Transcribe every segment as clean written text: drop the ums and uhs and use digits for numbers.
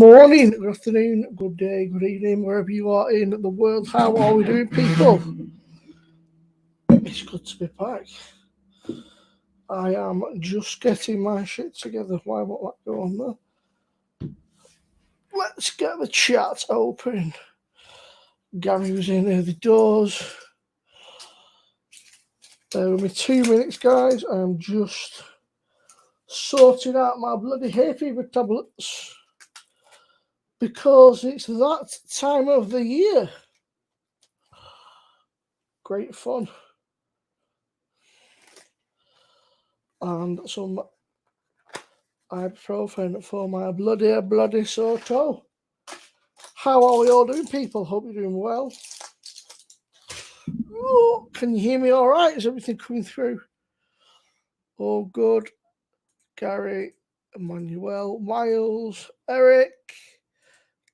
morning, good afternoon, good day, good evening, wherever you are in the world. How are we doing, people? It's good to be back. I am just getting my shit together. Why won't that go on there? Let's get the chat open. Gary was in there, the doors. Bear with me 2 minutes, guys. I'm just sorting out my bloody hay fever tablets because it's that time of the year. Great fun. And some ibuprofen for my bloody sore toe. How are we all doing, people? Hope you're doing well. Oh, can you hear me all right? Is everything coming through? All good. Gary, Emmanuel, Miles, Eric,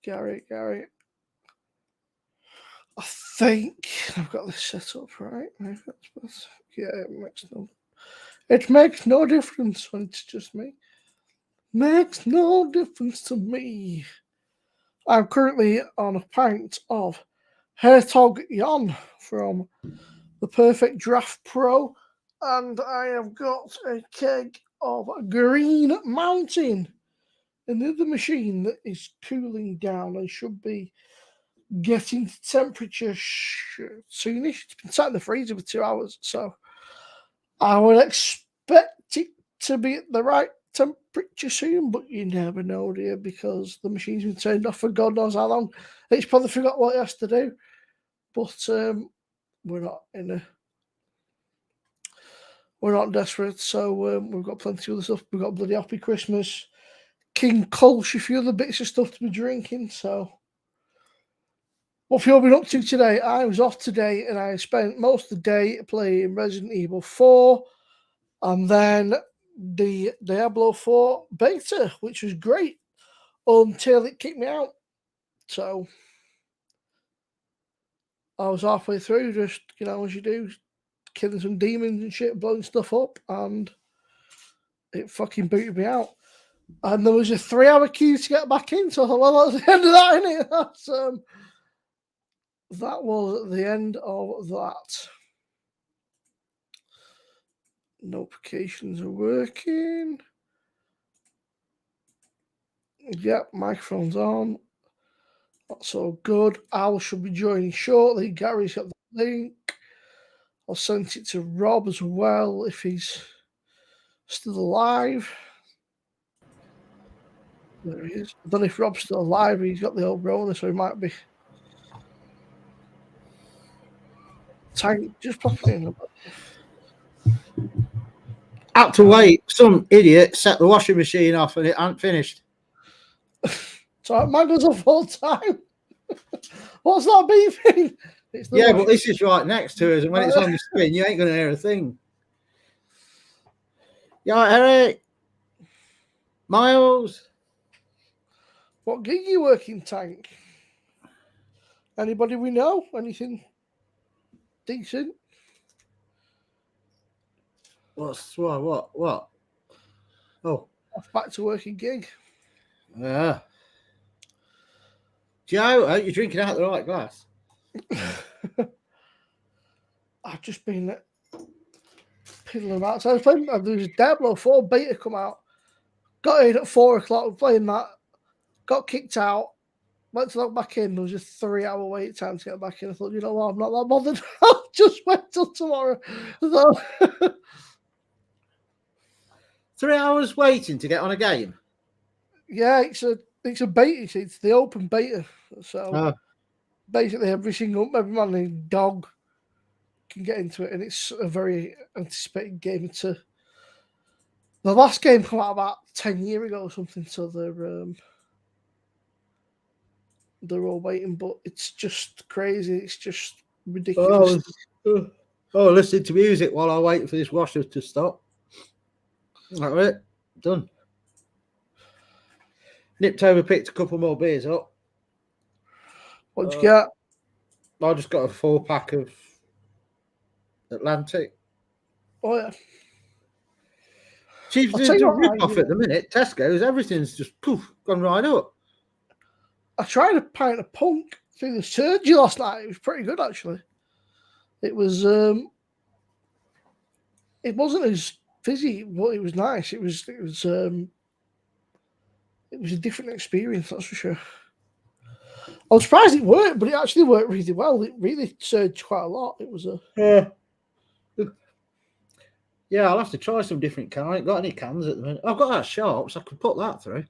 Gary. I think I've got this set up right. Yeah, it makes no difference when it's just me. Makes no difference to me. I'm currently on a pint of Hertog Jan from the Perfect Draft Pro, and I have got a keg of Green Mountain in the other machine that is cooling down and should be getting to temperature soonish. It's been sat in the freezer for 2 hours, so I would expect it to be at the right temperature soon, but you never know, dear, because the machine's been turned off for God knows how long. It's probably forgot what it has to do, but we're not desperate, so we've got plenty of other stuff. We've got bloody Happy Christmas, King Kolsch, a few other bits of stuff to be drinking. So what have you all been up to today? I was off today and I spent most of the day playing Resident Evil 4 and then the Diablo 4 beta, which was great until it kicked me out. So I was halfway through, just, as you do, killing some demons and shit, blowing stuff up, and it fucking booted me out. And there was a 3-hour queue to get back in, so I thought, well, that's the end of that, isn't it? That was the end of that. Notifications are working. Yep, microphone's on. That's all good. Al should be joining shortly. Gary's got the link. I'll send it to Rob as well if he's still alive. There he is. I don't know if Rob's still alive. He's got the old Rona, so he might be. Tank, just pop it in. Out to wait. Some idiot set the washing machine off and it ain't finished. So mine goes off all the time. What's that beeping? Yeah, but this is right next to us, and when it's on the screen, you ain't going to hear a thing. Yeah, Eric. Miles. What gig you working, Tank? Anybody we know? Anything decent? What? Oh. Off back to working gig. Yeah. Joe, you're drinking out the right glass. I've just been piddling about. So I was playing, there was a Diablo 4 beta come out. Got in at 4 o'clock playing that. Got kicked out. Went to log back in. There was a 3-hour wait time to get back in. I thought, you know what, I'm not that bothered. I'll just wait till tomorrow. So 3 hours waiting to get on a game? Yeah, it's a beta. It's the open beta. So basically every man and dog can get into it, and it's a very anticipated game. The last game came out about 10 years ago or something, so they're all waiting, but it's just crazy. It's just ridiculous. Listening to music while I wait for this washer to stop. That's it. Done. Nipped over, picked a couple more beers up. What'd you get? I just got a 4-pack of Atlantic. Oh, yeah. Cheap to rip off at the minute. Tesco's, everything's just gone right up. I tried a pint of punk through the surgery last night. It was pretty good, actually. It was. It wasn't as fizzy, but it was nice. It was a different experience, that's for sure. I was surprised it worked, but it actually worked really well. It really surged quite a lot. It was a yeah. I'll have to try some different cans. I ain't got any cans at the minute. I've got that sharp, so I could put that through.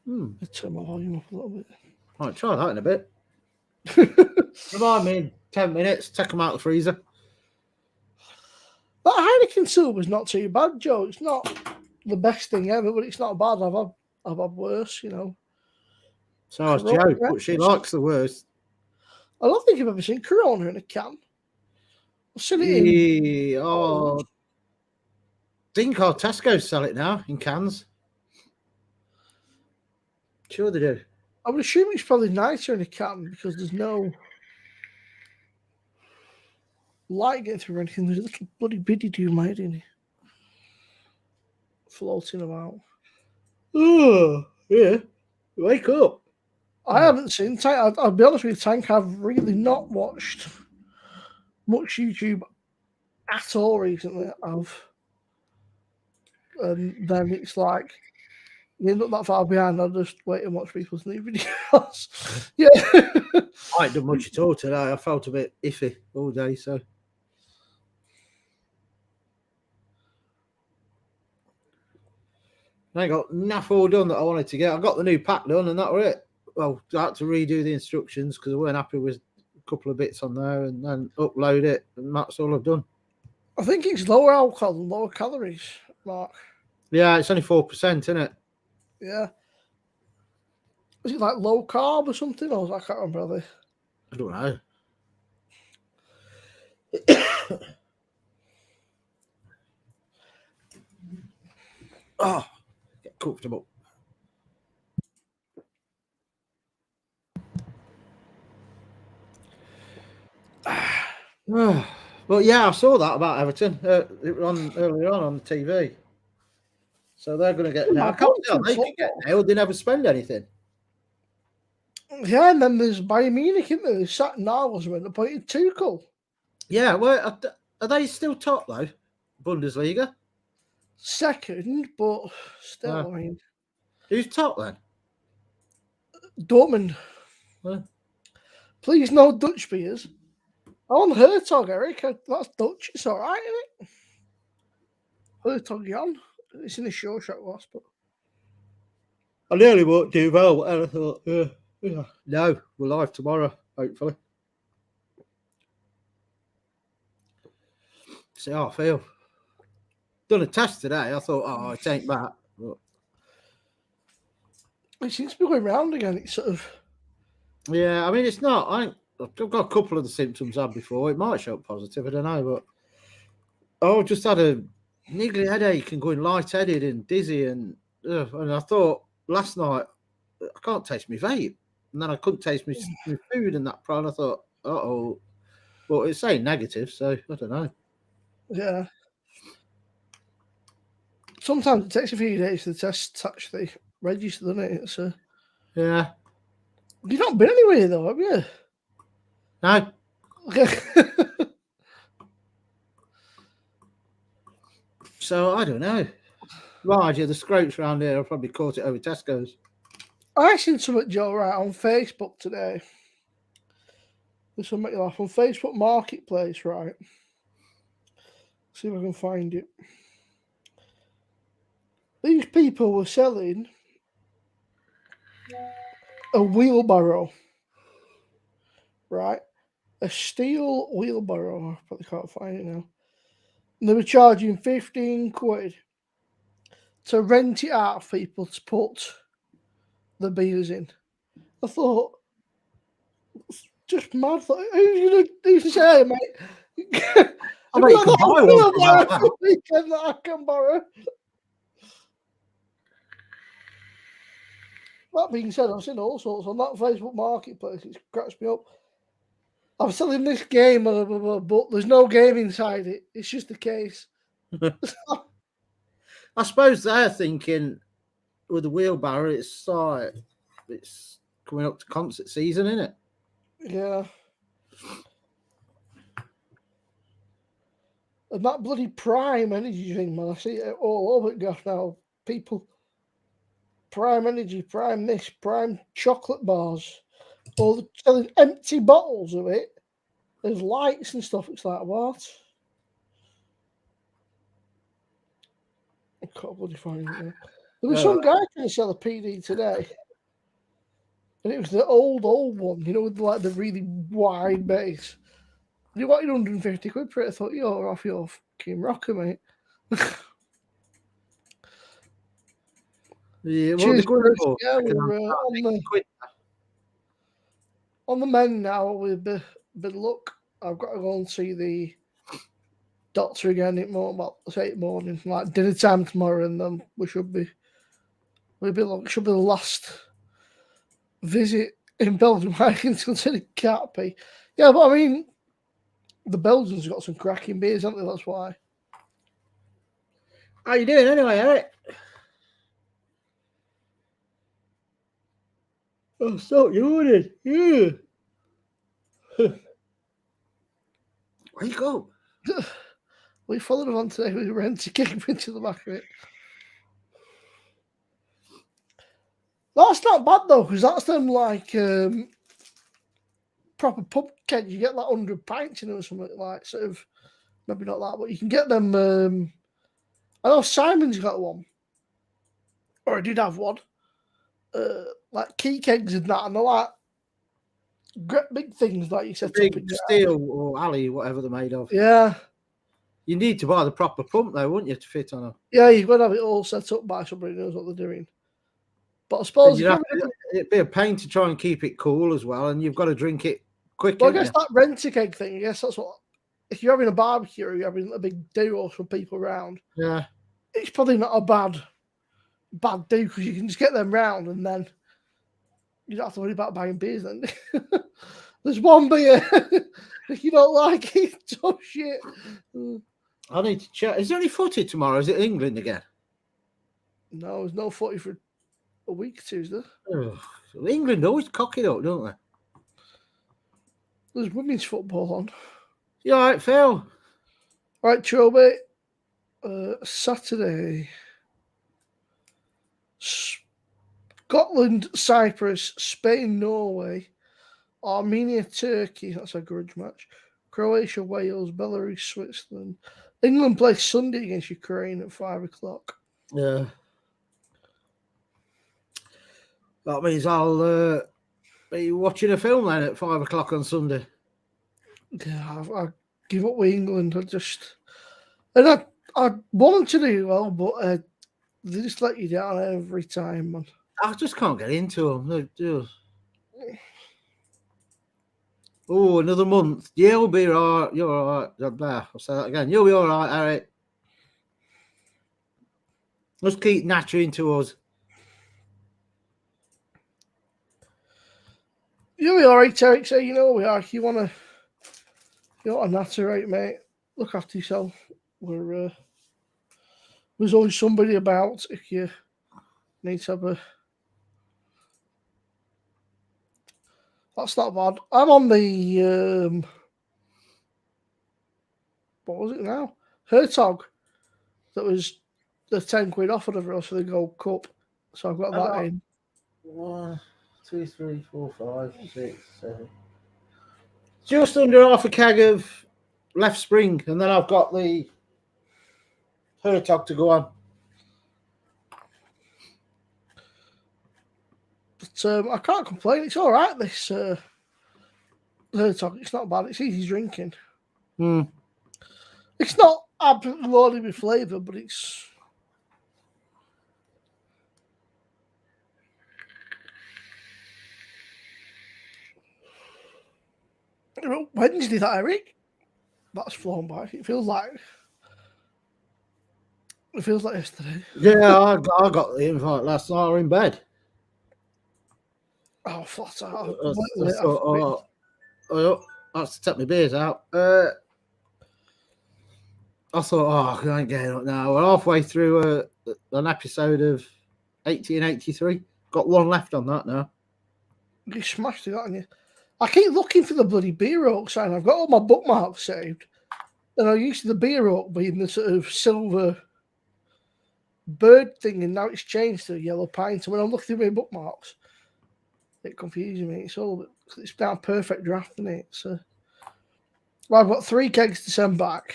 Let's turn my volume up a little bit. Might try that in a bit. Remind me in 10 minutes. Take them out of the freezer. That Heineken Silver's not too bad, Joe. It's not the best thing ever, but it's not bad. I've had worse, you know. So it's Joe, but she likes the worst. I don't think I've ever seen Corona in a can. I've seen it in. I think our Tesco sell it now in cans. Sure they do. I would assume it's probably nicer in a can because there's no light getting through anything. There's a little bloody biddy do made in it. Floating about. Oh, yeah. Wake up. I haven't seen Tank. I'll be honest with you, Tank. I've really not watched much YouTube at all recently. And then it's like you're not that far behind. I'll just wait and watch people's new videos. Yeah. I ain't done much at all today. I felt a bit iffy all day, so. I ain't got enough all done that I wanted to get. I got the new pack done, and that was it. Well, I had to redo the instructions because I weren't happy with a couple of bits on there, and then upload it, and that's all I've done. I think it's lower alcohol and lower calories, Mark. Yeah, it's only 4%, isn't it? Yeah. Is it like low carb or something? Or I can't remember. I don't know. Oh, get comfortable. Well, yeah, I saw that about Everton. It was on earlier on the TV. So they're going to get now. I can't tell they can get nailed. They never spend anything. Yeah, and then there's Bayern Munich, isn't there? There's Sat Narvas when appointed Tuchel. Yeah, well, are they still top though? Bundesliga? Second, but still, I mean. Who's top then? Dortmund. Please, no Dutch beers. On Hertog, Eric. That's Dutch. It's all right, isn't it? Hertog Jan. It's in the show shot last, but. I nearly won't do well, and I thought, no, we're live tomorrow, hopefully. See how I feel. Done a test today. I thought, oh, it ain't that. But... it seems to be going round again. It's sort of. Yeah, I mean, it's not. I've got a couple of the symptoms I had before. It might show up positive. I don't know, but I just had a niggly headache and going lightheaded and dizzy, and I thought last night I can't taste my vape, and then I couldn't taste my food and that. And I thought, oh, but it's saying negative, so I don't know. Yeah. Sometimes it takes a few days for the test to actually register, doesn't it? So. Yeah. You've not been anywhere though, have you? No. So I don't know. Mind you, the scropes around here, I probably caught it over Tesco's. I seen something, Joe, right on Facebook today. This will make you laugh. On Facebook Marketplace, right? See if I can find it. These people were selling a wheelbarrow, right? A steel wheelbarrow. I probably can't find it now. And they were charging 15 quid to rent it out for people to put the beers in. I thought, just mad. Who's going to say, mate? I bet you can buy one for that. Weekend that I can borrow. That being said, I've seen all sorts on that Facebook Marketplace. It cracks me up. I'm selling this game, but there's no game inside it. It's just a case. I suppose they're thinking with the wheelbarrow, it's like it's coming up to concert season, isn't it? Yeah. And that bloody Prime energy drink, man, I see it all over it gosh now. People, Prime energy, Prime this, Prime chocolate bars. All the selling empty bottles of it. There's lights and stuff. It's like, what? I can't bloody find it now. There was some guy trying to sell a PD today. And it was the old one, you know, with like the really wide base. You wanted 150 quid for it. I thought, you're off your fucking rocker, mate. Yeah, well, Cheers, the good Chris. book, Yeah, we're on the mend now with a bit of luck. I've got to go and see the doctor again at about 8 morning, like dinner time tomorrow, and then should be the last visit in Belgium. I can consider cat pee. Yeah, but I mean, the Belgians got some cracking beers, haven't they? That's why. How you doing anyway, Eric? Oh, so you ordered. Yeah. Where you go? We followed him on today with rent cake into the back of it. That's not bad though, because that's them like proper pub keg. You get like 100 pints in it or something like sort of. Maybe not that, but you can get them. I know Simon's got one, or I did have one. Like key kegs and that, and they're like great big things like you set big up in steel or alley, whatever they're made of. Yeah. You need to buy the proper pump though, wouldn't you, to fit on them? Yeah, you've got to have it all set up by somebody who knows what they're doing. But I suppose it'd be a pain to try and keep it cool as well, and you've got to drink it quick. Well, I guess that rent-a-keg thing, I guess that's what. If you're having a barbecue or you're having a big do or some people around, yeah, it's probably not a bad do because you can just get them round and then you don't have to worry about buying beers then. There's one beer. If you don't like it, oh shit. I need to check. Is there any footy tomorrow? Is it England again? No, there's no footy for a week or two, is there? Oh, England always cock it up, don't they? There's women's football on. You all right, Phil? Right, Chobe. Saturday. Scotland, Cyprus, Spain, Norway, Armenia, Turkey. That's a grudge match. Croatia, Wales, Belarus, Switzerland. England plays Sunday against Ukraine at 5 o'clock. Yeah. That means I'll be watching a film then at 5 o'clock on Sunday. Yeah, I give up with England. I wanted to do well, but they just let you down every time, man. I just can't get into them. They do. Oh, another month. You'll be all right. You're all right. I'll say that again. You'll be all right, Eric. Let's keep nattering to us. You'll be all right, Eric. So you know we are. You want to natter, right, mate? Look after yourself. There's always somebody about if you need to have a. That's not bad. I'm on the what was it now? Hertog. That was the 10 quid offered of us for the Gold Cup. So I've got that in. 1, 2, 3, 4, 5, 6, 7. Just under half a keg of left spring, and then I've got the Hertog to go on. But I can't complain. It's all right, this Hertog. It's not bad. It's easy drinking. It's not absolutely loaded with flavour, but it's... Wednesday, that, Eric? That's flown by. It feels like yesterday. Yeah, I got the invite last night. I was in bed. Oh, flat out. I have to take my beers out. I thought, I ain't getting up now. We're halfway through an episode of 80 and 83. Got one left on that now. You smashed it, haven't you? I keep looking for the bloody beer oak sign. I've got all my bookmarks saved. And I used to the beer oak being the sort of silver bird thing, and now it's changed to yellow pine. So when I'm looking at my bookmarks, it confuses me. It's now a perfect draft, isn't it? So well, I've got 3 kegs to send back.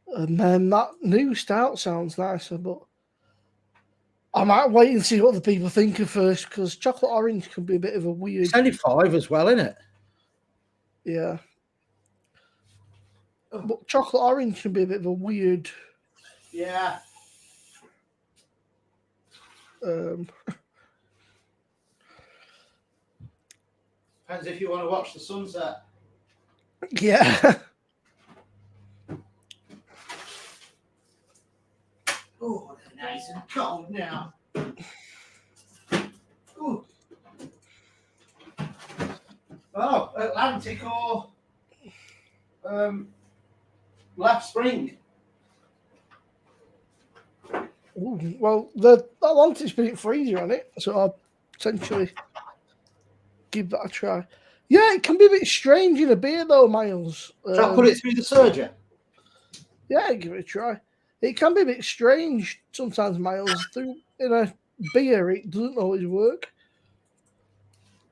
And then that new stout sounds nicer, but I might wait and see what the people think of first, because chocolate orange can be a bit of a weird. It's only 5 as well, isn't it? Yeah. But chocolate orange can be a bit of a weird. Yeah. Depends if you want to watch the sunset. Yeah. Oh, nice and cold now. Ooh. Oh, Atlantic or last spring. Ooh, well, the Atlantic's been freezer on it, so I'll potentially give that a try. Yeah, it can be a bit strange in a beer though, Miles. Shall I put it through the surger? Yeah, give it a try. It can be a bit strange sometimes, Miles. In a beer, it doesn't always work.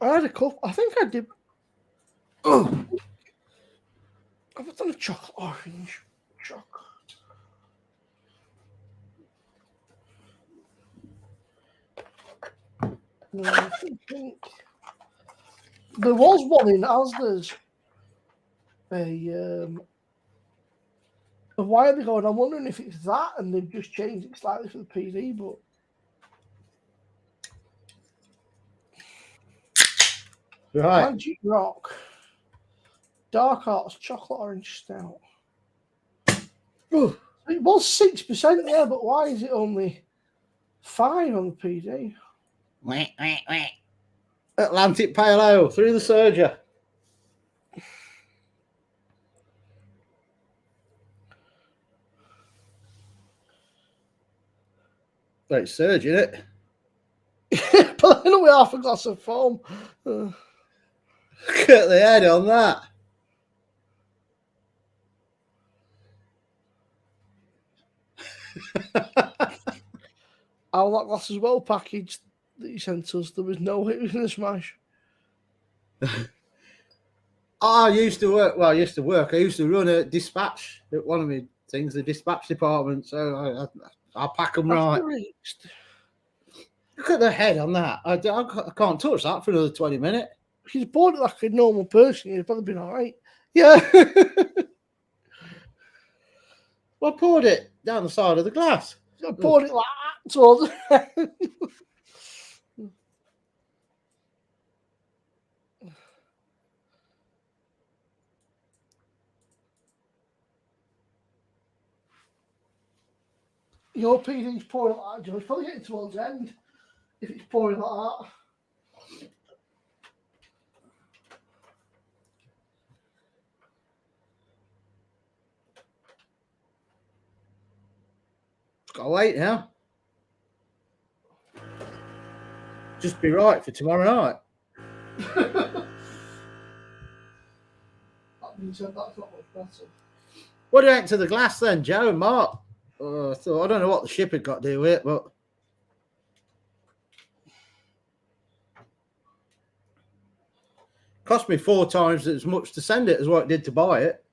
I had a couple. I think I did. Oh, I've done a chocolate orange. Chocolate. No, I think there was one in Asda's a while ago, and I'm wondering if it's that and they've just changed it slightly for the PD, but right. Magic Rock Dark Arts Chocolate Orange Stout. Ooh. It was 6%, yeah, but why is it only 5 on the PD? Atlantic Pale Ale through the surger. Well, it's surging it. But then we half a glass of foam. Look at the head on that. How that glass is well packaged that you sent us. There was no it was going to smash. I used to work. Well, I used to run a dispatch at one of my things, the dispatch department. So I pack them right. Look at the head on that. I can't touch that for another 20 minutes. If he's bought it like a normal person, he'd probably been all right. Yeah. Well, I poured it down the side of the glass. I poured it like that towards Your PD's pouring like that, Joe. It's probably getting towards the end if it's pouring like that. Gotta wait now. Just be right for tomorrow night. That means that's not much better. What do you think to the glass then, Joe and Mark? I don't know what the ship had got to do with it, but cost me 4 times as much to send it as what it did to buy it.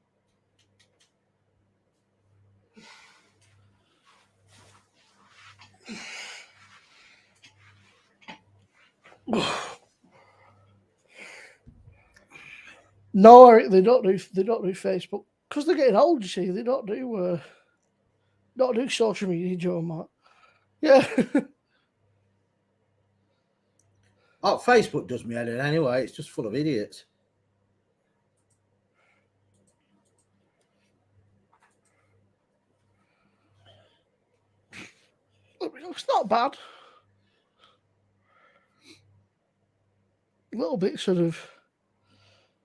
No, Eric, they don't do Facebook because they're getting old. You see, they don't do social media, Joe and Mark. Yeah. Oh, Facebook does me head in anyway. It's just full of idiots. It's not bad. A little bit sort of.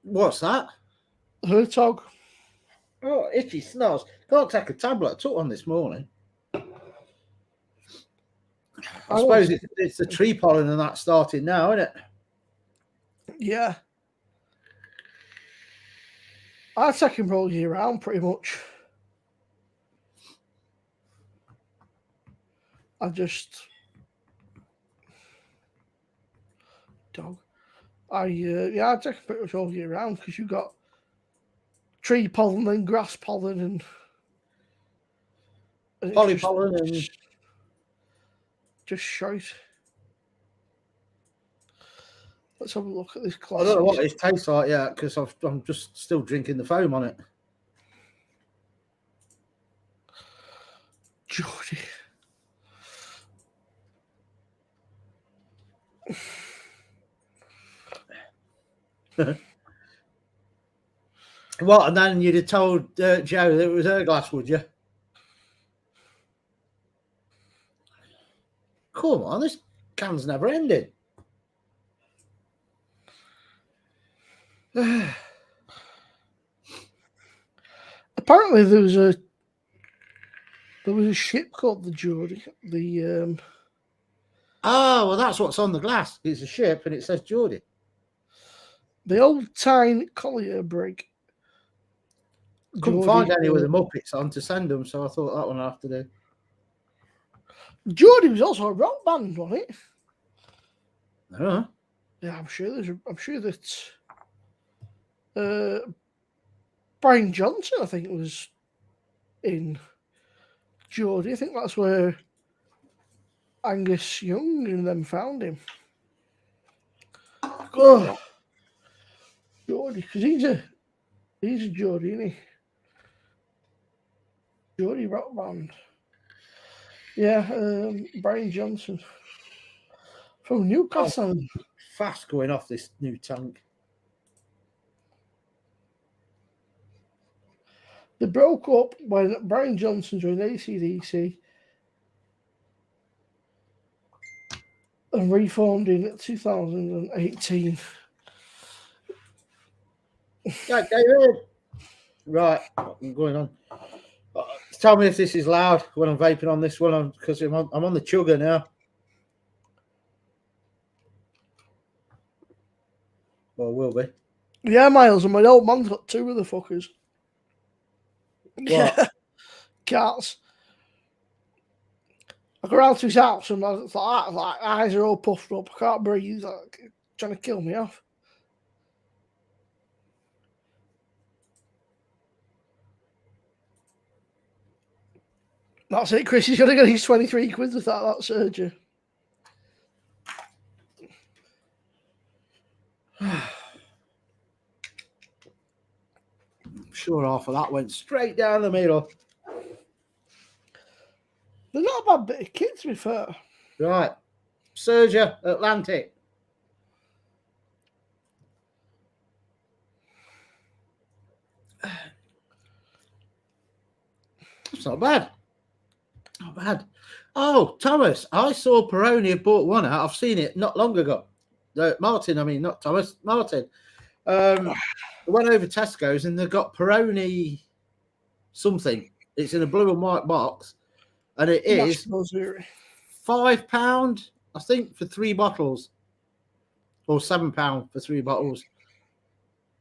What's that? Hertog. Oh, itchy snot. Can't take a tablet. I took one this morning. I suppose it's the tree pollen and that starting now, isn't it? Yeah. I take him all year round, pretty much. I just dog. I take him pretty much all year round because you got tree pollen and grass pollen and Poly pollen and just shite. Let's have a look at this class. I don't know what it tastes like yet because I'm just still drinking the foam on it. Jordy. What? And then you'd have told Jo that it was her glass, would you? Come on, this can's never ended. Apparently, there was a ship called the Jordy. Oh, well, that's what's on the glass. It's a ship and it says Geordie. The old Tyne Collier brig. Couldn't find any with the Muppets on to send them, so I thought that one I'd have to do. Geordie was also a rock band, wasn't it? Oh. Yeah, I'm sure that Brian Johnson, I think, was in Geordie. I think that's where Angus Young and them found him. Oh. Geordie, because he's a Geordie, isn't he? Geordie rock band. Yeah, Brian Johnson from Newcastle. Oh, fast going off this new tank. They broke up when Brian Johnson joined AC/DC and reformed in 2018. Yeah, David. Right, I'm going on. Tell me if this is loud when I'm vaping on this one, because I'm on the chugger now. Well, will be. Yeah, Miles, and my old man's got two of the fuckers. What? Yeah, cats. I go around to his house and it's like eyes are all puffed up. I can't breathe. He's like trying to kill me off. That's it, Chris. He's going to get his 23 quid without that surgery. I'm sure half of that went straight down the middle. They're not a bad bit of kit, to be fair. Right. Surger Atlantic. It's not bad. Not bad. Oh, Thomas, I saw Peroni had bought one out. I've seen it not long ago. Martin, I mean, not Thomas, Martin. I went over Tesco's and they've got Peroni something. It's in a blue and white box. And it is £5, I think, for 3 bottles. Or £7 for 3 bottles.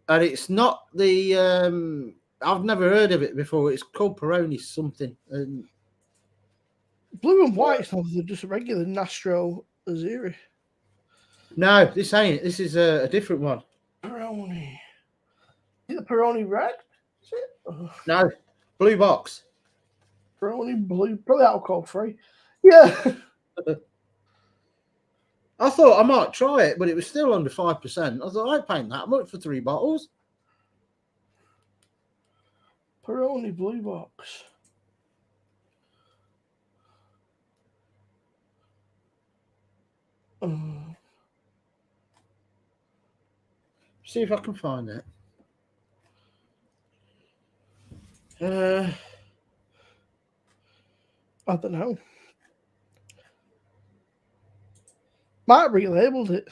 And it's not the... I've never heard of it before. It's called Peroni something. And blue and white is not just a regular Nastro Azeri. No, this ain't. This is a different one. Peroni. Is it the Peroni red? Is it? Oh. No, blue box. Peroni blue. Probably alcohol free. Yeah. I thought I might try it, but it was still under 5%. I thought I'd pay that much for 3 bottles. Peroni blue box. See if I can find it. I don't know. Might have relabeled it.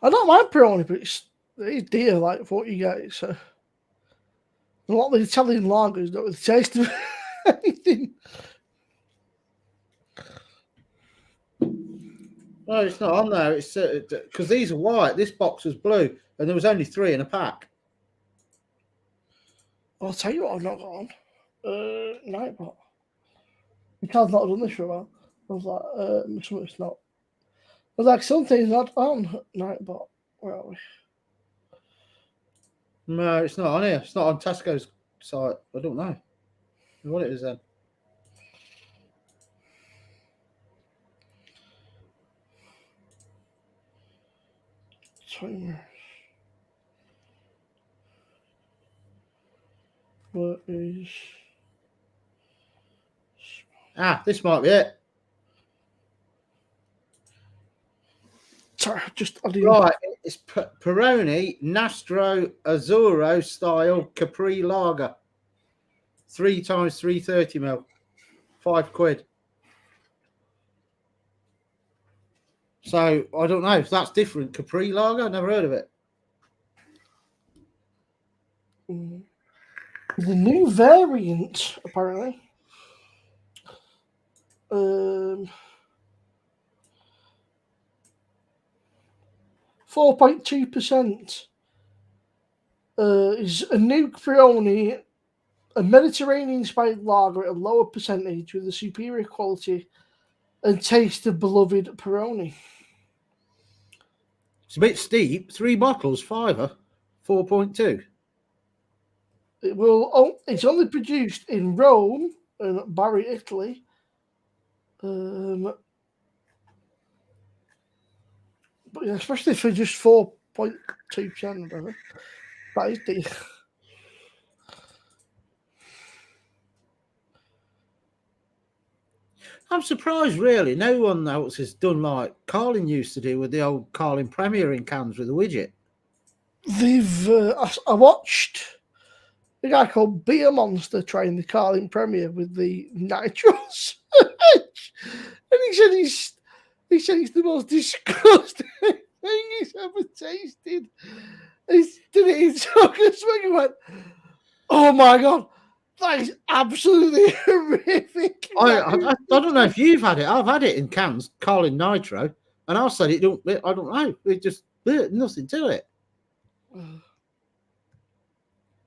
I don't mind Peroni, but it's dear, like for what you get. So a lot of the Italian lagers don't really taste of anything. No, it's not on there. It's because these are white. This box was blue, and there was only 3 in a pack. I'll tell you what I've not got on. Nightbot. Because I've not done this for a while. I was like, something's not. I was like, something's not on Nightbot. Where are we? No, it's not on here. It's not on Tesco's site. I don't know what it is then. What is? This might be it. Sorry, just Right, it's Peroni Nastro Azzurro style Capri Lager. 3 times 330ml. £5. So I don't know if that's different. Capri Lager, I've never heard of it. The new variant, apparently. 4.2% is a new Peroni, a Mediterranean-inspired lager at a lower percentage with a superior quality and taste of beloved Peroni. It's a bit steep. 3 bottles, £5, 4.2. It's only produced in Rome and Bari, Italy. But yeah, especially for just 4.2% or whatever. That is deep. I'm surprised, really. No one else has done like Carlin used to do with the old Carlin Premier in cans with a widget. I watched a guy called Beer Monster trying the Carlin Premier with the nitros. And he said it's the most disgusting thing he's ever tasted. He did it in such a swing and went, "Oh my god, that is absolutely horrific." I don't know if you've had it. I've had it in cans, Carlin Nitro, and I said I don't know. It just nothing to it.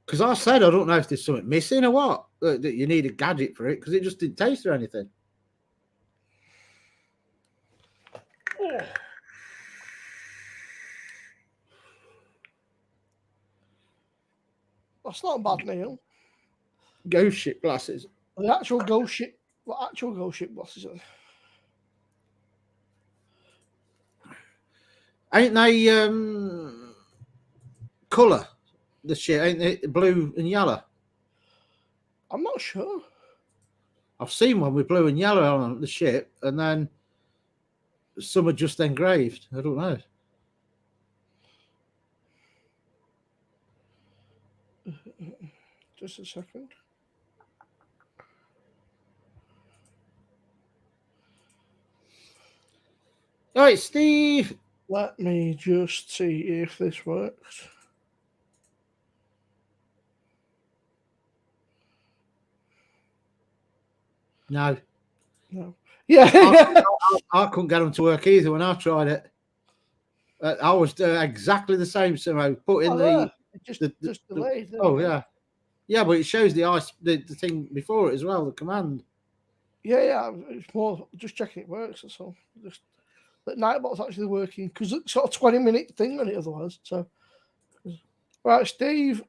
Because I said I don't know if there's something missing or what, that you need a gadget for it, because it just didn't taste or anything. That's not a bad meal. Ghost ship glasses. The actual ghost ship glasses are. Ain't they colour? The shit, ain't it blue and yellow? I'm not sure. I've seen one with blue and yellow on the ship, and then some are just engraved. I don't know. Just a second. All right, Steve. Let me just see if this works. No. Yeah. I couldn't get them to work either when I tried it. I was exactly the same. So I put in just delayed. Yeah, but it shows the thing before it as well, the command. Yeah. It's more just checking it works. That's all. Just that Nightbot's actually working because it's sort of 20-minute thing on it otherwise. So, right, Steve.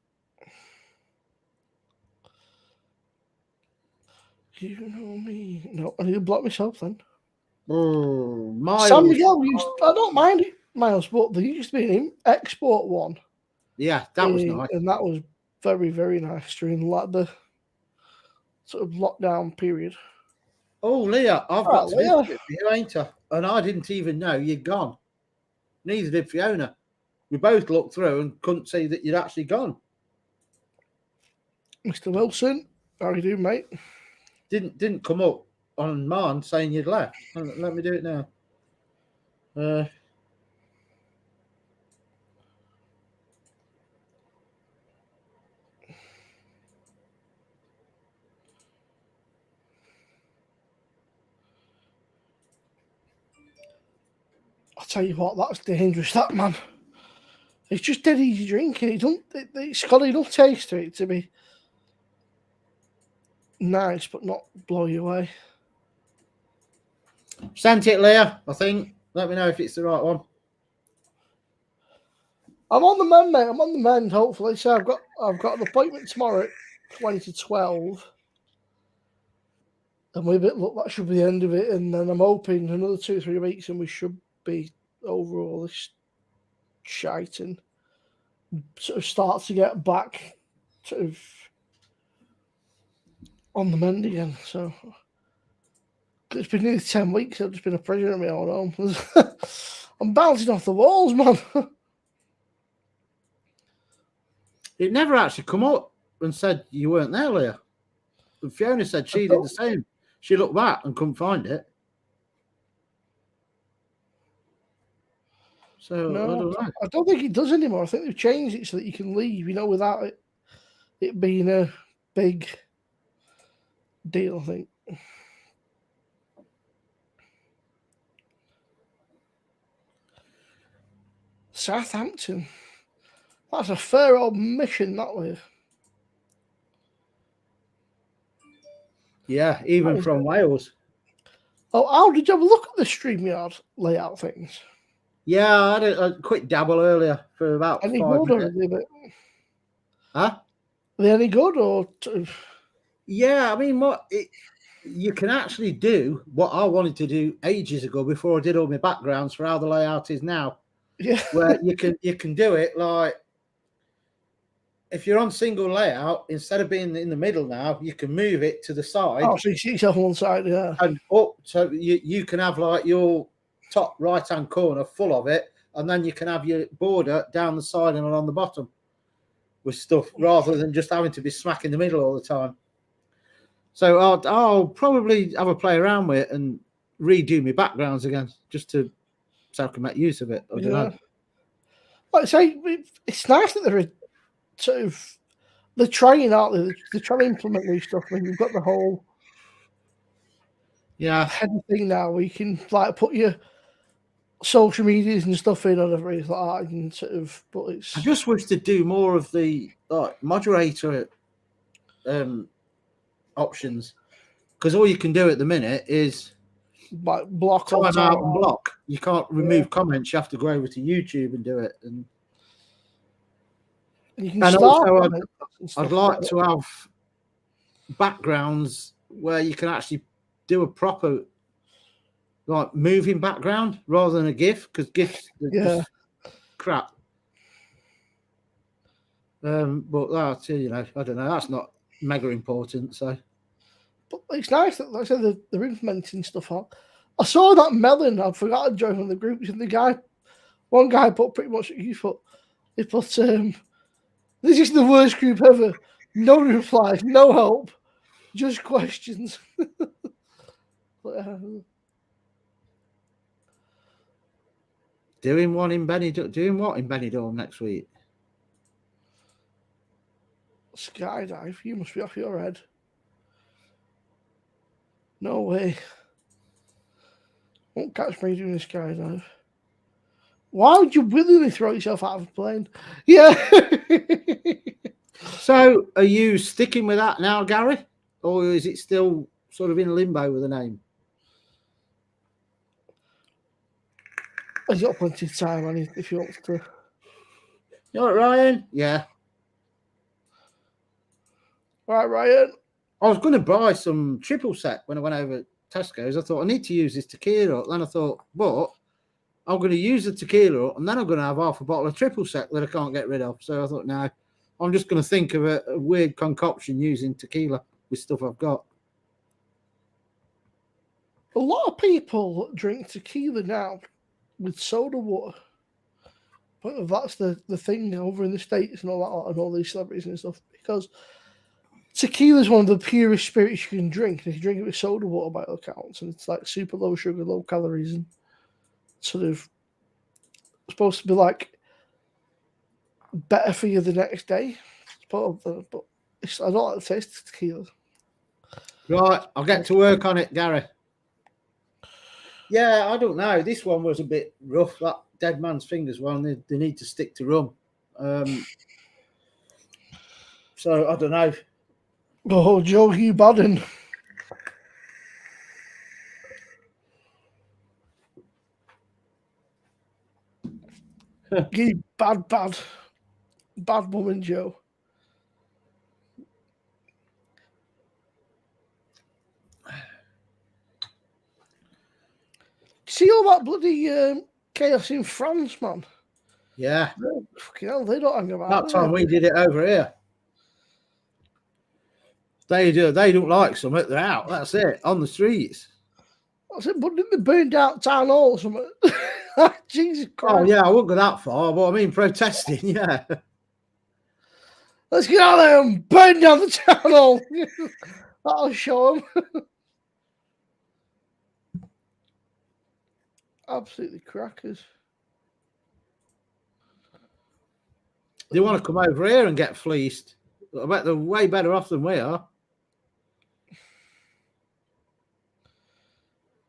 You know me. No, I need to block myself then. Oh, Miles. San Miguel I don't mind it, Miles, but there used to be an export one. Yeah, that was nice. And that was very, very nice during the sort of lockdown period. Oh, Leah, I've got to visit you, ain't I? And I didn't even know you'd gone. Neither did Fiona. We both looked through and couldn't see that you'd actually gone. Mr. Wilson, how are you doing, mate? Didn't come up on mine saying you'd left. Let me do it now. tell you what, that's dangerous, that man. It's just dead easy drinking. It's got enough taste to it to be nice, but not blow you away. Sent it, Leah, I think. Let me know if it's the right one. I'm on the mend, mate. I'm on the mend, hopefully. So I've got an appointment tomorrow at 20 to 12. And that should be the end of it. And then I'm hoping another 2 or 3 weeks and we should be over all this shite and sort of start to get back sort of on the mend again. So it's been nearly 10 weeks. I've just been a prisoner of my own home. I'm bouncing off the walls, man. It never actually come up and said you weren't there, Leah. And Fiona said she did the same. She looked back and couldn't find it. So no, I don't think it does anymore. I think they've changed it so that you can leave, without it being a big deal, I think. Southampton. That's a fair old mission, that way. Yeah, even from Wales. Oh, how did you have a look at the StreamYard layout things? Yeah, I had a quick dabble earlier for about any 5 good minutes. Are they any good or? Yeah, I mean, you can actually do what I wanted to do ages ago before I did all my backgrounds for how the layout is now. Yeah, where you can do it like if you're on single layout, instead of being in the middle now, you can move it to the side. Oh, so you see yourself on one side, yeah. And up, so you can have like your top right-hand corner full of it, and then you can have your border down the side and on the bottom with stuff, rather than just having to be smack in the middle all the time. So I'll probably have a play around with it and redo my backgrounds again, just so I can make use of it. I don't know. Like I say, it's nice that they're sort of they're trying, aren't they? They're trying to implement new stuff. I mean, you've got the whole header thing now where you can like put your social medias and stuff in or whatever it's like that, and sort of. But it's. I just wish to do more of the moderator options, because all you can do at the minute is like block time out and block. You can't remove comments. You have to go over to YouTube and do it. And you can also, I'd like to have backgrounds where you can actually do a proper like moving background rather than a GIF, because GIFs are just crap. But that's, I don't know. That's not mega important. So, but it's nice that, like I said, they're implementing stuff on. I saw that melon. I forgot to join one of the groups, and one guy put pretty much what you put. He put, "This is the worst group ever. No replies, no help, just questions." Doing what in Benidorm next week? Skydive? You must be off your head. No way. Won't catch me doing a skydive. Why would you willingly throw yourself out of a plane? Yeah. So, are you sticking with that now, Gary? Or is it still sort of in limbo with the name? He's got plenty of time, if you want to. You all right, Ryan? Yeah. All right, Ryan. I was going to buy some triple sec when I went over Tesco's. I thought I need to use this tequila. Then I thought, but I'm going to use the tequila and then I'm going to have half a bottle of triple sec that I can't get rid of. So I thought, no, I'm just going to think of a weird concoction using tequila with stuff I've got. A lot of people drink tequila now with soda water. But that's the thing over in the States and all that, and all these celebrities and stuff, because tequila is one of the purest spirits you can drink. If you drink it with soda water by all accounts, and it's like super low sugar, low calories, and sort of supposed to be like better for you the next day. But I don't like the taste of tequila. Right, I'll get to work on it, Gary. Yeah, I don't know. This one was a bit rough. That Dead Man's Fingers one, they need to stick to rum. So I don't know. Oh, Joe, you badding. You bad woman, Joe. See all that bloody chaos in France, man? Yeah. Fucking hell, they don't hang about. That time we did it over here. They don't like something, they're out. That's it. On the streets. I said, but didn't they burn down town hall or something? Jesus Christ. Oh yeah, I won't go that far, but I mean protesting, yeah. Let's get out there and burn down the town hall. That'll show them. Absolutely crackers. They want to come over here and get fleeced. I bet they're way better off than we are.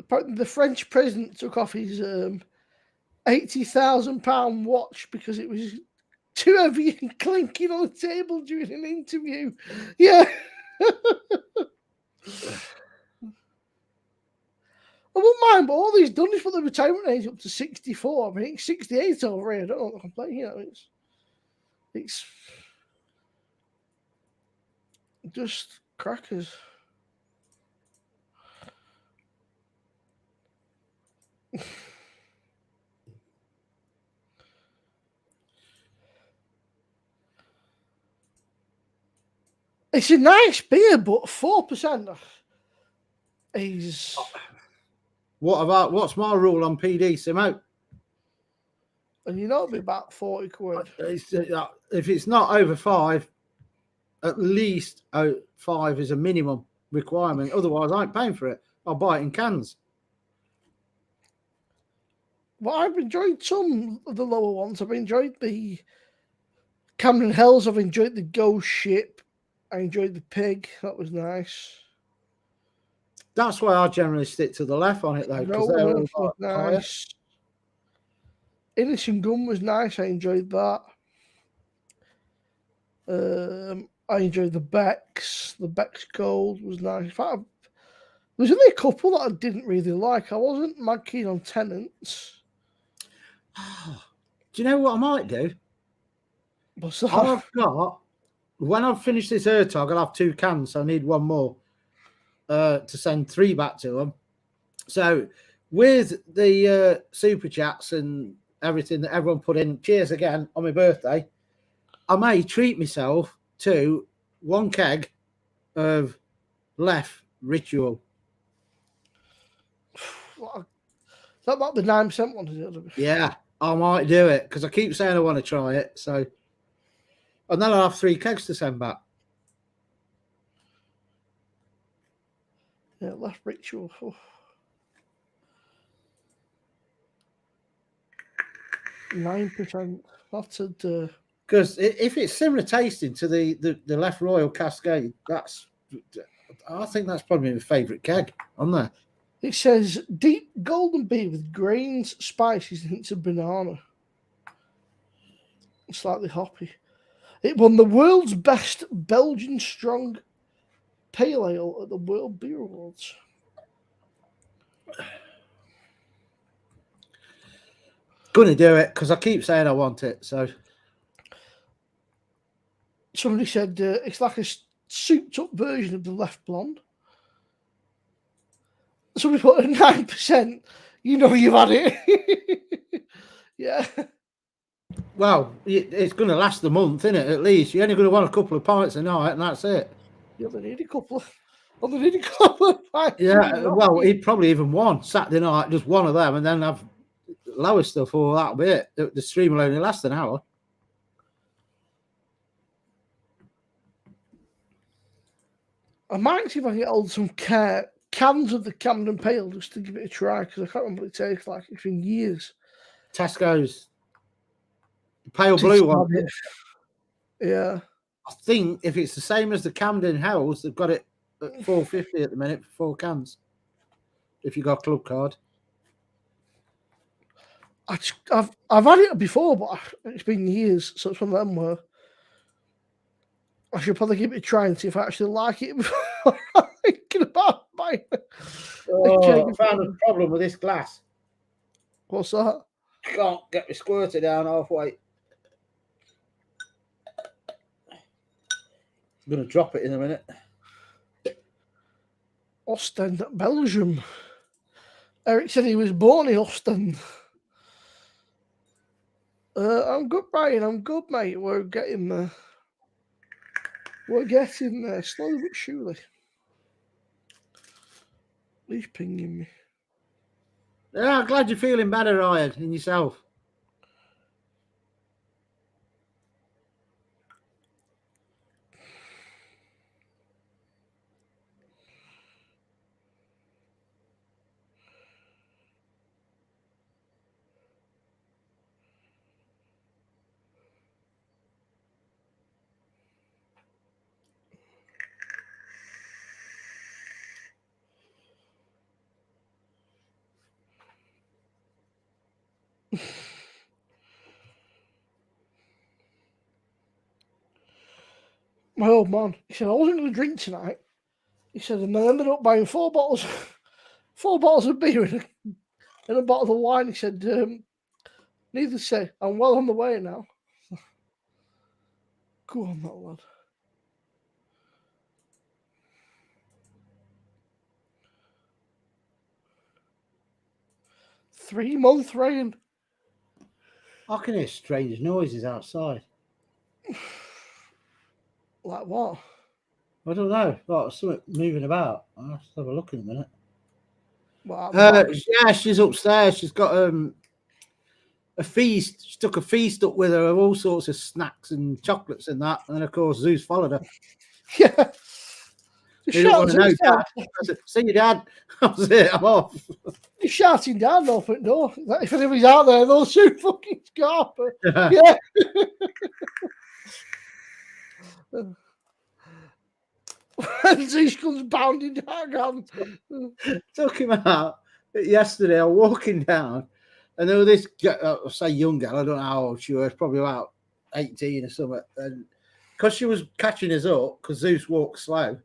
Apparently, the French president took off his £80,000 watch because it was too heavy and clinking on the table during an interview. Yeah. I wouldn't mind, but all he's done is put the retirement age up to 64. I mean, it's 68 over here. I don't know what the complaint. You know, it's just crackers. It's a nice beer, but 4% is. What's my rule on PD, Simo? And you know it'll be about 40 quid. If it's not over 5, at least 5 is a minimum requirement. Otherwise, I ain't paying for it. I'll buy it in cans. Well, I've enjoyed some of the lower ones. I've enjoyed the Camden Hells. I've enjoyed the Ghost Ship. I enjoyed the Pig. That was nice. That's why I generally stick to the left on it, though. Roadwork was nice. Innocent Gun was nice. I enjoyed that. I enjoyed the Beck's. The Beck's Gold was nice. In fact, there's only a couple that I didn't really like. I wasn't mad keen on Tenants. Do you know what I might do? What's that? I've got, when I've finished this Ertog, I'll have 2 cans, so I need one more to send 3 back to them. So with the super chats and everything that everyone put in, cheers again on my birthday, I may treat myself to 1 keg of Left Ritual. Is that about the 9% one? Is it? Yeah, I might do it because I keep saying I want to try it. So, and then I'll have 3 kegs to send back. Yeah, Left Ritual. Oh. 9%. That's it. Because if it's similar tasting to the Left Royal Cascade, I think that's probably my favourite keg on there. It says deep golden beer with grains, spices, and hints of banana. Slightly hoppy. It won the world's best Belgian strong pale ale at the World Beer Awards. Gonna do it because I keep saying I want it. So somebody said it's like a souped up version of the Left Blonde. Somebody put a 9%. You know you've had it. Yeah. Well, it's going to last a month, isn't it? At least you're only going to want a couple of pints a night, and that's it. You only need a couple. Only need a couple of pints. Yeah. Well, he'd probably even one Saturday night, just one of them, and then have lower stuff for that bit. The stream will only last an hour. I might see if I can get hold of some cans of the Camden Pale just to give it a try because I can't remember what it tastes like. It's been years. Tesco's pale blue one. Yeah. I think if it's the same as the Camden Hells, they've got it at $4.50 at the minute for 4 cans. If you got a club card. I've had it before, but it's been years, so it's one of them where I should probably give it a try and see if I actually like it before I'm thinking about buying it. Oh, I found a problem with this glass. What's that? Can't get the squirter down halfway. I'm going to drop it in a minute. Ostend, Belgium. Eric said he was born in Ostend. I'm good, Brian. I'm good, mate. We're getting there. We're getting there, slowly but surely. He's pinging me. Yeah, I'm glad you're feeling better, Ryan, in yourself. My old man, he said, I wasn't going to drink tonight. He said, and I ended up buying 4 bottles of beer and a bottle of wine. He said, needless to say, I'm well on the way now. Go on, that lad. Three-month rain. I can hear strange noises outside. Like what? I don't know. Like something moving about. I'll have to have a look in a minute. Well, yeah, she's upstairs. She's got a feast. She took a feast up with her of all sorts of snacks and chocolates and that. And then, of course, Zeus followed her. Yeah. He didn't want to know, Dad. I said, see you, Dad. That was it. I'm off. He's shouting down the open door. Like, if anybody's out there, they'll shoot fucking Scarpa. Yeah. And Zeus comes bounding down. Took him out yesterday. I'm walking down, and there was this, say, young girl. I don't know how old she was. Probably about 18 or something. And because she was catching us up, because Zeus walks slow.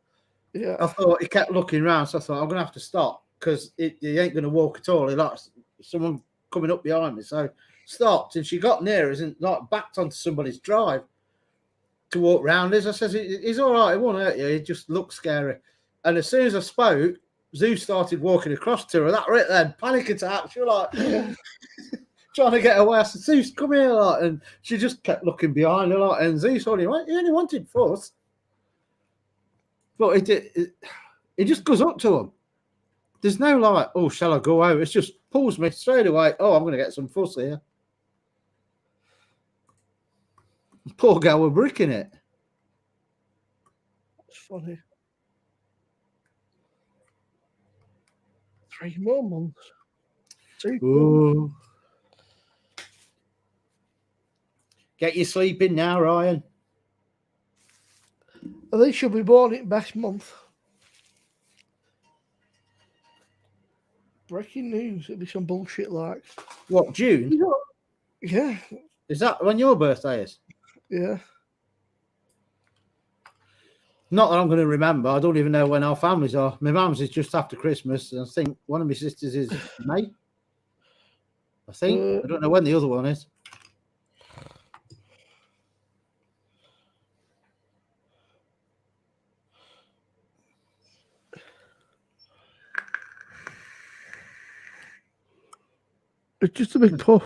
Yeah. I thought he kept looking around, so I thought I'm gonna have to stop because he ain't gonna walk at all. He likes someone coming up behind me, so stopped, and she got near us and like backed onto somebody's drive to walk round us. I says, he's all right, he won't hurt you. He just looks scary. And as soon as I spoke, Zeus started walking across to her. That right then, panic attack. She was like trying to get away. I said, Zeus, come here, like, and she just kept looking behind her, like, and Zeus only wanted fuss. But it just goes up to him. There's no like, oh, shall I go out? It's just pulls me straight away. Oh, I'm going to get some fuss here. Poor girl were bricking it. That's funny. 3 more months. Ooh. Get your sleep in now, Ryan. I think she'll be born in best month. Breaking news. It'll be some bullshit like. What, June? Yeah. Is that when your birthday is? Yeah. Not that I'm going to remember. I don't even know when our families are. My mum's is just after Christmas, and I think one of my sisters is May. I think. I don't know when the other one is. It's just a big puff.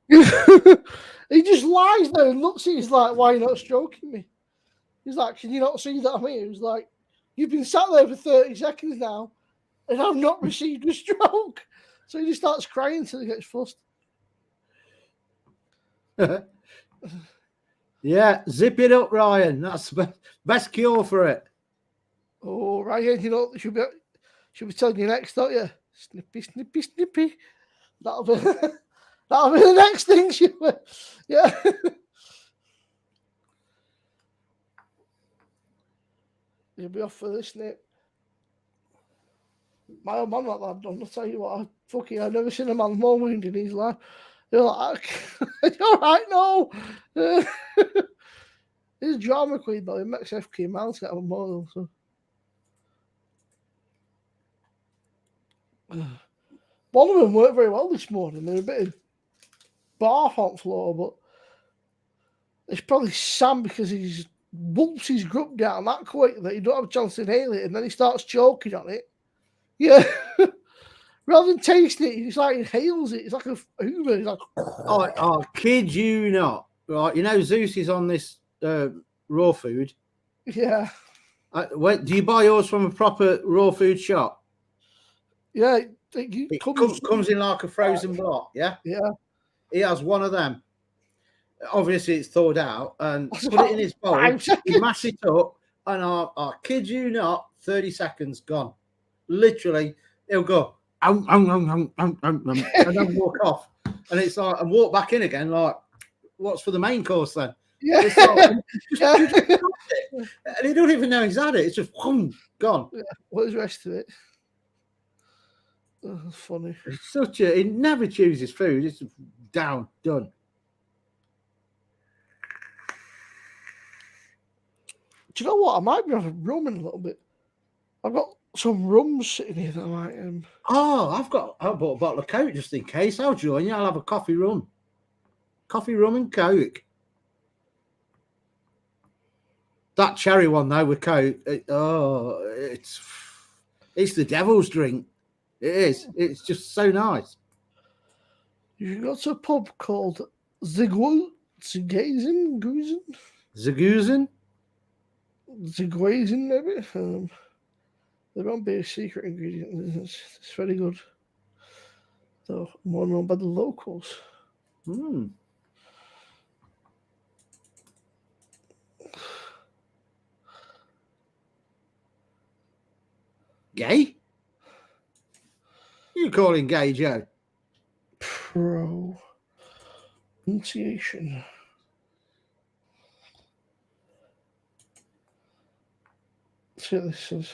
He just lies there and looks at you. He's like, why are you not stroking me? He's like, can you not see that I'm here? He's like, you've been sat there for 30 seconds now and I've not received a stroke. So he just starts crying until he gets fussed. Yeah, zip it up, Ryan. That's the best cure for it. Oh, Ryan, you know, should be telling you next, don't you? Snippy, snippy, snippy. That'll be the next thing. Yeah. You'll be off for this, Nick. My old man like that done. I'll tell you what, I've never seen a man more wounded in his life. You're like, you're right, no. He's a drama queen, though. He makes FK Mounts get on more, so. One of them worked very well this morning. They're a bit of barf on floor, but it's probably Sam because he's whoops his grub down that quick that he don't have a chance to inhale it, and then he starts choking on it. Yeah. Rather than tasting it, he like inhales it. It's like a Hoover. He's like, I kid you not. Right, you know Zeus is on this raw food. yeah. Do you buy yours from a proper raw food shop? Yeah. It comes in like a frozen block, yeah? Yeah. He has one of them. Obviously, it's thawed out and That's put it in his bowl. 5 seconds. He mash it up, and I kid you not, 30 seconds gone. Literally, he'll go, and then walk off. And it's like, and walk back in again, like, what's for the main course then? Yeah. It's like, and he don't even know he's had it. It's just gone. Yeah. What is the rest of it? Oh, that's funny. It's he never chooses food. It's done. Do you know what? I might be having rum in a little bit. I've got some rum sitting here that I might. I bought a bottle of Coke just in case. I'll join you. I'll have a coffee rum. Coffee rum and Coke. That cherry one though with Coke. It's the devil's drink. It is. It's just so nice. You got a pub called Ziguazen? Zaguzen? Ziguazen, maybe? There won't be a secret ingredient. It's very good. Though, more known by the locals. Gay? You calling gay, Joe? Pronunciation. See what this is.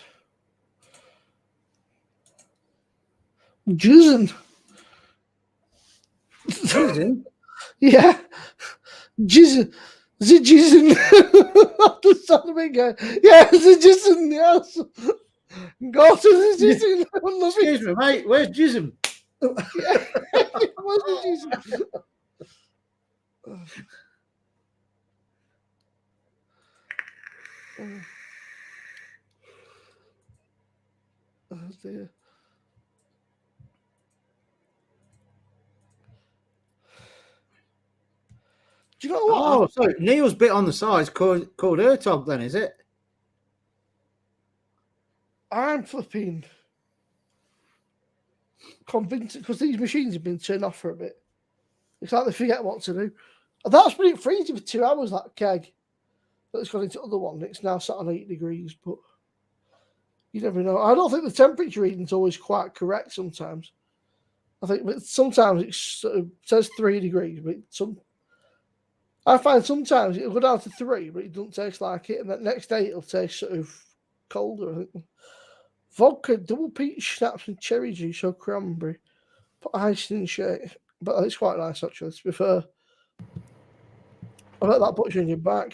Jizzin. Jizzin? Yeah. Jizzin. The Jizzin. The son of a guy. Yeah, the Jizzin, yes. Go to the Jizzin. Excuse me, mate. Where's Jizzin? Yeah. Where's the Jizzin? Oh dear. Do you know what? Oh, so Neil's bit on the side's called Ertog then, is it? I'm flipping convinced because these machines have been turned off for a bit. It's like they forget what to do. And that's been freezing for 2 hours, that keg. That's gone into the other one. It's now sat on 8 degrees, but you never know. I don't think the temperature reading's always quite correct sometimes. I think sometimes it sort of says 3 degrees, but I find sometimes it'll go down to 3, but it doesn't taste like it. And the next day it'll taste sort of colder, I think. Vodka, double peach schnapps and cherry juice or cranberry. Put ice in shake. But it's quite nice, actually, to be fair. I bet that puts you in your back.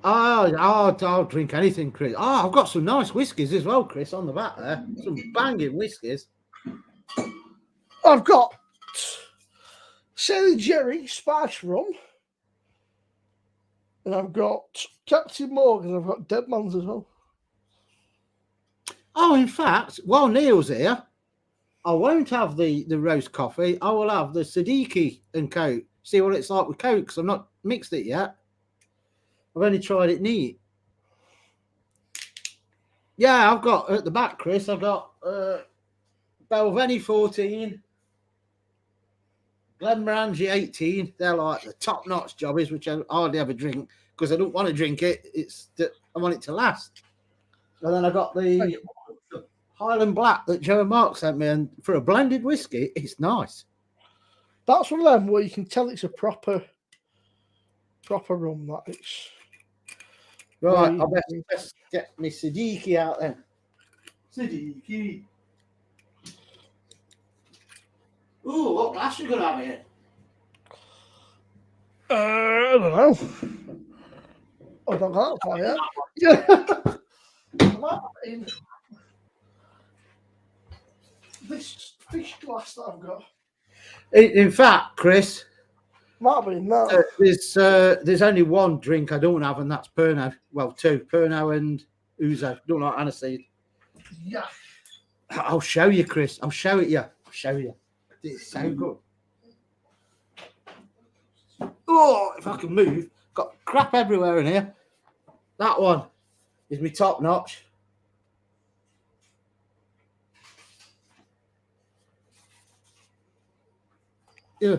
I'll drink anything, Chris. I've got some nice whiskies as well, Chris, on the back there. Some banging whiskies. I've got Sailor Jerry Spice Rum. And I've got Captain Morgan. I've got Deadman's as well. Oh, in fact, while Neil's here, I won't have the roast coffee. I will have the Siddiqui and Coke. See what it's like with Coke, because I've not mixed it yet. I've only tried it neat. Yeah, I've got at the back, Chris, I've got Belveni 14, Glenmorangie 18. They're like the top-notch jobbies, which I hardly ever drink because I don't want to drink it. I want it to last. And then I got the Highland Black that Joe and Mark sent me, and for a blended whiskey, it's nice. That's one of them where you can tell it's a proper rum. That it's Right, I best get me Siddiqui out then. Siddiqui. Ooh, what glass you gonna have here? I don't know. I don't know for you. Yeah. This glass that I've got In fact, Chris, might be in that. there's only one drink I don't have, and that's Pernod. Well, two, Pernod and Ouzo. Don't like aniseed. Yeah. I'll show you, Chris. I'll show it you. I'll show you. It's so good. Oh, if I can move. Got crap everywhere in here. That one is my top notch. Yeah.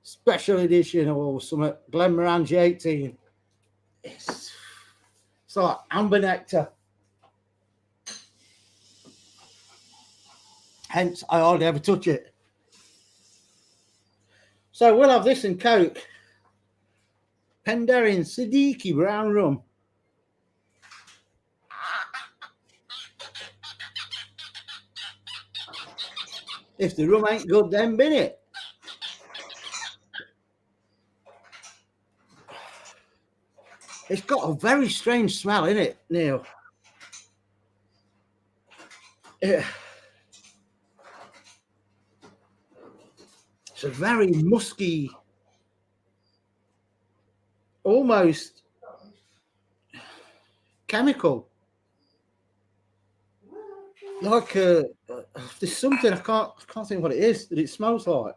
Special edition or something. Glenmorangie 18. It's like amber nectar. Hence, I hardly ever touch it. So we'll have this and Coke. Penderyn Siddiqui brown rum. If the rum ain't good, then bin it. It's got a very strange smell in it, Neil. It's a very musky, almost chemical. Like there's something I can't think what it is that it smells like.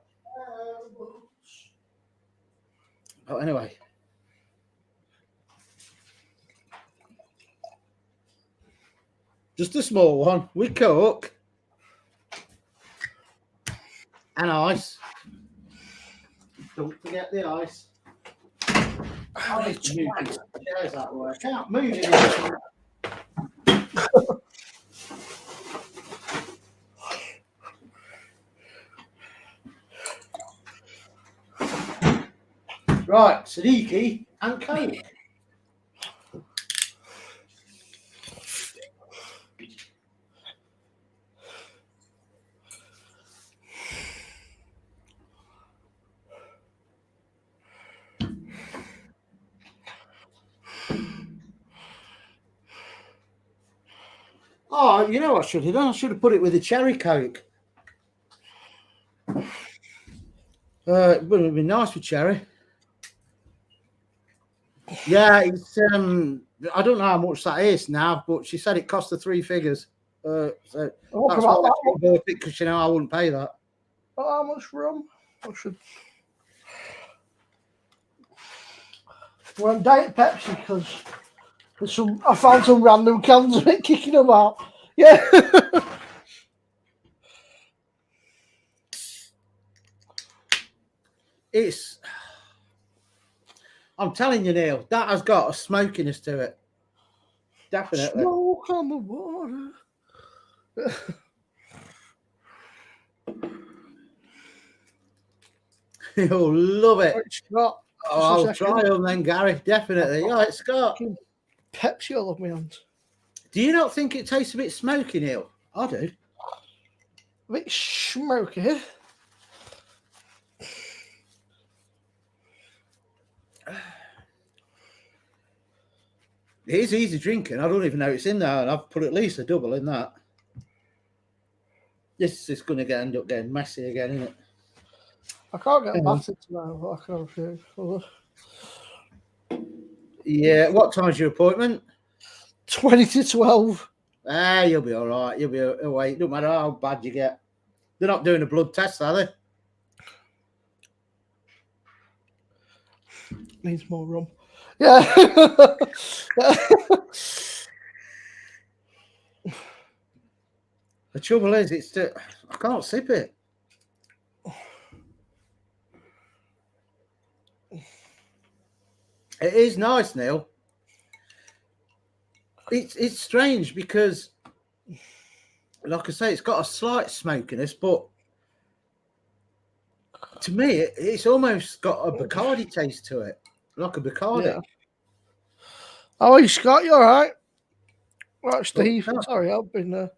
Oh, anyway. Just a small one with Coke and ice. Don't forget the ice. I need to move these chairs that way. I can't move it. Right, Siddiqui and Coke. Oh, you know what I should have done? I should have put it with a cherry Coke. It would have been nice with cherry. Yeah, it's I don't know how much that is now, but she said it cost her 3 figures. So that's why I bought it, because you know I wouldn't pay that. How much rum? I should. Well, Diet Pepsi because I found some random cans of it kicking about. Yeah. I'm telling you, Neil, that has got a smokiness to it. Definitely. Smoke on the water. You'll love it. It's got. I'll try them then, Gary. Definitely. Yeah, it's got Pepsi all over my hands. Do you not think it tastes a bit smoky, Neil? I do. A bit smoky. It is easy drinking. I don't even know it's in there, and I've put at least a double in that. This is going to end up getting messy again, isn't it? I can't get battered tonight, but I can have a few. Yeah, what time's your appointment? 20 to 12. You'll be all right. You'll be away. It don't matter how bad you get. They're not doing a blood test, are they? Needs more rum. Yeah. The trouble is, I can't sip it. It is nice, Neil. It's strange because, like I say, it's got a slight smokiness, but To me, it's almost got a Bacardi taste to it, like a Bacardi. Yeah. Oh, hey, Scott, you all right? Right, Steve. no. Sorry, I've been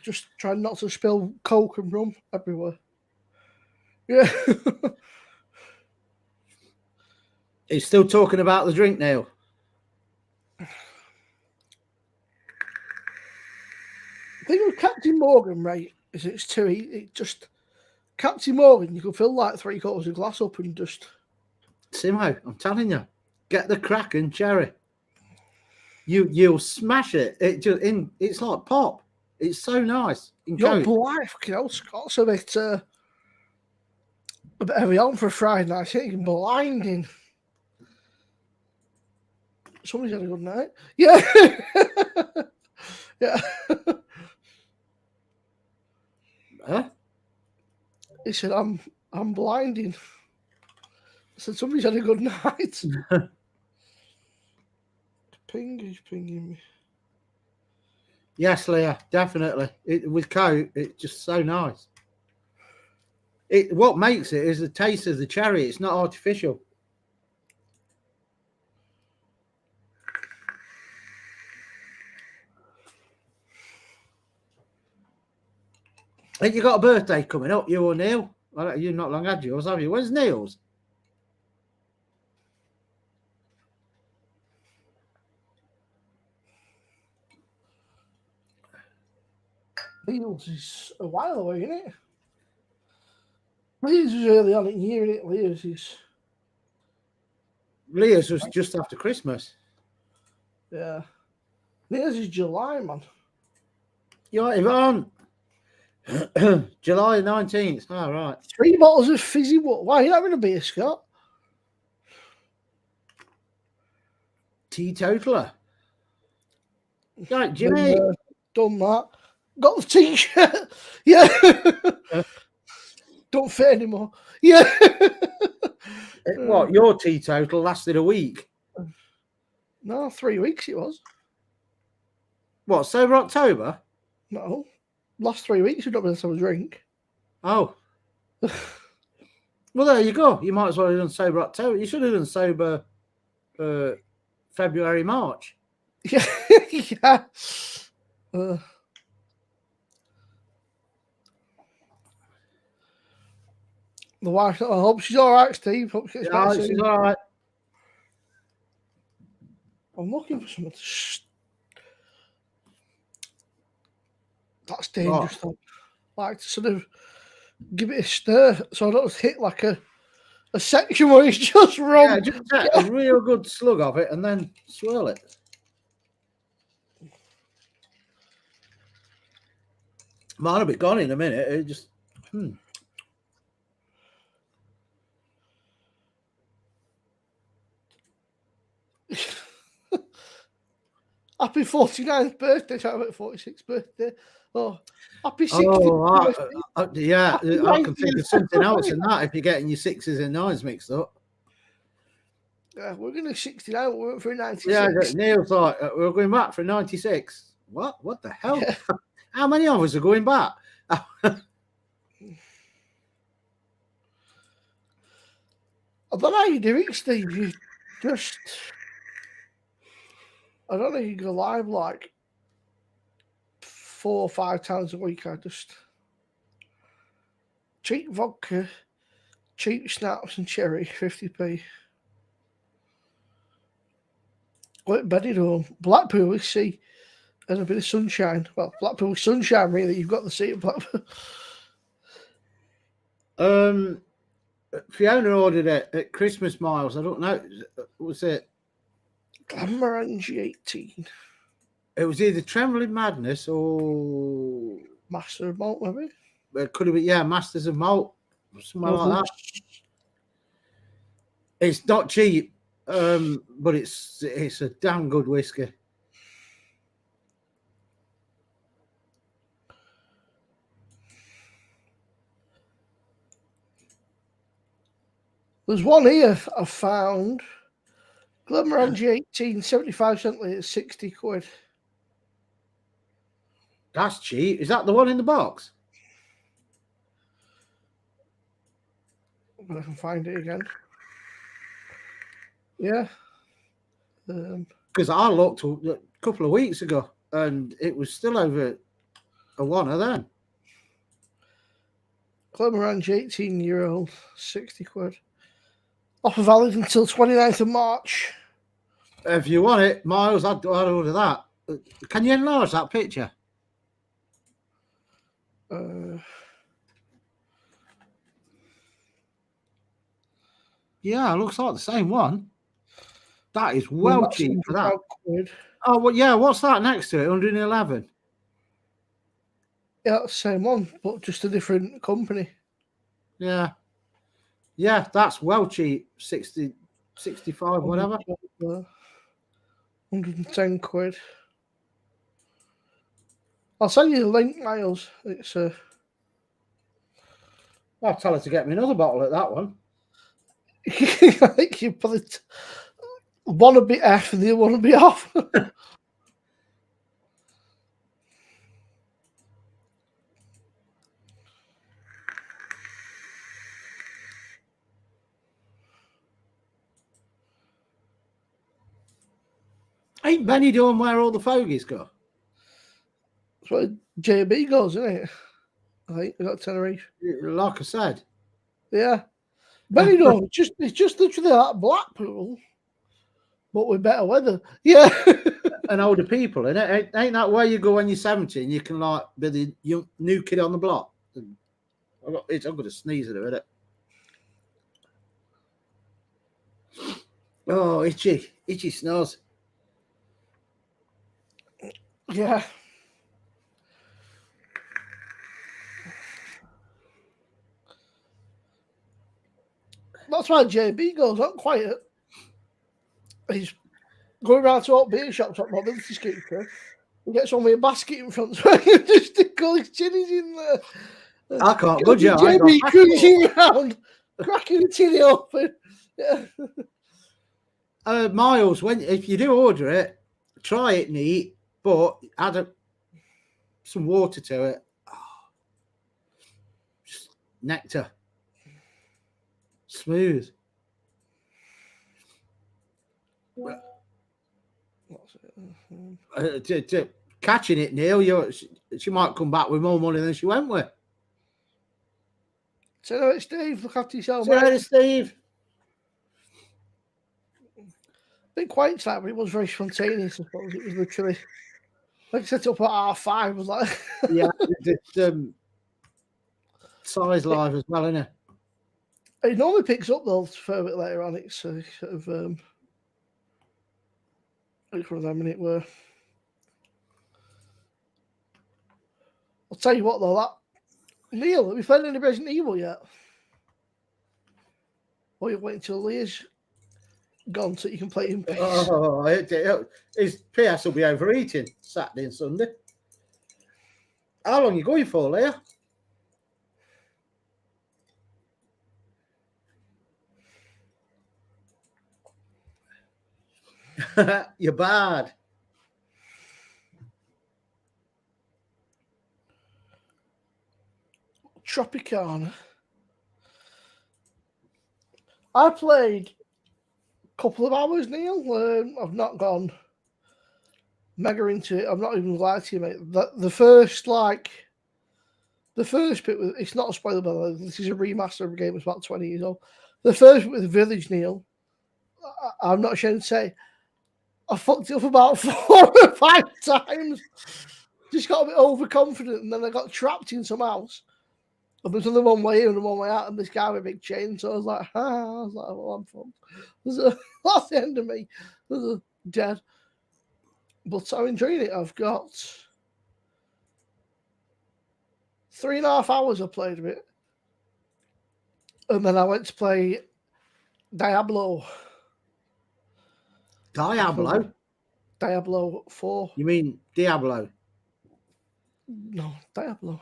just trying not to spill Coke and rum everywhere. Yeah. He's still talking about the drink now. The thing with Captain Morgan, right, is it's too. It just Captain Morgan, you can fill like 3/4 of a glass up and just. Simo, I'm telling you, get the Kraken cherry. You'll smash it. It's like pop. It's so nice. You're blind, fucking hell, Scott. So it's a bit heavy on for Friday night. I think you're blinding. Somebody's had a good night. Yeah. Yeah. Huh? He said, I'm blinding. I said, somebody's had a good night. He's pinging me. Yes, Leah, definitely. With Coke, it's just so nice. What makes it is the taste of the cherry. It's not artificial. And you got a birthday coming up, you or Neil? You've not long had yours, have you? Where's Neil's? Neil's is a while away, isn't it? Leah's is early on in the year, isn't it? Leah's was just after Christmas. Yeah. Leah's is July, man. You're right, Yvonne. July 19th. All right. 3 bottles of fizzy water. Why are you having a beer, Scott? Teetotaler. Right, Jimmy. Done that. Got the t-shirt. Yeah. Don't fit anymore. Yeah. What, your teetotal lasted a week? No, 3 weeks it was. What, sober October? No. Last 3 weeks you've not been able to have a drink. Oh. Well, there you go. You might as well have done sober October. You should have done sober February, March. Yeah. Yeah. The wife, I hope she's all right, Steve. Hope she's Yeah, she's all right. I'm looking for something that's dangerous. Like to sort of give it a stir so I don't hit like a section where it's just rum. Yeah, just take a real good slug of it and then swirl it. Might have been gone in a minute. It just. Happy 49th birthday, shout out 46th birthday. Oh, happy 60th birthday. Yeah, I can think of something else than that if you're getting your 6s and 9s mixed up. Yeah, we're going to 69, we went for 96. Yeah, Neil's like, we're going back for 96. What? What the hell? Yeah. How many of us are going back? I don't know how you do it, Steve. You just... I don't know, you go live like 4 or 5 times a week. I just cheap vodka, cheap snaps and cherry, 50p. Go to bed at home. Blackpool with sea and a bit of sunshine. Well, Blackpool with sunshine, really. You've got the sea at Blackpool. Fiona ordered it at Christmas Miles. I don't know. Was it? Glamorangie 18. It was either Trembling Madness or Master of Malt, maybe? It could have been, yeah, Masters of Malt. Something like that. It's not cheap, but it's a damn good whiskey. There's one here I found. Glamorangie 18, 75 cent litre, 60 quid. That's cheap. Is that the one in the box? But I can find it again. Yeah. Because I looked a couple of weeks ago and it was still over a one of them. Glenmorangie, 18-year-old, 60 quid. Offer valid until 29th of March. If you want it, Miles, I'd order that. Can you enlarge that picture? Yeah, it looks like the same one. That is well cheap for that. Quid. Oh, well, yeah, what's that next to it? 111? Yeah, that's the same one, but just a different company. Yeah. Yeah, that's well cheap. 60, 65, whatever. 110 quid. I'll send you the link, Miles. It's I'll tell her to get me another bottle at that one. I think you probably one will be F and the other one will be off. Ain't Benny doing where all the fogies go? That's where JB goes, isn't it? I think we got Tenerife. Like I said. Yeah. Benidorm, it's just literally like Blackpool, but with better weather. Yeah. And older people, and ain't that where you go when you're 70 and you can like be the new kid on the block? I'm going to sneeze at a minute. Oh, itchy snores. Yeah. That's why JB goes on quiet. He's going around to all beer shops at mobility scooter. He gets on with a basket in front so he can just stick all his chinnies in there. I can't budge it. JB cruising around, cracking the tinny open. Yeah. Miles, if you do order it, try it neat, but add some water to it. Oh, just nectar. Smooth. Catching it, Neil, she might come back with more money than she went with. So it's Steve. Look after yourself. So Steve. Been quite tight, but it was very spontaneous. I suppose it was literally like I set up at R5. Was like yeah, size live as well, isn't it? It normally picks up though for a bit later on. It's sort of it's one of them, and it were. I'll tell you what though, that Neil, have you played any Resident Evil yet? Or you're waiting till Leah's gone so you can play in peace? Oh, his PS will be overeating Saturday and Sunday. How long are you going for, Leah? You're bad. Tropicana. I played a couple of hours, Neil. I've not gone mega into it. I'm not even lying to you, mate. The first bit was, it's not a spoiler, by the way. This is a remaster of a game that's about 20 years old. The first bit with the village, Neil, I'm not ashamed to say, I fucked it up about 4 or 5 times. Just got a bit overconfident, and then I got trapped in some house. There's only one way in and one way out, and this guy with a big chain. So I was like, well, I'm fucked. That's the end of me. Dead. But I'm enjoying it. I've got 3.5 hours I played of it. And then I went to play Diablo. Diablo 4. You mean Diablo? No, Diablo.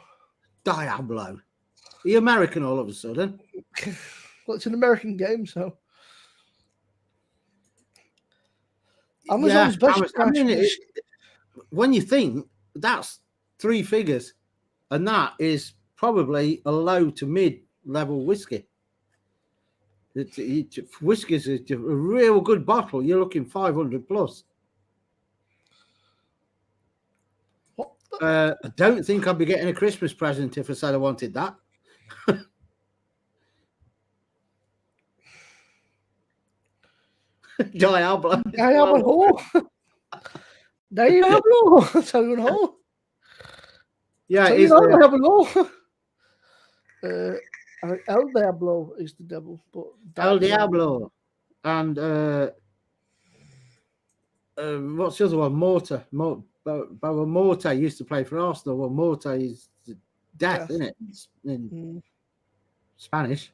Are you American all of a sudden? Well, it's an American game, so. Amazon's when you think that's 3 figures, and that is probably a low to mid level whiskey. Whiskey's a real good bottle. You're looking 500 plus. What? I don't think I'd be getting a Christmas present if I said I wanted that. Diablo. Diablo. Diablo. Tell you no. Yeah, Tell it you is. no, Diablo. I think El Diablo is the devil, but El Diablo. And what's the other one? Mortar. Mortar used to play for Arsenal. Well, Mortar is death, isn't it? In Spanish.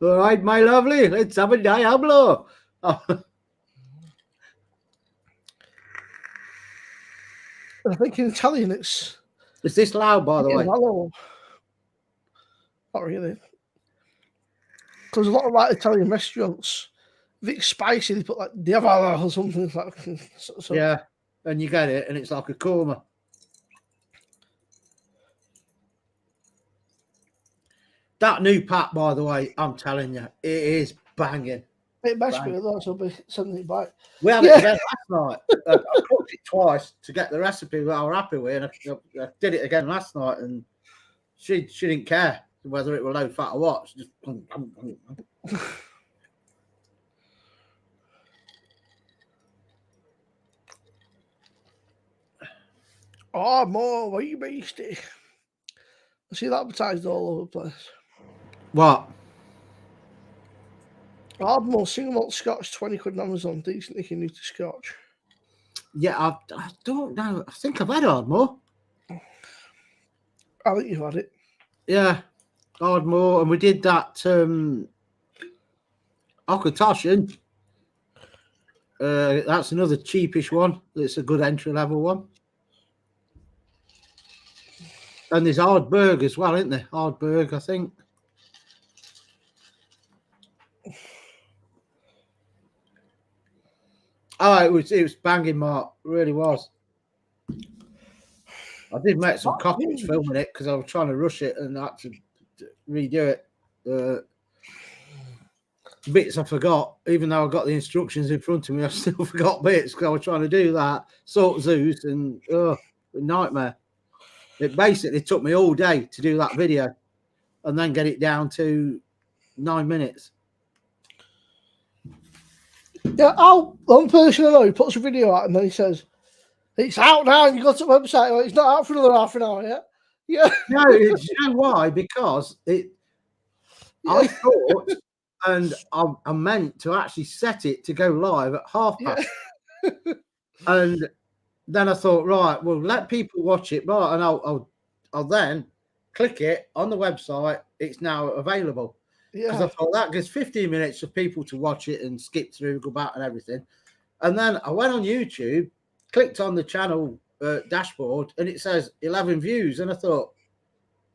All right, my lovely, let's have a Diablo. Oh. I think in Italian it's. Is this loud, by the way? Not really. Because a lot of like Italian restaurants, if it's spicy, they put like Diavolo or something like. So. Yeah, and you get it, and it's like a korma. That new pack, by the way, I'm telling you, it is banging. It must be, otherwise I'll be sending it back. We had it again last night. I cooked it twice to get the rrecipe that I was happy with, and I did it again last night, and she didn't care whether it was low fat or what. She just Oh, more wee beastie. I see that advertised all over the place. What? Ardmore single malt Scotch, 20 quid on Amazon. Decent if you're new to Scotch. Yeah, I don't know. I think I've had Ardmore. I think you've had it. Yeah, Ardmore, and we did that Okatoshin. That's another cheapish one. It's a good entry level one. And there's Ardberg as well, isn't there? Ardberg, I think. Oh, it was banging, Mark. It really was. I did make some copies filming it because I was trying to rush it and I had to redo it. Bits I forgot, even though I got the instructions in front of me, I still forgot bits because I was trying to do that. Salt Zeus and nightmare. It basically took me all day to do that video and then get it down to 9 minutes. Yeah, one person I know, he puts a video out and then he says, it's out now and you go to the website. Well, it's not out for another half an hour yet. Yeah. No, you know why? Because I thought, and I meant to actually set it to go live at past. Yeah. And then I thought, right, well, let people watch it, right? And I'll then click it on the website. It's now available. Because I thought that gives 15 minutes for people to watch it and skip through, go back and everything. And then I went on YouTube, clicked on the channel dashboard, and it says 11 views. And I thought,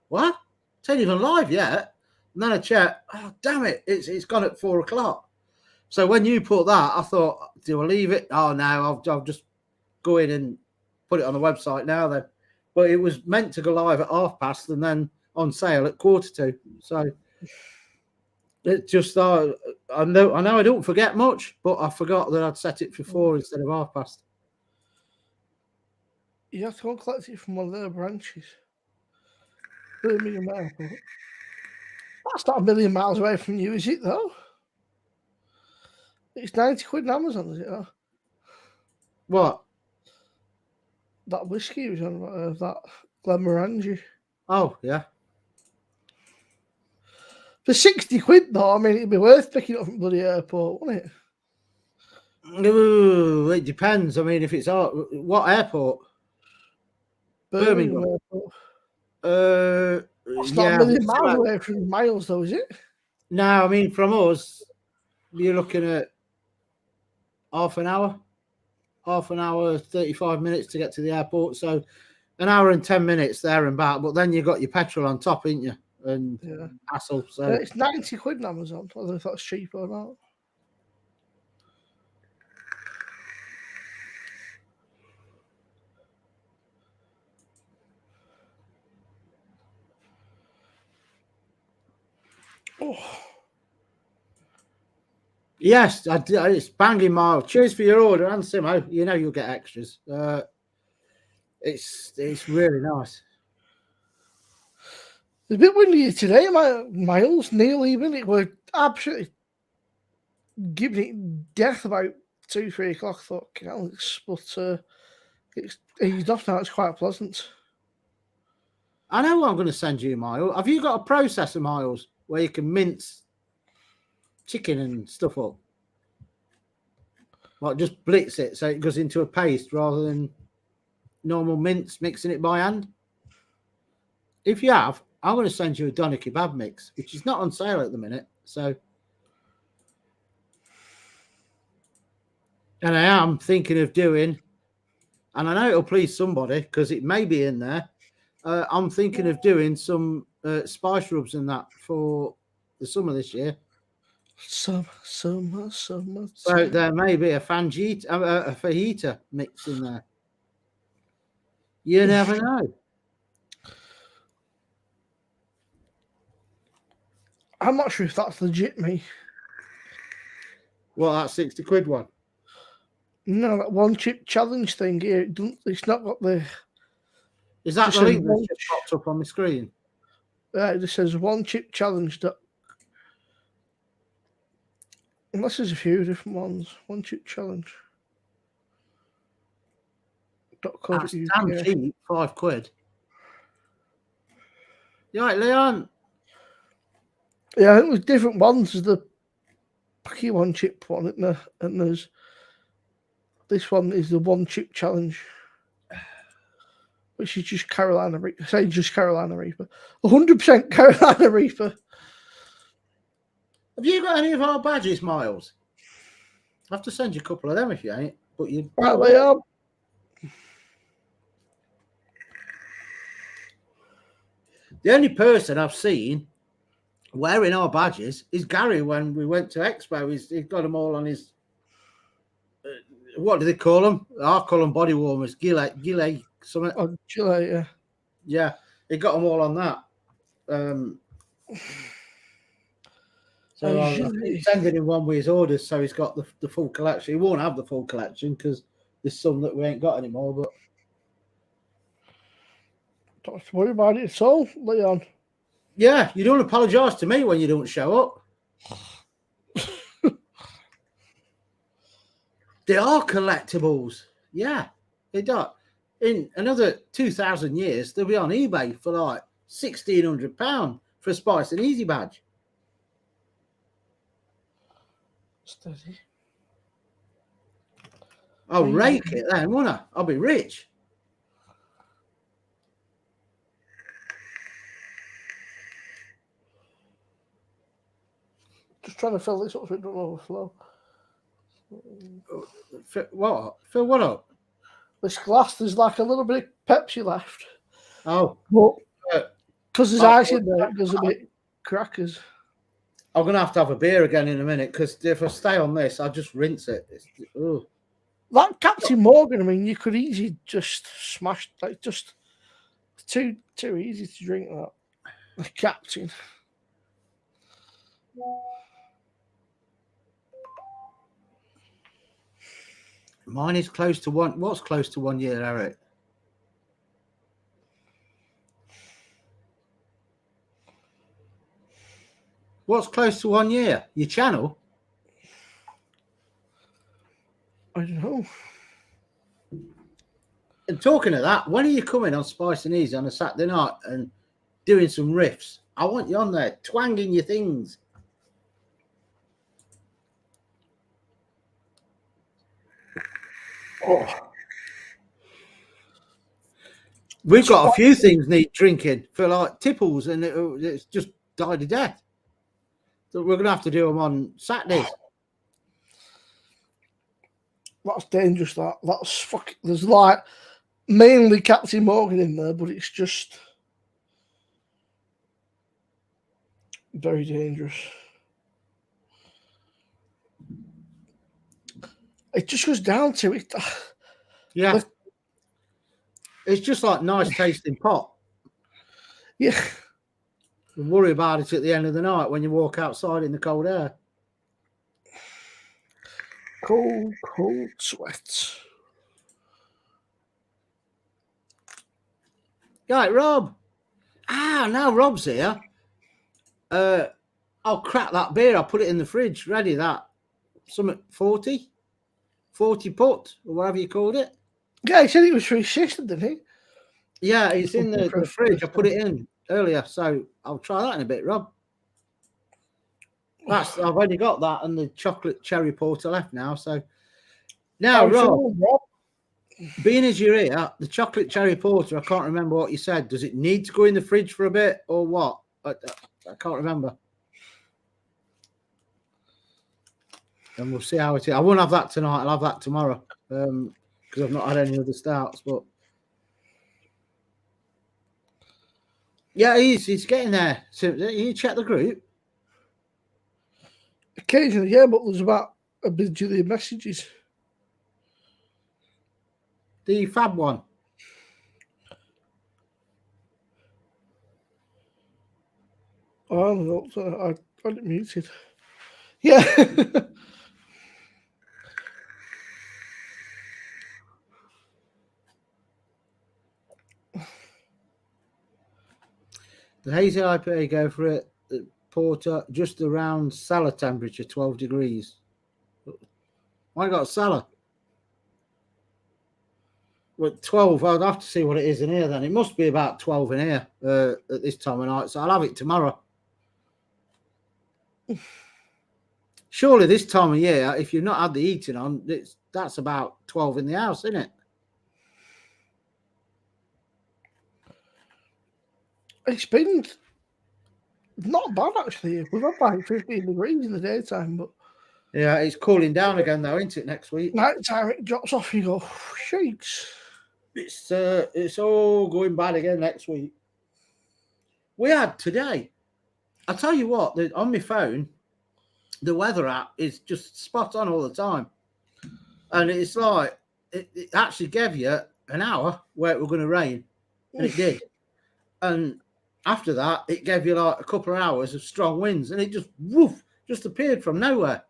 what? It's ain't even live yet. And then I checked, oh, damn it, it's gone at 4 o'clock. So when you put that, I thought, do I leave it? Oh, no, I'll just go in and put it on the website now then. But it was meant to go live at past and then on sale at 1:45. So it just I know I don't forget much, but I forgot that I'd set it for 4 instead of past. You have to go and collect it from one of their branches. Birmingham Airport. That's not a million miles away from you, is it, though? It's 90 quid on Amazon, is it? Though? What? That whiskey was on that Glenmorangie. Oh, yeah. For 60 quid, though, I mean, it'd be worth picking up from bloody airport, wouldn't it? Ooh, it depends. I mean, if it's what airport? Birmingham Airport. That's not a million miles away from miles, though, is it? No, I mean, from us, you're looking at half an hour, 35 minutes to get to the airport. So an hour and 10 minutes there and back. But then you've got your petrol on top, ain't you? And hassle. So it's 90 quid on Amazon. I don't know if that's cheap or not. Oh, Yes, it's banging mild. Cheers for your order, and Simo. You know you'll get extras. It's really nice. it's a bit windy today. Miles, Neil, even it were absolutely giving it death about 2-3 o'clock. I thought, but it's eased off now. It's quite pleasant. I know what I'm going to send you, Miles. Have you got a processor, Miles, where you can mince chicken and stuff up? Like just blitz it so it goes into a paste rather than normal mince, mixing it by hand? If you have, I'm going to send you a doner kebab mix, which is not on sale at the minute. So, and I am thinking of doing, and I know it'll please somebody because it may be in there. I'm thinking of doing some spice rubs and that for the summer this year. Summer. So there may be a fajita mix in there. You never know. I'm not sure if that's legit, me. Well, that 60 quid one. No, that one chip challenge thing here. It's not got the. Is that Just the says link that just popped up on the screen? It just says one chip challenge. Unless there's a few different ones. One chip challenge. That's damn cheap, 5 quid. You right, Leon? Yeah, I think there's different ones. There's the Packy one chip one, isn't there? And there's this one is the one chip challenge, which is just Carolina Reaper. Say just Carolina Reaper. 100% Carolina Reaper. Have you got any of our badges, Miles? I have to send you a couple of them if you ain't. But you. Right, they are. The only person I've seen wearing our badges is Gary when we went to Expo. He's got them all on his. What do they call them? I call them body warmers. Gilet, something. Oh, Gilet, yeah. Yeah, he got them all on that. So I'm sending him one with his orders, so he's got the full collection. He won't have the full collection because there's some that we ain't got anymore. But don't have to worry about it at all, Leon. Yeah, you don't apologise to me when you don't show up. They are collectibles. Yeah, they are. In another 2,000 years, they'll be on eBay for like £1,600 for a Spice and Easy badge. Steady. I'll rake it then, won't I? I'll be rich. Just trying to fill this up so it doesn't overflow. What? Fill what up? This glass, there's like a little bit of Pepsi left. Oh. But because there's ice in there, it goes a bit crackers. I'm going to have a beer again in a minute because if I stay on this, I'll just rinse it. That Captain Morgan, I mean, you could easily just smash, like, just too easy to drink that. The Captain. Mine is close to one. What's close to 1 year, Eric? What's close to 1 year? Your channel? I don't know. And talking of that, when are you coming on Spice and Easy on a Saturday night and doing some riffs? I want you on there, twanging your things. Oh. We've got a few things need drinking for like tipples, and it's just died to death. So we're going to have to do them on Saturdays. That's dangerous. That's fucking. There's like mainly Captain Morgan in there, but it's just very dangerous. It just goes down to it. Yeah. It's just like nice tasting pot. Yeah. You worry about it at the end of the night when you walk outside in the cold air. Cold, cold sweat. Right, Rob. Now Rob's here. I'll crack that beer. I'll put it in the fridge. Ready, that. Something 40 put, or whatever you called it. Yeah, he said it was 360, didn't he? Yeah, it's in the fridge. I put it in earlier, so I'll try that in a bit, Rob. I've only got that and the chocolate cherry porter left now. So now, Rob, being as you're here, the chocolate cherry porter, I can't remember what you said. Does it need to go in the fridge for a bit or what? I can't remember. And we'll see how it is. I won't have that tonight. I'll have that tomorrow because I've not had any other stouts. But yeah, he's getting there. So you check the group. Occasionally, yeah, but there's about a bajillion messages. The Fab one. Oh, no, I got it muted. Yeah. The hazy IPA, go for it. The porter, just around cellar temperature, 12 degrees. I got a cellar. Well, 12, I'd have to see what it is in here then. It must be about 12 in here at this time of night, so I'll have it tomorrow. Surely this time of year, if you've not had the heating on, that's about 12 in the house, isn't it? It's been not bad, actually. We've had like 15 degrees in the daytime, but... Yeah, it's cooling down again, though, isn't it, next week? Night time, it drops off, you go, shakes. It's all going bad again next week. We had today. I'll tell you what, on my phone, the weather app is just spot on all the time. And it's like, it actually gave you an hour where it was going to rain. And it did. And after that, it gave you like a couple of hours of strong winds. And it just, woof, just appeared from nowhere.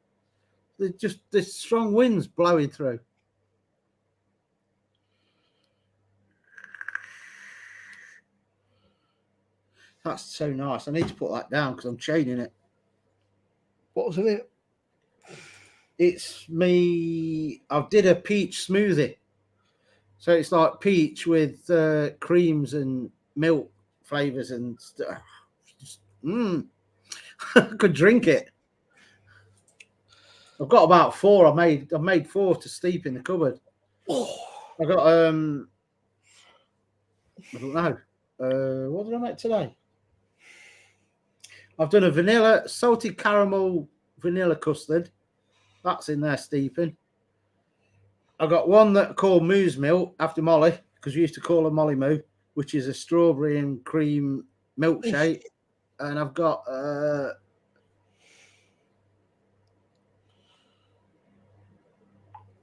Just this strong winds blowing through. That's so nice. I need to put that down because I'm chaining it. What was in it? It's me. I did a peach smoothie. So it's like peach with creams and milk flavors and stuff. I could drink it. I've got about 4. I've made 4 to steep in the cupboard. I got I don't know. What did I make today? I've done a vanilla salted caramel vanilla custard. That's in there steeping. I got one that I call Moo's Milk after Molly, because we used to call her Molly Moo, which is a strawberry and cream milkshake. And I've got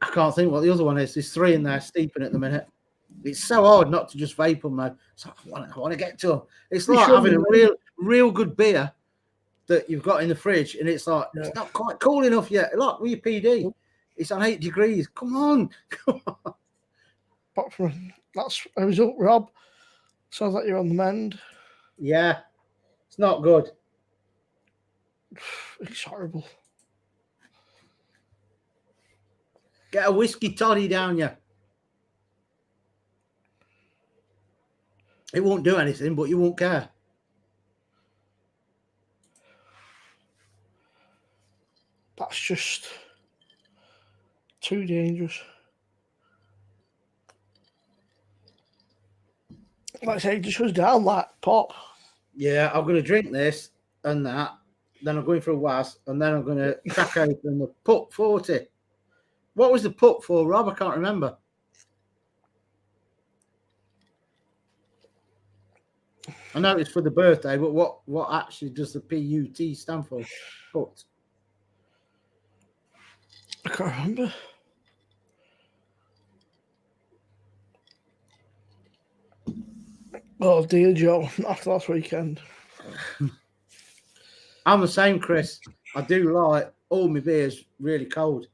I can't think what the other one is. There's 3 in there steeping at the minute. It's so hard not to just vape them, though. So I want to get to them. It's like having a real good beer that you've got in the fridge, and it's like it's not quite cool enough yet. Look, with your PD, it's on 8 degrees. Come on. But that's a result, Rob. Sounds like you're on the mend. Yeah, it's not good. It's horrible. Get a whiskey toddy down you. It won't do anything, but you won't care. That's just too dangerous. Like I say, it just goes down like pop. Yeah, I'm going to drink this and that. Then I'm going for a was, and then I'm going to crack open the Put 40. What was the Put for, Rob? I can't remember. I know it's for the birthday, but what actually does the PUT stand for? Put. I can't remember. Oh dear, Joe. After last weekend. I'm the same, Chris. I do like all my beers really cold.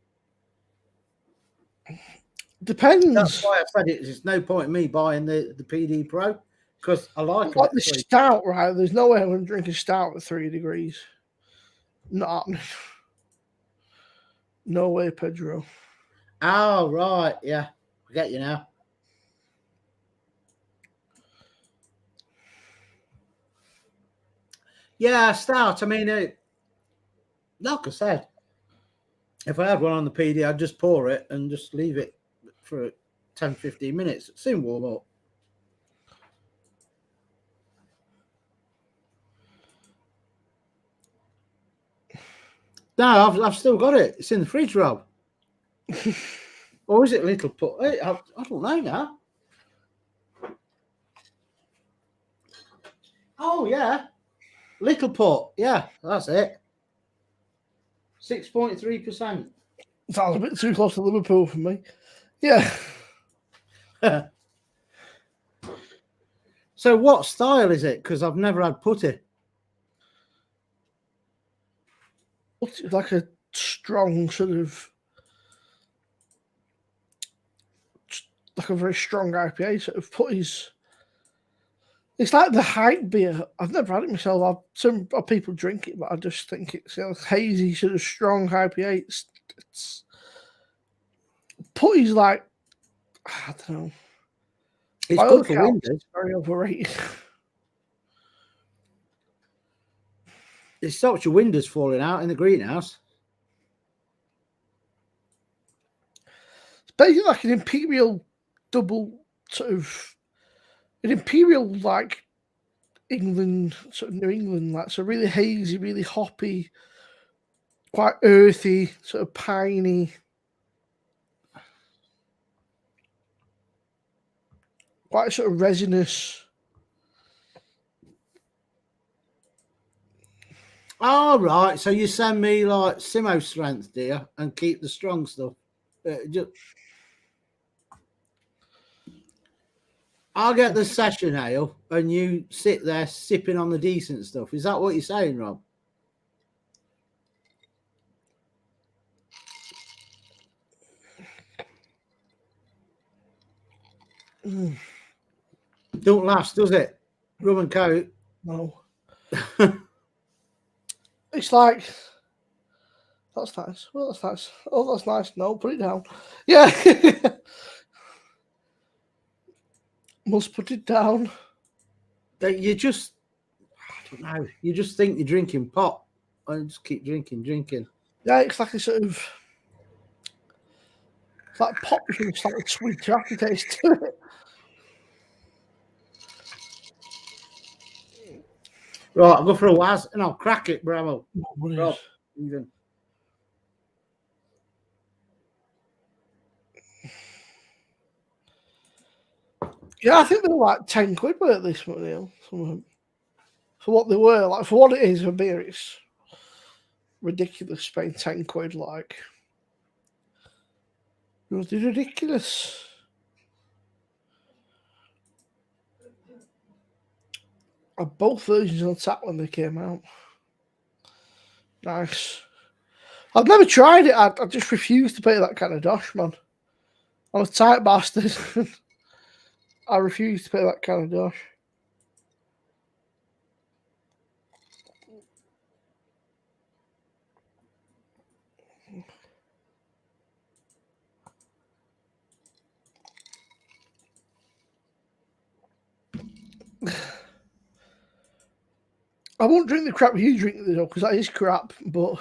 Depends. That's why I said it. There's no point in me buying the PD Pro because I like them Like at the 3. stout, right? There's no way I'm going to drink a stout at 3 degrees. Not happening. No way, Pedro. Oh, right. Yeah. I get you now. Yeah, stout. I mean, like I said, if I had one on the PD, I'd just pour it and just leave it for 10, 15 minutes. Soon warm up. No, I've still got it. It's in the fridge, Rob. Or is it little put? I don't know now. Oh, yeah. Little pot. Yeah, that's it. 6.3%. Sounds a bit too close to Liverpool for me. Yeah. So what style is it? Because I've never had putty. It's like a strong sort of, like a very strong IPA sort of putties. It's like the hype beer. I've never had it myself. Some people drink it, but I just think it's hazy, sort of strong IPA. It's putties like, I don't know. It's good for windows. It's very overrated. It stops your windows falling out in the greenhouse. It's basically like an imperial double sort of, an imperial like England, sort of New England, like so really hazy, really hoppy, quite earthy, sort of piney, quite sort of resinous. All right. So you send me like Simo strength, dear, and keep the strong stuff. I'll get the session ale and you sit there sipping on the decent stuff. Is that what you're saying, Rob? Don't last, does it? Rum and coke. No. It's like, that's nice. Well, that's nice. Oh, that's nice. No, put it down. Yeah. Must put it down. You just, I don't know. You just think you're drinking pop and just keep drinking. Yeah, it's like a sort of, it's like pop with a slightly sweeter aftertaste to it. Right, I'll go for a Waz and I'll crack it, Bravo. Rob, even. Yeah, I think they were like 10 quid worth this one, Neil. Some of them. For what they were, like for what it is for beer, it's ridiculous paying 10 quid, like. It was ridiculous. Both versions on tap when they came out. Nice. I've never tried it. I just refuse to pay that kind of dosh, man. I'm a tight bastard. I refuse to pay that kind of dosh. I won't drink the crap you drink though, because that is crap. But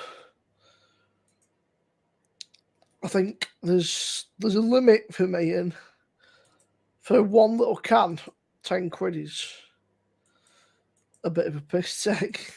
I think there's a limit for me, and for one little can, 10 quid is a bit of a piss take.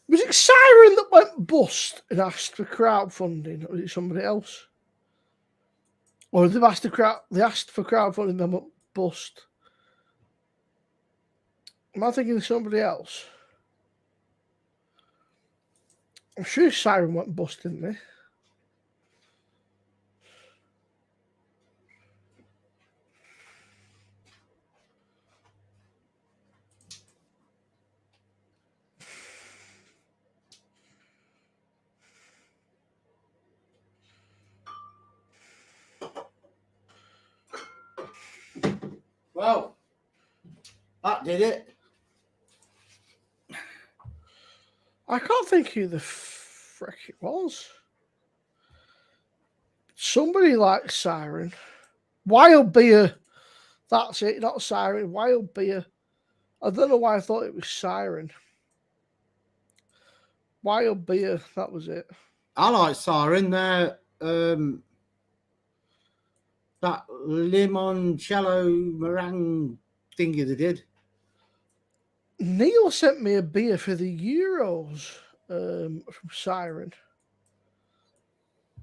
Was it Siren that went bust and asked for crowdfunding, or was it somebody else? Or they asked for crowdfunding, then went bust. Am I thinking of somebody else? I'm sure Siren went bust, didn't they? Well, that did it. I can't think who the frick it was. Somebody like Siren. Wild Beer. That's it, not Siren. Wild Beer. I don't know why I thought it was Siren. Wild Beer, that was it. I like Siren there. That limoncello meringue thingy they did. Neil sent me a beer for the Euros from Siren.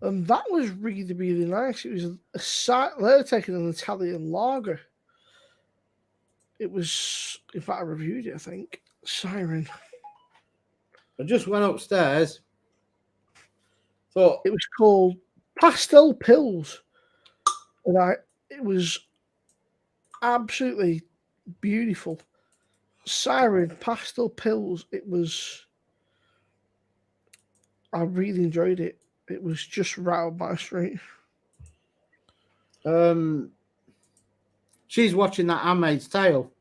And that was really, really nice. It was they're taking an Italian lager. It was, in fact, I reviewed it, I think. Siren. I just went upstairs. Thought It was called Pastel Pills. And it was absolutely beautiful. Siren, Pastel Pills. I really enjoyed it. It was just right up my street. She's watching that Handmaid's Tale,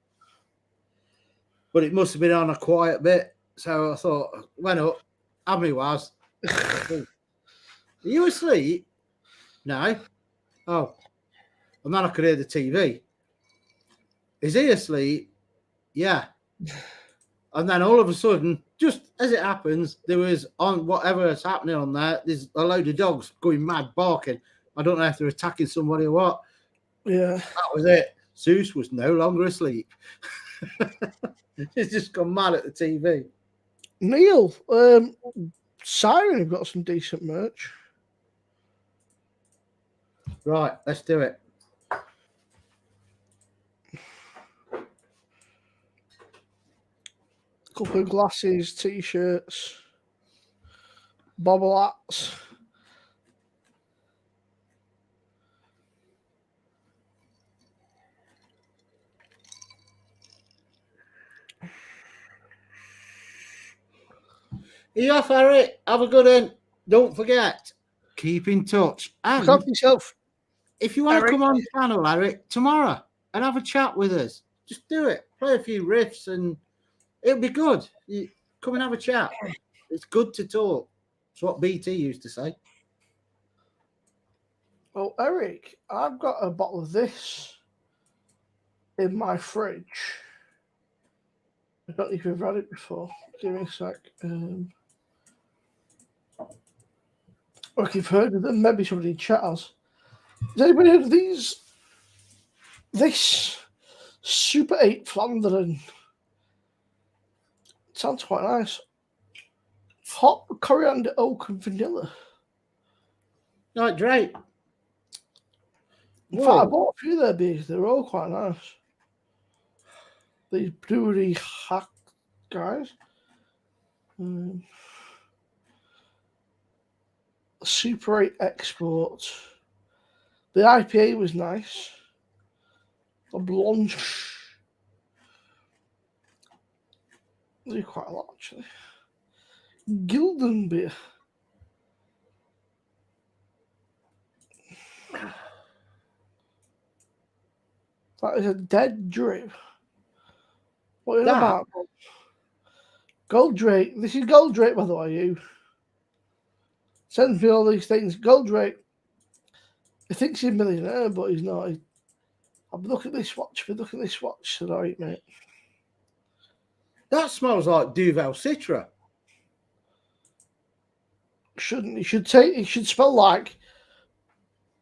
but it must have been on a quiet bit. So I thought, went up, had me was. Are you asleep? No. Oh. And then I could hear the TV. Is he asleep? Yeah. And then all of a sudden, just as it happens, there was on whatever is happening on there's a load of dogs going mad barking. I don't know if they're attacking somebody or what. Yeah. That was it. Zeus was no longer asleep. He's just gone mad at the TV. Neil, Siren have got some decent merch. Right, let's do it. Couple of glasses, t-shirts, bobble hats. Are you off, Eric? Have a good one. Don't forget, keep in touch. And Look after yourself. if you want to Eric. come on the channel, Eric, tomorrow and have a chat with us, just do it. Play a few riffs and it'll be good. You come and have a chat. It's good to talk. That's what BT used to say. Oh, Eric, I've got a bottle of this in my fridge. I don't know if you've had it before. Give me a sec. Or if you've heard of them, maybe somebody in chat has. Has anybody heard of these? This Super 8 Flanderen. It sounds quite nice. Hot coriander, oak, and vanilla. Like Drake. In fact, I bought a few of their beers. They're all quite nice. These brewery hack guys. Super 8 Export. The IPA was nice. A Blanche. They do quite a lot, actually. Gilden beer. That is a dead drip. What are you about? Gold Drake. This is Gold Drake, by the way, you. Sends me all these things. Gold Drake. He thinks he's a millionaire, but he's not. I'll be looking at this watch. I'll be looking at this watch tonight, mate. That smells like Duvel Citra. Shouldn't it? It should smell like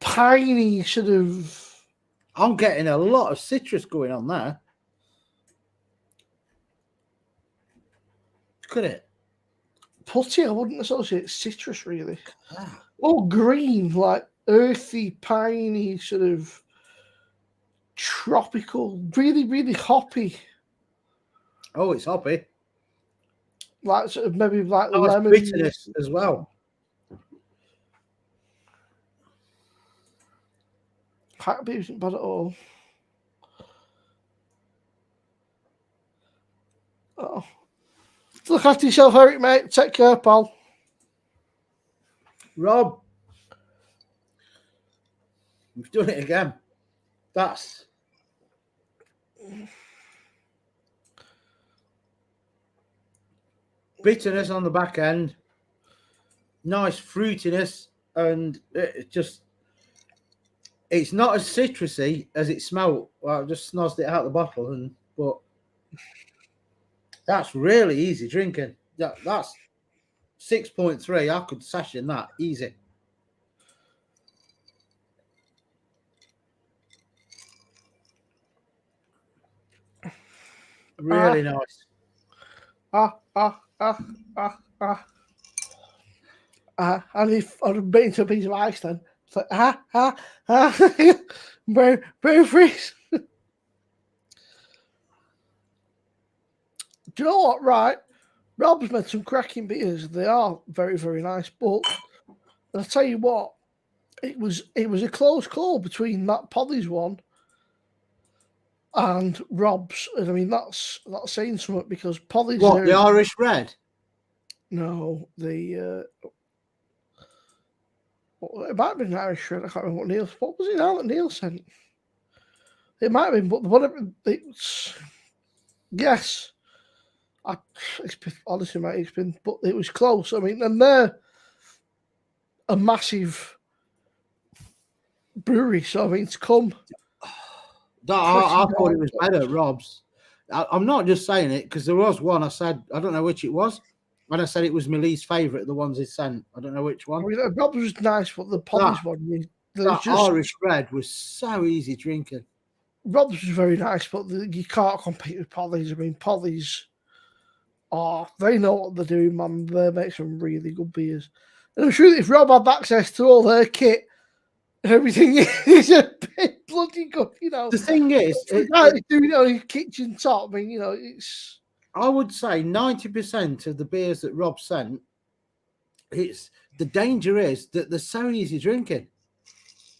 piney sort of. I'm getting a lot of citrus going on there. Look at it. putty. I wouldn't associate citrus really. Ah. Or green, like earthy, piney, sort of tropical, really, really hoppy. Oh, it's hoppy. Like sort of maybe like Nice lemon bitterness as well. Can't be isn't bad at all. Oh. Look after yourself, Eric, mate. Take care, pal. Rob, we've done it again. That's bitterness on the back end, nice fruitiness, and it's not as citrusy as it smelled. Well, I just snozzed it out of the bottle, but that's really easy drinking. That's 6.3. I could sash in that easy. Really nice. And if I'd been to a piece of ice then, it's like, very freeze. Do you know what, right? Rob's made some cracking beers. They are very, very nice. But I'll tell you what, it was a close call between that Polly's one and Rob's. And I mean, that's saying something because Polly's. What, the Irish Red? No, it might have been Irish Red. I can't remember what was it now that Neil sent? It might have been, but whatever. It's yes. It's been, honestly, mate, but it was close. I mean, and they're a massive brewery, so I mean, to come. I thought it was better, Rob's. I'm not just saying it because there was one I said, I don't know which it was, and I said it was my least favourite, the ones he sent. I don't know which one. I mean, Rob's was nice, but the Polly's one, that Irish Red was so easy drinking. Rob's was very nice, but you can't compete with Polly's. I mean, Polly's. Oh, they know what they're doing, man. They make some really good beers. And I'm sure if Rob had access to all their kit and everything, it's a bit bloody good, you know. The thing is, it's doing it on his kitchen top. I mean, you know, it's. I would say 90% of the beers that Rob sent, the danger is that they're so easy drinking.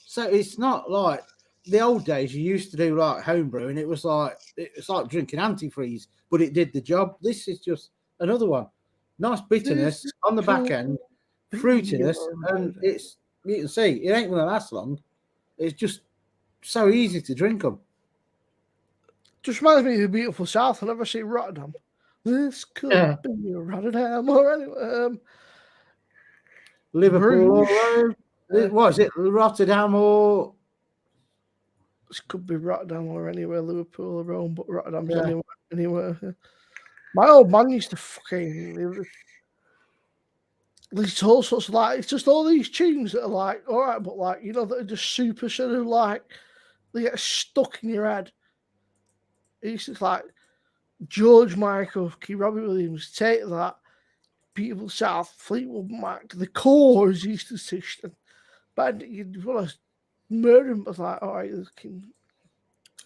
So it's not like the old days you used to do like homebrew, and it's like drinking antifreeze, but it did the job. This is just another one. Nice bitterness on the back end, fruitiness, and you can see it ain't gonna last long. It's just so easy to drink them. Just reminds me of the beautiful South. I never see Rotterdam. This could be Rotterdam or anywhere. Liverpool or what is it? Rotterdam or this could be Rotterdam or anywhere, Liverpool or Rome, but Rotterdam's anywhere. Yeah. My old man used to fucking. There's all sorts of it's just all these tunes that are like, all right, but like, you know, that are just super sort of like, they get stuck in your head. It's just like George Michael, Key Robbie Williams, Take That, Beautiful South, Fleetwood Mac, the Cores used to sing. But you'd want to murder him, but like, all right,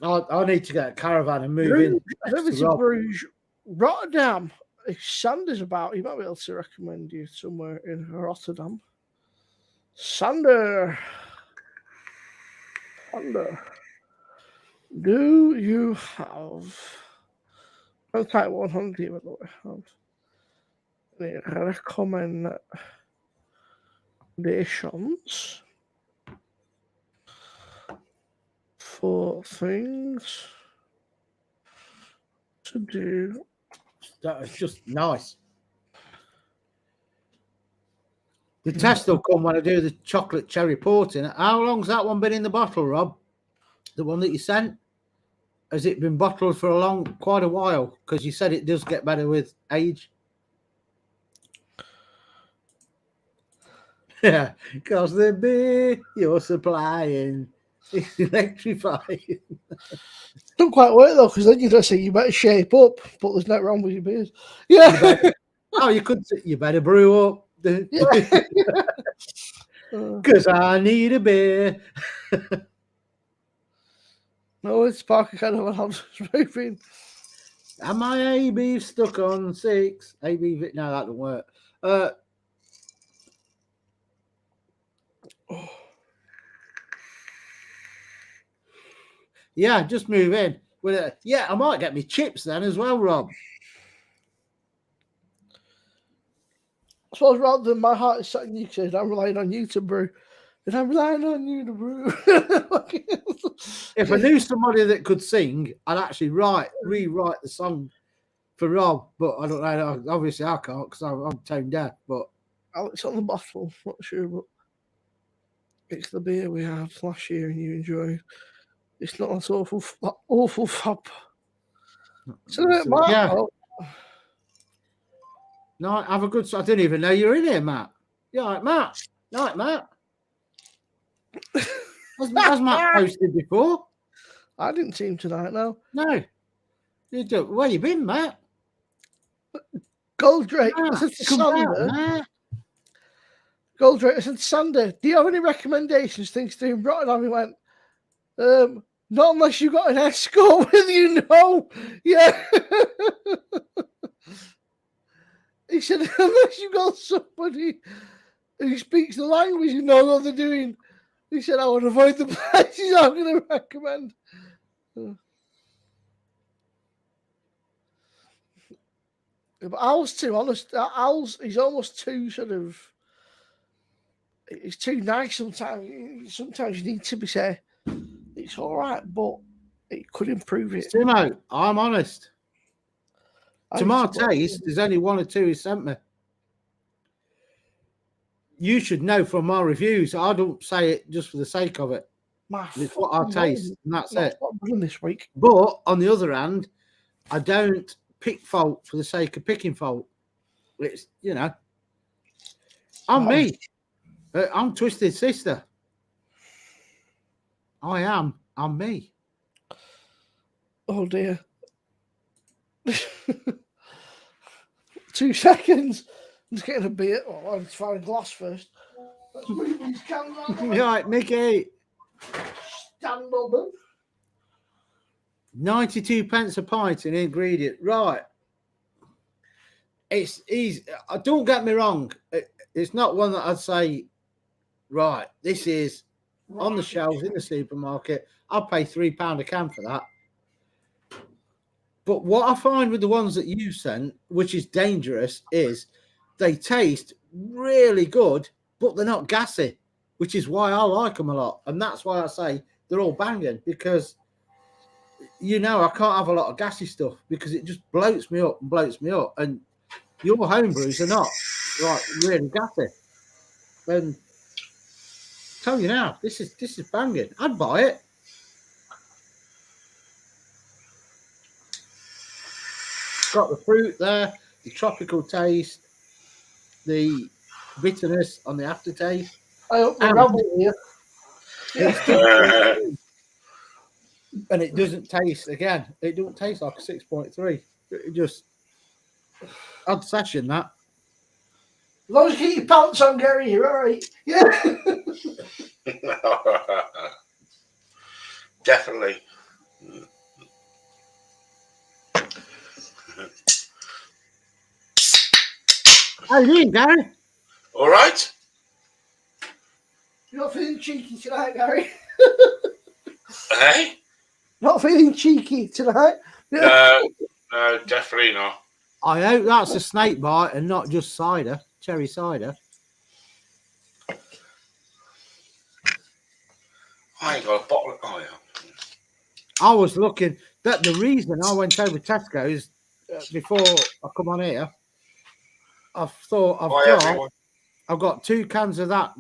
I need to get a caravan and move in. Bruges, Rotterdam. If Sander's about, he might be able to recommend you somewhere in Rotterdam. Sander. Do you have? I'll type 100 by the way. Recommendations for things to do. That is just nice. The test will come when I do the chocolate cherry porting. How long's that one been in the bottle, Rob? The one that you sent? Has it been bottled for quite a while? Because you said it does get better with age. Yeah, because the beer you're supplying is electrifying. Don't quite work though, because then you just say you better shape up, but there's nothing wrong with your beers. Yeah. Oh, you could. You better brew up. Yeah. Because I need a beer. No, it's Parker kind of house vaping. Am my AB stuck on 6? AB, no, that don't work. Yeah, just move in. Yeah, I might get me chips then as well, Rob. I suppose rather than my heart is set on you, because I'm relying on you to brew. And I'm relying on you to brew. If I knew somebody that could sing, I'd actually rewrite the song for Rob. But I don't know. Obviously, I can't because I'm tone deaf. But It's on the bottle. Not sure, but it's the beer we had last year and you enjoyed. It's not that awful fab. So, yeah. No, have a good. I didn't even know you're in here, Matt. Yeah, right, Matt. Night, Matt. Has Matt posted before? I didn't see him tonight. No. No. Where you been, Matt? Goldrake. I said to Sander. Goldrake. I said, Sander, do you have any recommendations? Things to do in Rotterdam? He went, not unless you got an escort with you. No. Yeah. He said, unless you got somebody who speaks the language, you know what they're doing. He said, I would avoid the places I'm going to recommend. But Al's too honest. He's almost too sort of. He's too nice sometimes. Sometimes you need to be say, it's all right, but it could improve it. Timo, I'm honest. To my taste, there's only one or two he sent me. You should know from my reviews, I don't say it just for the sake of it. It's what I taste, and that's it. What I'm doing this week. But on the other hand, I don't pick fault for the sake of picking fault. It's, I'm me. I'm Twisted Sister. I'm me. Oh dear. 2 seconds. I'm just getting a beer. Oh, I need to find a glass first. Let's move these cans on. Right, Mickey. Stand on them. 92 pence a pint in ingredient. Right. It's easy. Don't get me wrong. It's not one that I'd say, right, this is on the shelves in the supermarket. I'll pay £3 a can for that. But what I find with the ones that you sent, which is dangerous, is they taste really good, but they're not gassy, which is why I like them a lot. And that's why I say they're all banging, because, I can't have a lot of gassy stuff because it just bloats me up and bloats me up. And your homebrews are not really gassy. And I tell you now, this is banging. I'd buy it. Got the fruit there, the tropical taste, the bitterness on the aftertaste. I hope the rubble here. And it doesn't taste, again, it don't taste like a 6.3. It just, I'd session that. As long as you keep your pants on, Gary, you're all right. Yeah. Definitely. How you doing, Gary? All right. You're not feeling cheeky tonight, Gary? Hey? Not feeling cheeky tonight? No, definitely not. I hope that's a snake bite and not just cider, cherry cider. I ain't got a bottle. Oh, yeah. I was looking, that the reason I went over Tesco's before I come on here, I thought I've got 2 cans of that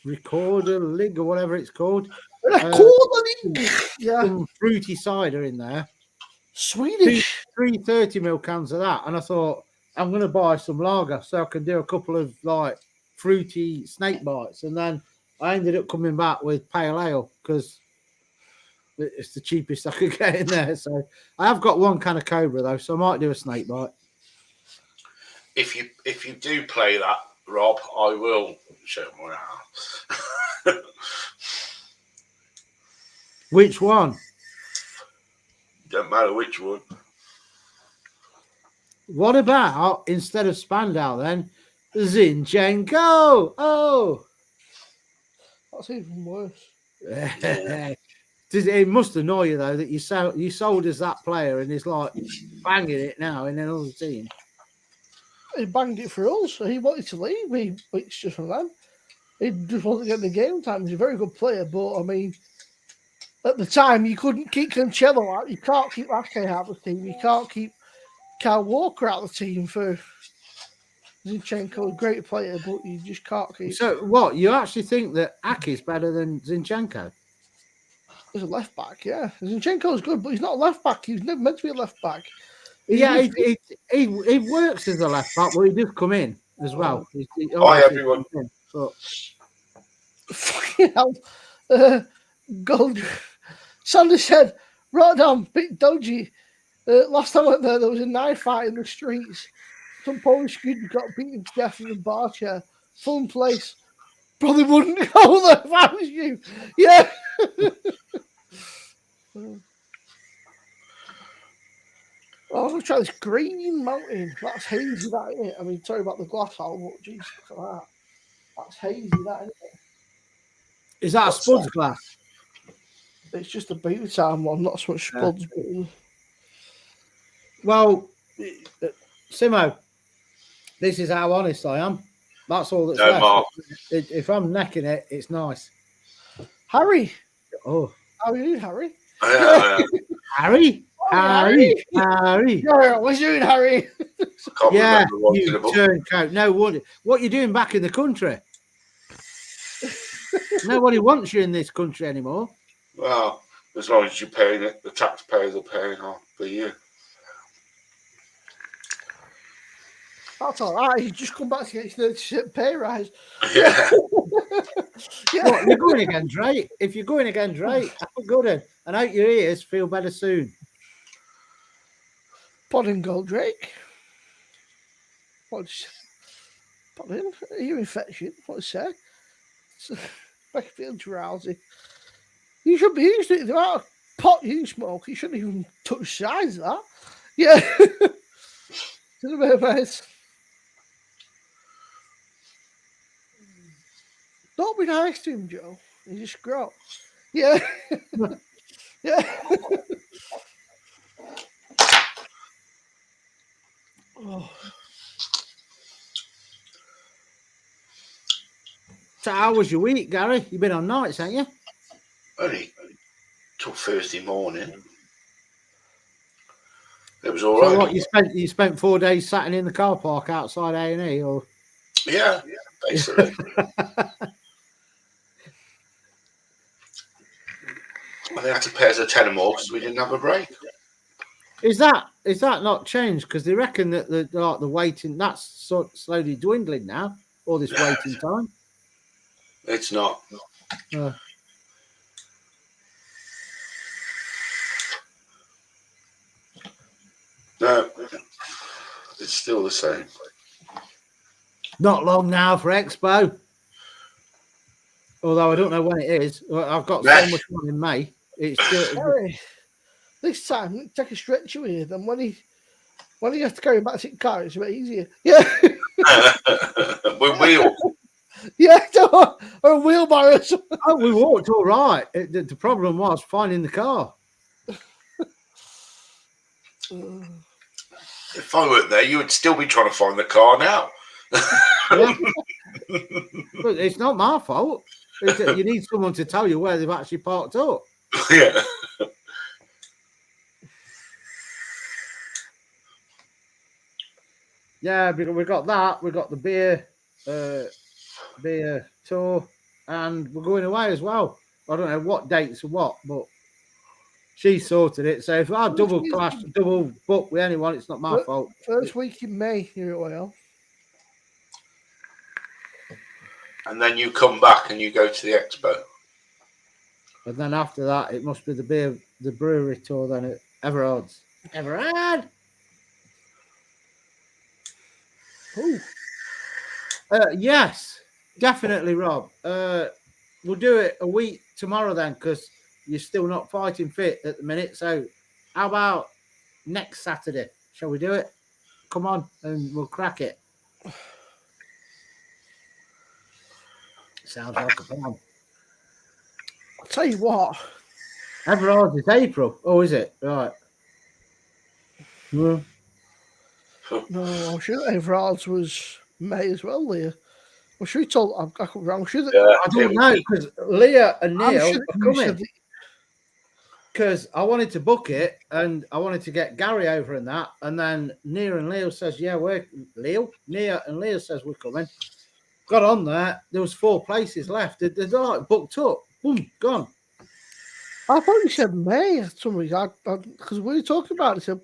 Recorder Lig or whatever it's called. Yeah. Some fruity cider in there. Swedish. 3 30ml cans of that. And I thought, I'm going to buy some lager so I can do a couple of fruity snake bites. And then I ended up coming back with pale ale because it's the cheapest I could get in there. So I have got 1 can of Cobra though, so I might do a snake bite. if you do play that, Rob, I will show my ass. Which one? Don't matter which one. What about instead of Spandau then, Zinchenko? Oh, That's even worse. It must annoy you though that you sold as that player and he's like banging it now in another team. He banged it for us, so he wanted to leave. It's just from them. He just wasn't getting the game time. He's a very good player, but I mean, at the time, you couldn't keep Cancelo out. You can't keep Ake out of the team. You can't keep Kyle Walker out of the team for Zinchenko, a great player, but you just can't keep. So what? You actually think that Aki's better than Zinchenko? As a left back, yeah. Zinchenko's good, but he's not a left back. He was never meant to be a left back. Yeah, he works as a left back, but he does come in as well. Hi, everyone. But fucking hell. Gold. Sandy said, Rotterdam, bit dodgy. Last time I went there was a knife fight in the streets. Some Polish kids got beaten to death in a bar chair. Fun place. Probably wouldn't go there if I was you. Yeah. I'm going to try this Green Mountain. That's hazy, that, isn't it? I mean, sorry about the glass, Al, but jeez, look at that. That's hazy, that, isn't it? is that What's a Spuds that? glass? It's just a beta time one, not so much Spuds. Well, Simo, this is how honest I am. That's all that's No, left. Mark. If I'm necking it, it's nice. Harry. Oh, How are you doing, Harry? Harry. Yeah, what's you doing, Harry? Can't Yeah, remember one you syllable. turncoat. No wonder. What you doing back in the country? Nobody wants you in this country anymore. Well, as long as you're paying it, the taxpayers are paying off for you. That's all right. You just come back to get your 30% pay rise. Yeah. Yeah. What, you're going again, Drake? If you're going again, Drake, have good one. And out your ears, feel better soon. Pod and gold, Drake. What's Pardon? Are you infection? What's that? I feel drowsy. You should be used to it. The amount of pot you smoke, you shouldn't even touch the size of that. Yeah. To the bit of Don't be nice to him, Joe. He's just gross. Yeah. Yeah. Oh. So how was your week, Gary? You've been on nights, haven't you? Only till Thursday morning. It was all So right. what, you spent 4 days sat in the car park outside A&E, or? Yeah, basically. And they had to pay us a tenner more because we didn't have a break. Is that not changed? Because they reckon that the waiting, that's slowly dwindling now, all this waiting time. It's not. No, it's still the same. Not long now for Expo. Although I don't know when it is. I've got so much on in May. It's still. Harry, this time, take a stretcher with you. Then when he has to carry him back to the car, it's a bit easier. Yeah. With wheels. Yeah, or a wheelbarrow. Oh, we walked all right. The problem was finding the car. If I weren't there, you would still be trying to find the car now. Yeah. But it's not my fault. You need someone to tell you where they've actually parked up. Yeah. Yeah, we got that. We got the beer tour, and we're going away as well. I don't know what dates or what, but she sorted it. So if I double book with anyone, it's not my fault. First week in May, here at Wales. And then you come back and you go to the Expo. And then after that, it must be the brewery tour then at Everard's. Everard! Oh, Yes, definitely, Rob. We'll do it a week tomorrow then, because you're still not fighting fit at the minute. So, how about next Saturday? Shall we do it? Come on, and we'll crack it. Sounds like a plan. I'll tell you what. Everard's is April. Oh, is it? Right. Yeah. No, I'm sure Everard's was May as well, Leah. I'm sure you told. I could be wrong. I'm sure that. Yeah, I don't know, because Leah and I'm Neil sure are that you coming. said that. Because I wanted to book it and I wanted to get Gary over and that. And then Nia and Leo says, yeah, Nia and Leo says we're coming. Got on there. There was 4 places left. They're like booked up. Boom, gone. I thought you said May for some reason. Because we were talking about it. So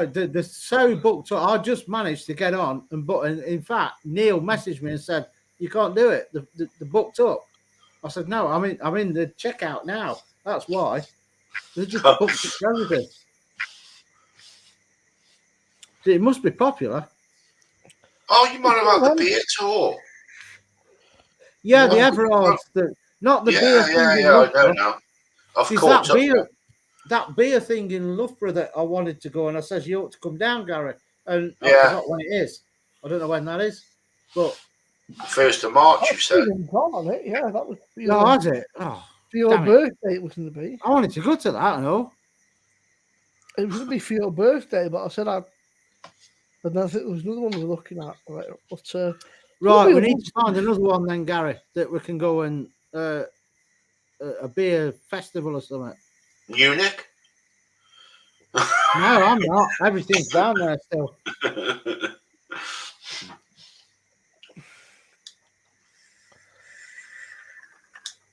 They're so booked up. I just managed to get on and book. And in fact, Neil messaged me and said, you can't do it. They're booked up. I said, no, I'm in the checkout now. That's why. They just booked up for everything. It must be popular. Oh, you might have had the beer tour. Yeah, the Oh, Everards, not the beer thing in I know Loughborough. now. I've Is caught up. that beer thing in Loughborough that I wanted to go, and I says you ought to come down, Gary. And I Yeah. forgot when it is. I don't know when that is, but 1st of March, you said. gone on it. Yeah, that was for no, has it? Oh, for your damn it. birthday. It was going to be. I wanted to go to that. I know. It was going to be for your birthday, but I said and I think there was another one we were looking at. Right, but Right, we need to find another one then, Gary, that we can go and a beer festival or something. Munich? No, I'm not. Everything's down there still.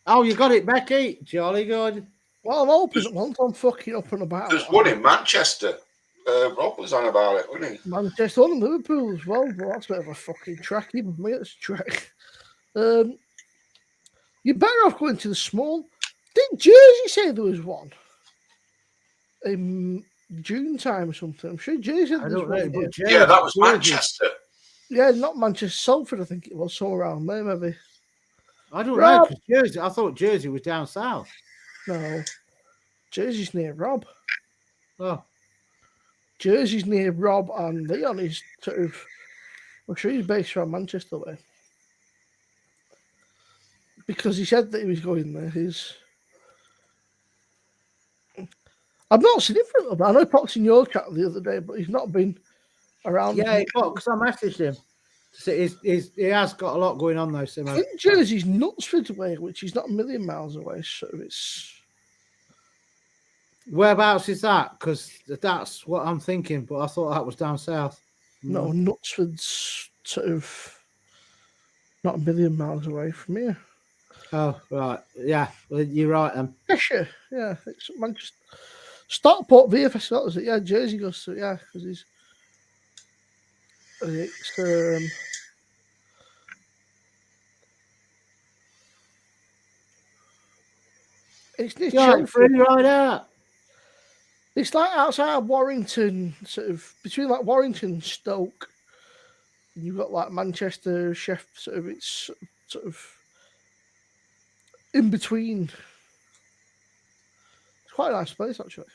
Oh, you got it, Becky. Jolly good. Well, I'm hoping that once I'm fucking up and about. There's one in Manchester. Rob was on about it, wasn't he? Manchester and Liverpool as well, but that's a bit of a fucking track. Even for me, it's a track. You're better off going to the small. Didn't Jersey say there was one in June time or something? I'm sure Jersey said I there's don't know, one. but Yeah, that was Manchester. Yeah, not Manchester, Salford, I think it was, somewhere around there, maybe. I don't know, because Jersey, I thought Jersey was down south. No. Jersey's near Rob. Oh. Jersey's near Rob, and Leon is sort of, I'm sure he's based around Manchester way. Because he said that he was going there. I've not seen it for a little bit. I know he popped in your chat the other day, but he's not been around. Yeah, because I messaged him. So he has got a lot going on though. So I think Jersey's Knutsford way, which is not a million miles away. So it's. Whereabouts is that? Because that's what I'm thinking, but I thought that was down south. No, Knutsford's sort of not a million miles away from here. Oh, right. Yeah, well, you're right then. Cheshire, yeah. It's Manchester. Stockport Beer Festival, is it? Yeah, Jersey goes to, yeah, because he's. It's near Chelmsford. Right out. It's like outside Warrington, sort of between like Warrington and Stoke. And you've got like Manchester, Sheffield, sort of. It's sort of in between. It's quite a nice place actually.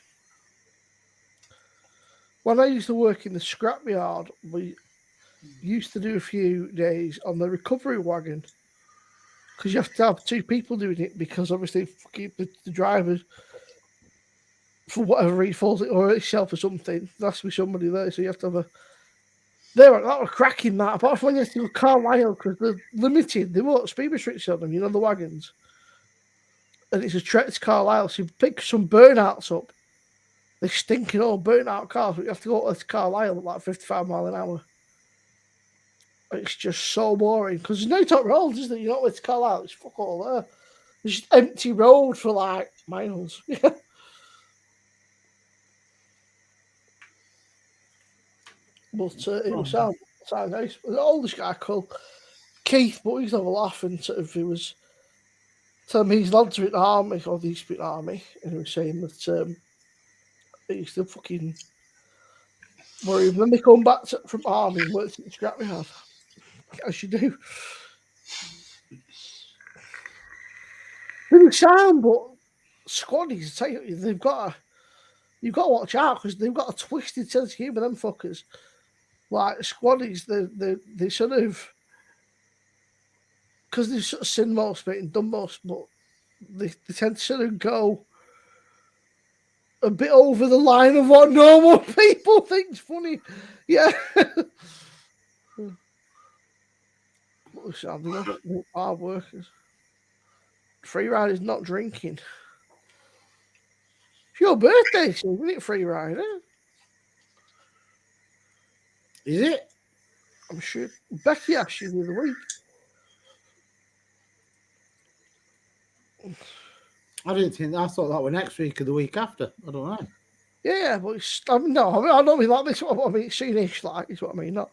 When I used to work in the scrapyard, we used to do a few days on the recovery wagon because you have to have 2 people doing it because obviously the driver, for whatever reason, falls it or itself or something. There has to be somebody there, so you have to have a. That were cracking that. Apart from when you have to go Carlisle because they're limited, they won't speed restriction on them. You know the wagons, and it's a trek to Carlisle. So you pick some burnouts up. They're stinking old burnt out cars, but you have to go to Carlisle at like 55 miles an hour. It's just so boring because there's no top roads, is there? You know where to Carlisle. It's fuck all there. There's just empty road for like miles. But it was sound nice. The oldest guy called Keith, but he's have a laugh and sort of he was telling me his lads are in the army, or they used to be in the army, and he was saying that he used to fucking Where then they come back from army and work at the scrapyard. As you do. They're sound, but squaddies, they've got you've got to watch out because they've got a twisted sense of humour, them fuckers. Like squaddies, they sort of, because they've sort of seen most of it and done most, but they tend to sort of go a bit over the line of what normal people think's funny. Yeah. Hard workers. Free riders not drinking. It's your birthday, so isn't it, free rider? Is it? I'm sure Becky asked you the other week. I didn't think. I thought that was next week or the week after. I don't know. Yeah, but it's, I don't mean like this. I mean, it's soonish, like, is what I mean. Not.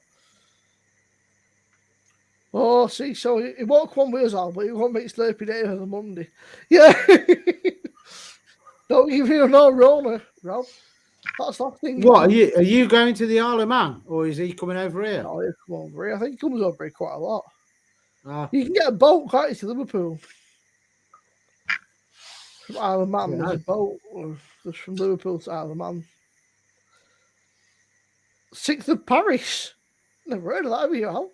Oh, see, so it won't come with us all, but it won't make Slurpy Day on the Monday. Yeah. Don't give me no roller, Rob. That's that thing. What are you going to the Isle of Man, or is he coming over here? No, he'll come over here. I think he comes over here quite a lot. Ah, You can get a boat, can't you, to Liverpool? From Isle of Man, there's a boat that's from Liverpool to Isle of Man. 6th of Paris. Never heard of that, have you, Al?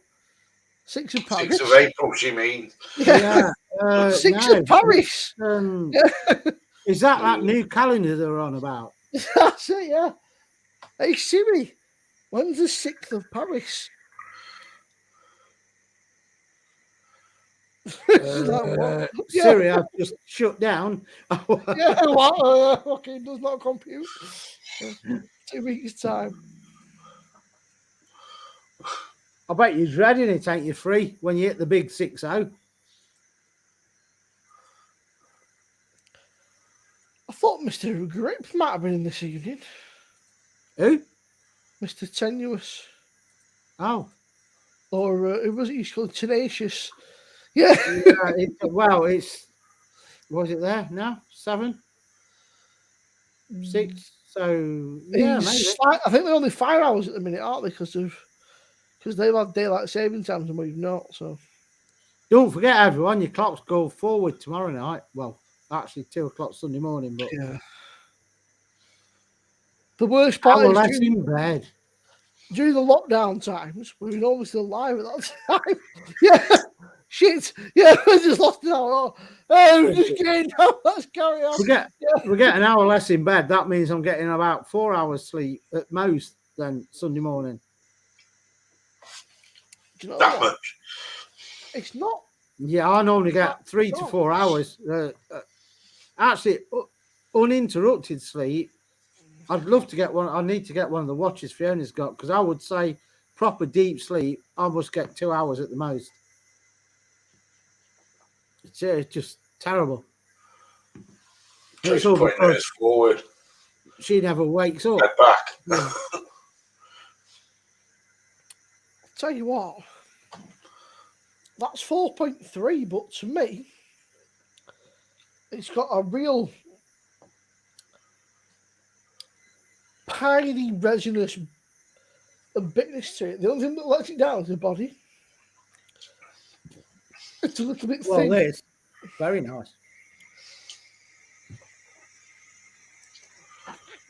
6th of Paris. 6th of April, she means. Yeah. 6th of Paris. Is that new calendar they're on about? That's it, yeah. Hey, Siri, when's the 6th of Paris? Siri, I've just shut down. Yeah, what? Okay, does not compute. 2 weeks' time. I bet you're dreading it, ain't you, Free, when you hit the big 6-0? I thought Mr. Grip might have been in this evening. Who? Mr. Tenuous. Oh. Or who was it? He's called Tenacious. Yeah. Was it there now? 7? 6? So, yeah, maybe. I think they're only 5 hours at the minute, aren't they? Because they've had daylight saving times and we've not. So don't forget, everyone, your clocks go forward tomorrow night. Well, actually 2 o'clock Sunday morning, but yeah. The worst part is in bed. During the lockdown times, we were always still live at that time. Yeah. Shit. Yeah, we just lost an hour. Oh, we're just getting down. Let's carry on. We get an hour less in bed. That means I'm getting about 4 hours sleep at most then Sunday morning. Do you know that what? much? It's not. Yeah, I normally get 3 to 4 hours. Actually, uninterrupted sleep. I'd love to get one. I need to get one of the watches Fiona's got, because I would say proper deep sleep, I must get 2 hours at the most. It's just terrible. It's all because forward. She never wakes up. Head back. Yeah. Tell you what, that's 4.3, but to me, it's got a real piney, resinous and bitterness to it. The only thing that lets it down is the body. It's a little bit Well, thin. it's very nice.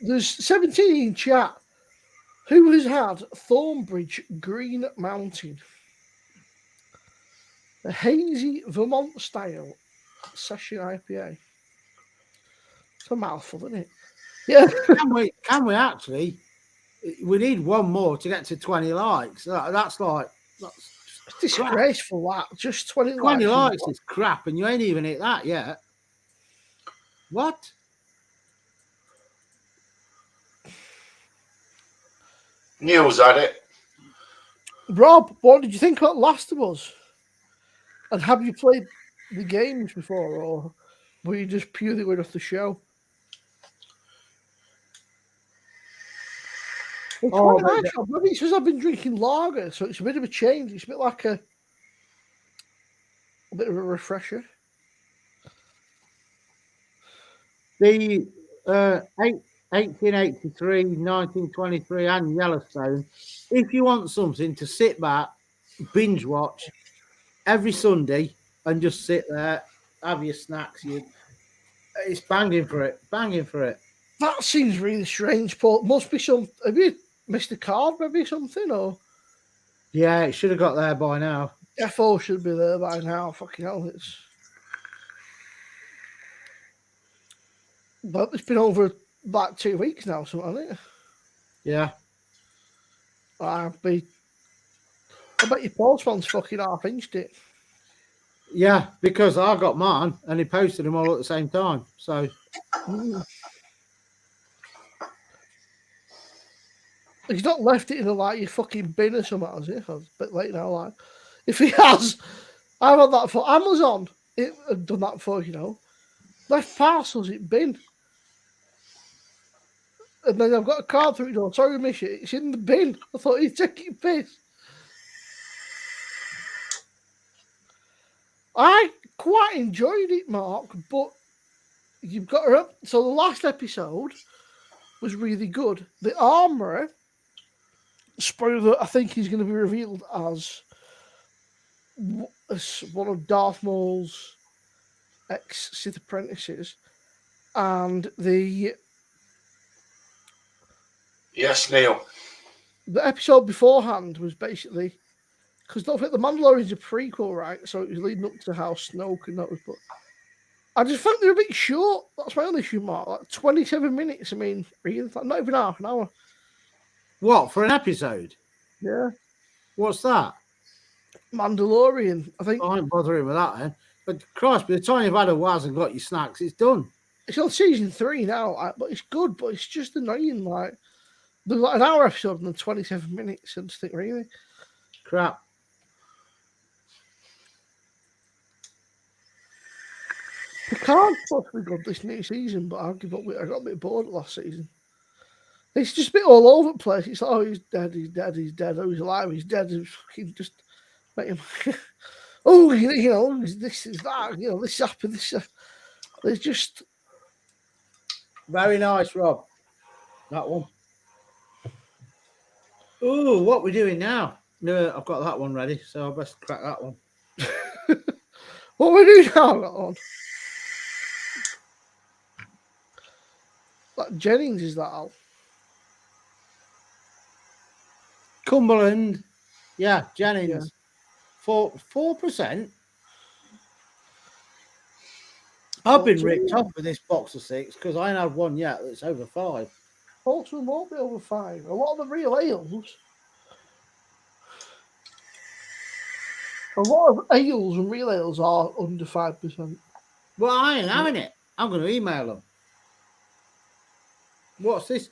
There's 17 in chat. Who has had Thornbridge Green Mountain? A hazy Vermont style session IPA. It's a mouthful, isn't it? Yeah. Can we actually? We need one more to get to 20 likes. That's It's disgraceful. That just 20 likes is crap, and you ain't even hit that yet. What? Neil's had it. Rob, what did you think about Last of Us? And have you played the games before, or were you just purely going off the show? It's quite nice, Rob. Maybe it's because I've been drinking lager, so it's a bit of a change. It's a bit like a bit of a refresher. The 1883, 1923, and Yellowstone. If you want something to sit back, binge watch every Sunday, and just sit there, have your snacks, it's banging for it, banging for it. That seems really strange, Paul. Must be some. Have you missed a card, maybe something, or Yeah, it should have got there by now. FO should be there by now. Fucking hell, but it's been over about 2 weeks now, something, hasn't it? Yeah. I bet your postman's fucking half-inched it. Yeah, because I got mine and he posted them all at the same time. So he's not left it in your fucking bin or something, has he? It's a bit late now, like. If he has, I've had that for Amazon. It had done that for, left parcels in bin. And then I've got a card through it door. Sorry, miss it. It's in the bin. I thought he'd taking piss. I quite enjoyed it, Mark, but you've got to. So the last episode was really good. The armourer, spoiler, I think he's going to be revealed as one of Darth Maul's ex-Sith apprentices, and Yes, Neil. the episode beforehand was basically, because don't forget the Mandalorian's a prequel, right? So it was leading up to how Snoke and those, but I just think they're a bit short. That's my only issue, Mark. Like 27 minutes. I mean, really, like not even half an hour. what, for an episode? Yeah. What's that? Mandalorian. I think I ain't bothering with that then. But Christ, by the time you've had a waz and got your snacks, it's done. it's on season 3 now, but it's good, but it's just annoying. Like, there's like an hour episode and then 27 minutes. I just think, really? Crap. Picard's supposed to be good this new season, but I'll give up with it. I got a bit bored last season. It's just a bit all over the place. It's like, oh, he's dead, he's dead, he's dead. Oh, he's alive, he's dead. It's fucking just make him. Oh, this is that. This happened. This. There's just. Very nice, Rob. That one. Ooh, what we doing now? No, I've got that one ready, so I best crack that one. What we do now, that one? That Jennings is that Al? Cumberland. Yeah, Jennings. Yeah. 4%. I've been ripped off with this box of 6 because I ain't had one yet that's over 5. Portsmouth won't be over 5. A lot of the real ales. A lot of ales and real ales are under 5%. Well, I ain't having it. I'm going to email them. What's this?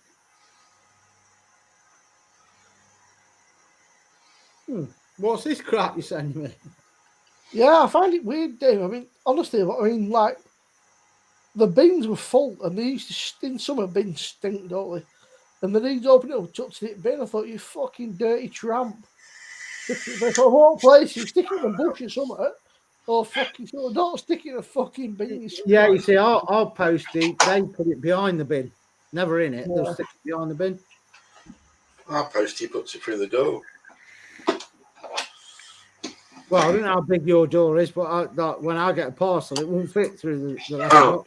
What's this crap you're sending me? Yeah, I find it weird, Dave. I mean, honestly, like, the bins were full, and they used to, in summer, bins stink, don't they? And then he's opened it up, touched it bin. I thought, you fucking dirty tramp. If I walk places, stick it in a bush or something, or fucking something. Don't stick it in a fucking bin. Yeah, you see, I'll post it. They put it behind the bin, never in it. Yeah. They'll stick it behind the bin. Our post, he puts it through the door. Well, I don't know how big your door is, but when I get a parcel, it won't fit through the Oh.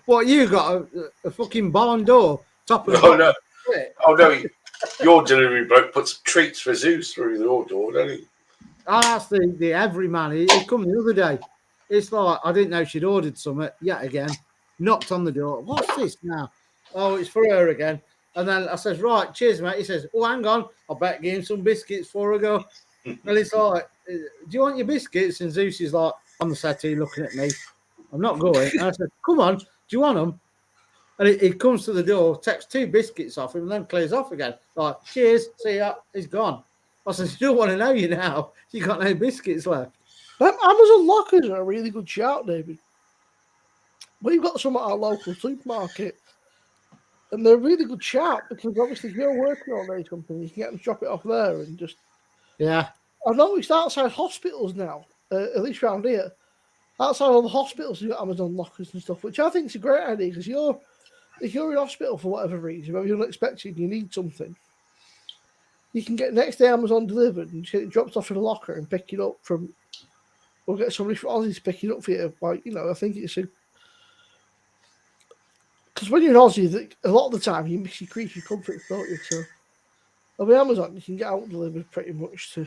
What, you got a fucking barn door? Top of Oh, no. It? Oh, no. Your delivery bloke puts treats for Zeus through your door, doesn't he? Oh, that's the everyman. He come the other day. It's like, I didn't know she'd ordered something yet again. Knocked on the door. What's this now? Oh, it's for her again. And then I says, right, cheers, mate. He says, oh, hang on. I bet give him some biscuits for her go. And it's like, do you want your biscuits? And Zeus is like on the settee looking at me. I'm not going. And I said, come on, do you want them? And he comes to the door, takes 2 biscuits off him, and then clears off again. Like, cheers, see ya, he's gone. I said, you don't want to know you now. You got no biscuits left. Them Amazon lockers are a really good shout, David. We've got some at our local supermarket, and they're a really good shout because obviously if you're working on these companies, you can get them to drop it off there and just. Yeah. I've noticed outside hospitals now, at least around here, outside all the hospitals, you've got Amazon lockers and stuff, which I think is a great idea because if you're in hospital for whatever reason, maybe you're unexpected, you need something, you can get next day Amazon delivered and it drops off in a locker and pick it up from, or get somebody from Aussie to pick it up for you. Like, I think it's a, because when you're in Aussie, a lot of the time you miss your creature comforts, don't you? So, with Amazon, you can get out delivered pretty much to.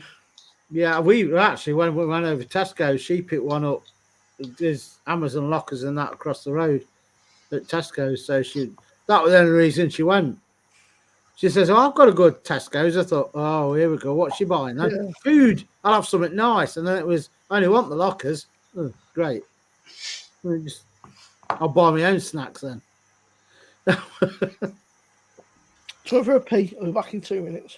Yeah, we actually, when we went over Tesco, she picked one up. There's Amazon lockers and that across the road at Tesco. So that was the only reason she went. She says, "Oh, I've got to go to Tesco's." I thought, "Oh, here we go. What's she buying then? Yeah. Food. I'll have something nice." And then it was, "I only want the lockers." Oh, great. I'll buy my own snacks then. So for a pee, I'll be back in 2 minutes.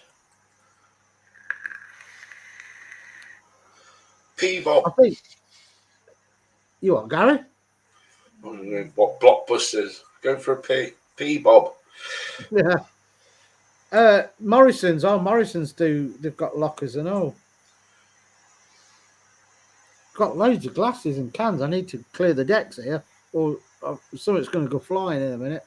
P-Bob. I think. You what, Gary? What Blockbusters? Going for a P-Bob. Yeah. Morrison's. Oh, Morrison's they've got lockers and all. Got loads of glasses and cans. I need to clear the decks here, or something's going to go flying in a minute.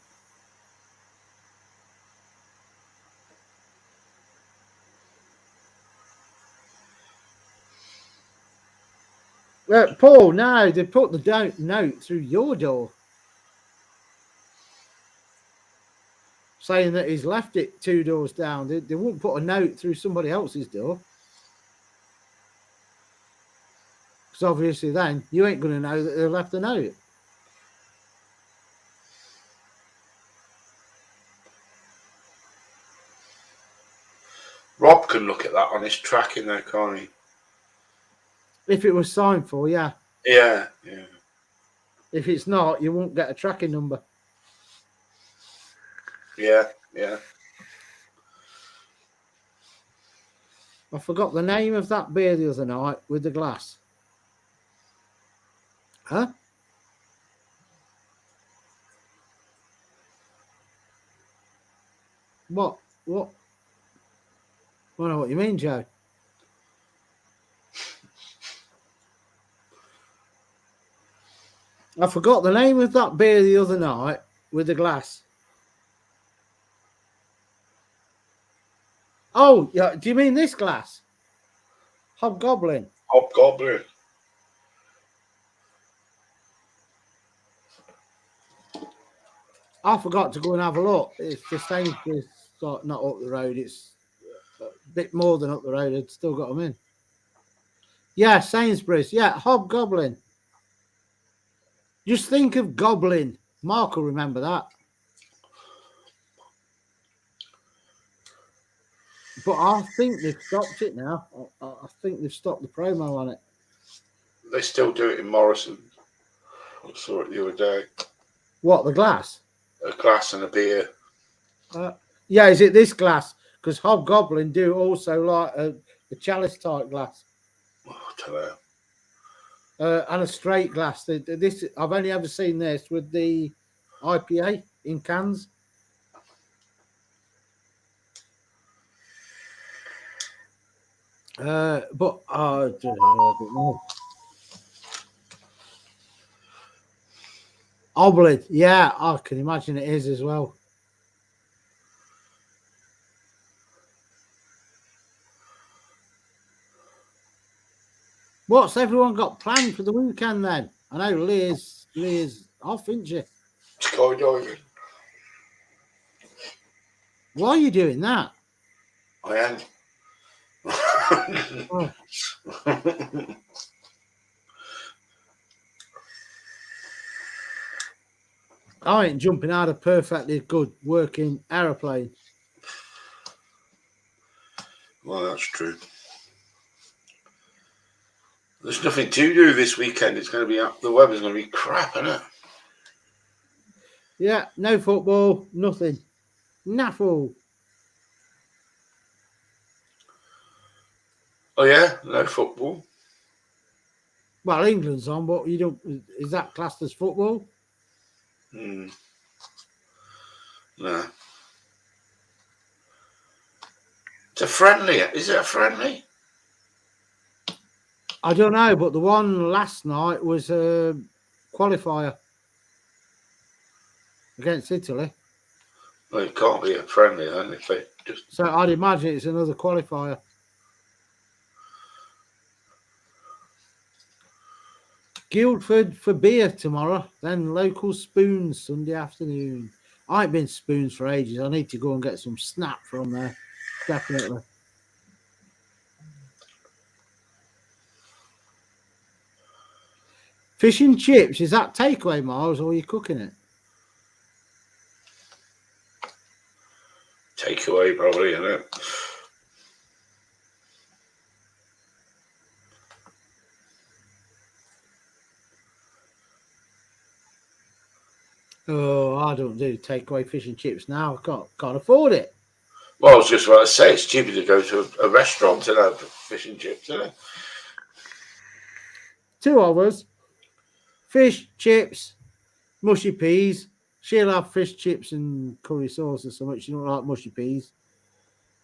Paul, no, they put the note through your door saying that he's left it 2 doors down. They won't put a note through somebody else's door. Because obviously then you ain't going to know that they left a note. Rob can look at that on his tracking there, can't he? If it was signed for, yeah. Yeah. If it's not, you won't get a tracking number. Yeah. I forgot the name of that beer the other night with the glass. Huh? What? I don't know what you mean, Joe. I forgot the name of that beer the other night with the glass. Oh, yeah. Do you mean this glass? Hobgoblin. Hobgoblin. I forgot to go and have a look. It's the same place, not up the road. It's a bit more than up the road. I'd still got them in. Yeah, Sainsbury's. Yeah, Hobgoblin. Just think of Goblin. Mark will remember that. But I think they've stopped it now. I think they've stopped the promo on it. They still do it in Morrison. I saw it the other day. What, the glass? A glass and a beer. Yeah, is it this glass? Because Hobgoblin do also like a chalice type glass. Oh, tell her. And a straight glass. This I've only ever seen this with the IPA in cans. But I don't know. Oblid, yeah, I can imagine it is as well. What's everyone got planned for the weekend then? I know Leah's off, isn't she? Skydiving. Why are you doing that? I am. Oh. I ain't jumping out of a perfectly good working aeroplane. Well, that's true. There's nothing to do this weekend. It's going to be the weather's going to be crap, isn't it? Yeah, no football, nothing. Naffle. Oh yeah, no football. Well, England's on, but you don't. Is that classed as football? No. It's a friendly. Is it a friendly? I don't know, but the one last night was a qualifier against Italy. Well, it can't be a friendly then if they just. So I'd imagine it's another qualifier. Guildford for beer tomorrow, then local spoons Sunday afternoon. I ain't been spoons for ages. I need to go and get some snap from there. Definitely. Fish and chips, is that takeaway, Miles, or are you cooking it? Takeaway, probably, isn't it? Oh, I don't do takeaway fish and chips now. I can't afford it. Well, I was just about to say, it's cheaper to go to a restaurant and have fish and chips, isn't it? 2 hours. Fish, chips, mushy peas. She'll have fish, chips, and curry sauce or something. She don't like mushy peas.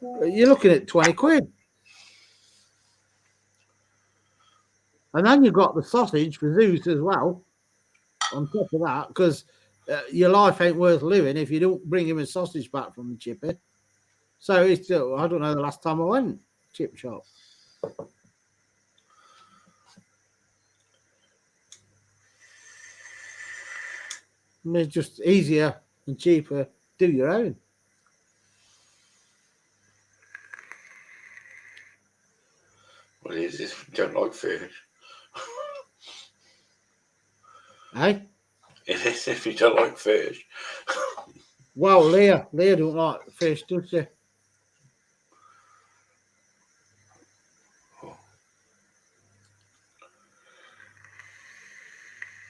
You're looking at 20 quid. And then you've got the sausage for Zeus as well, on top of that, because your life ain't worth living if you don't bring him a sausage back from the chippy. So it's I don't know the last time I went chip shop. It's just easier and cheaper. Do your own. Well, it is if you don't like fish. Hey? It is if you don't like fish. Well, Leah don't like fish, does she?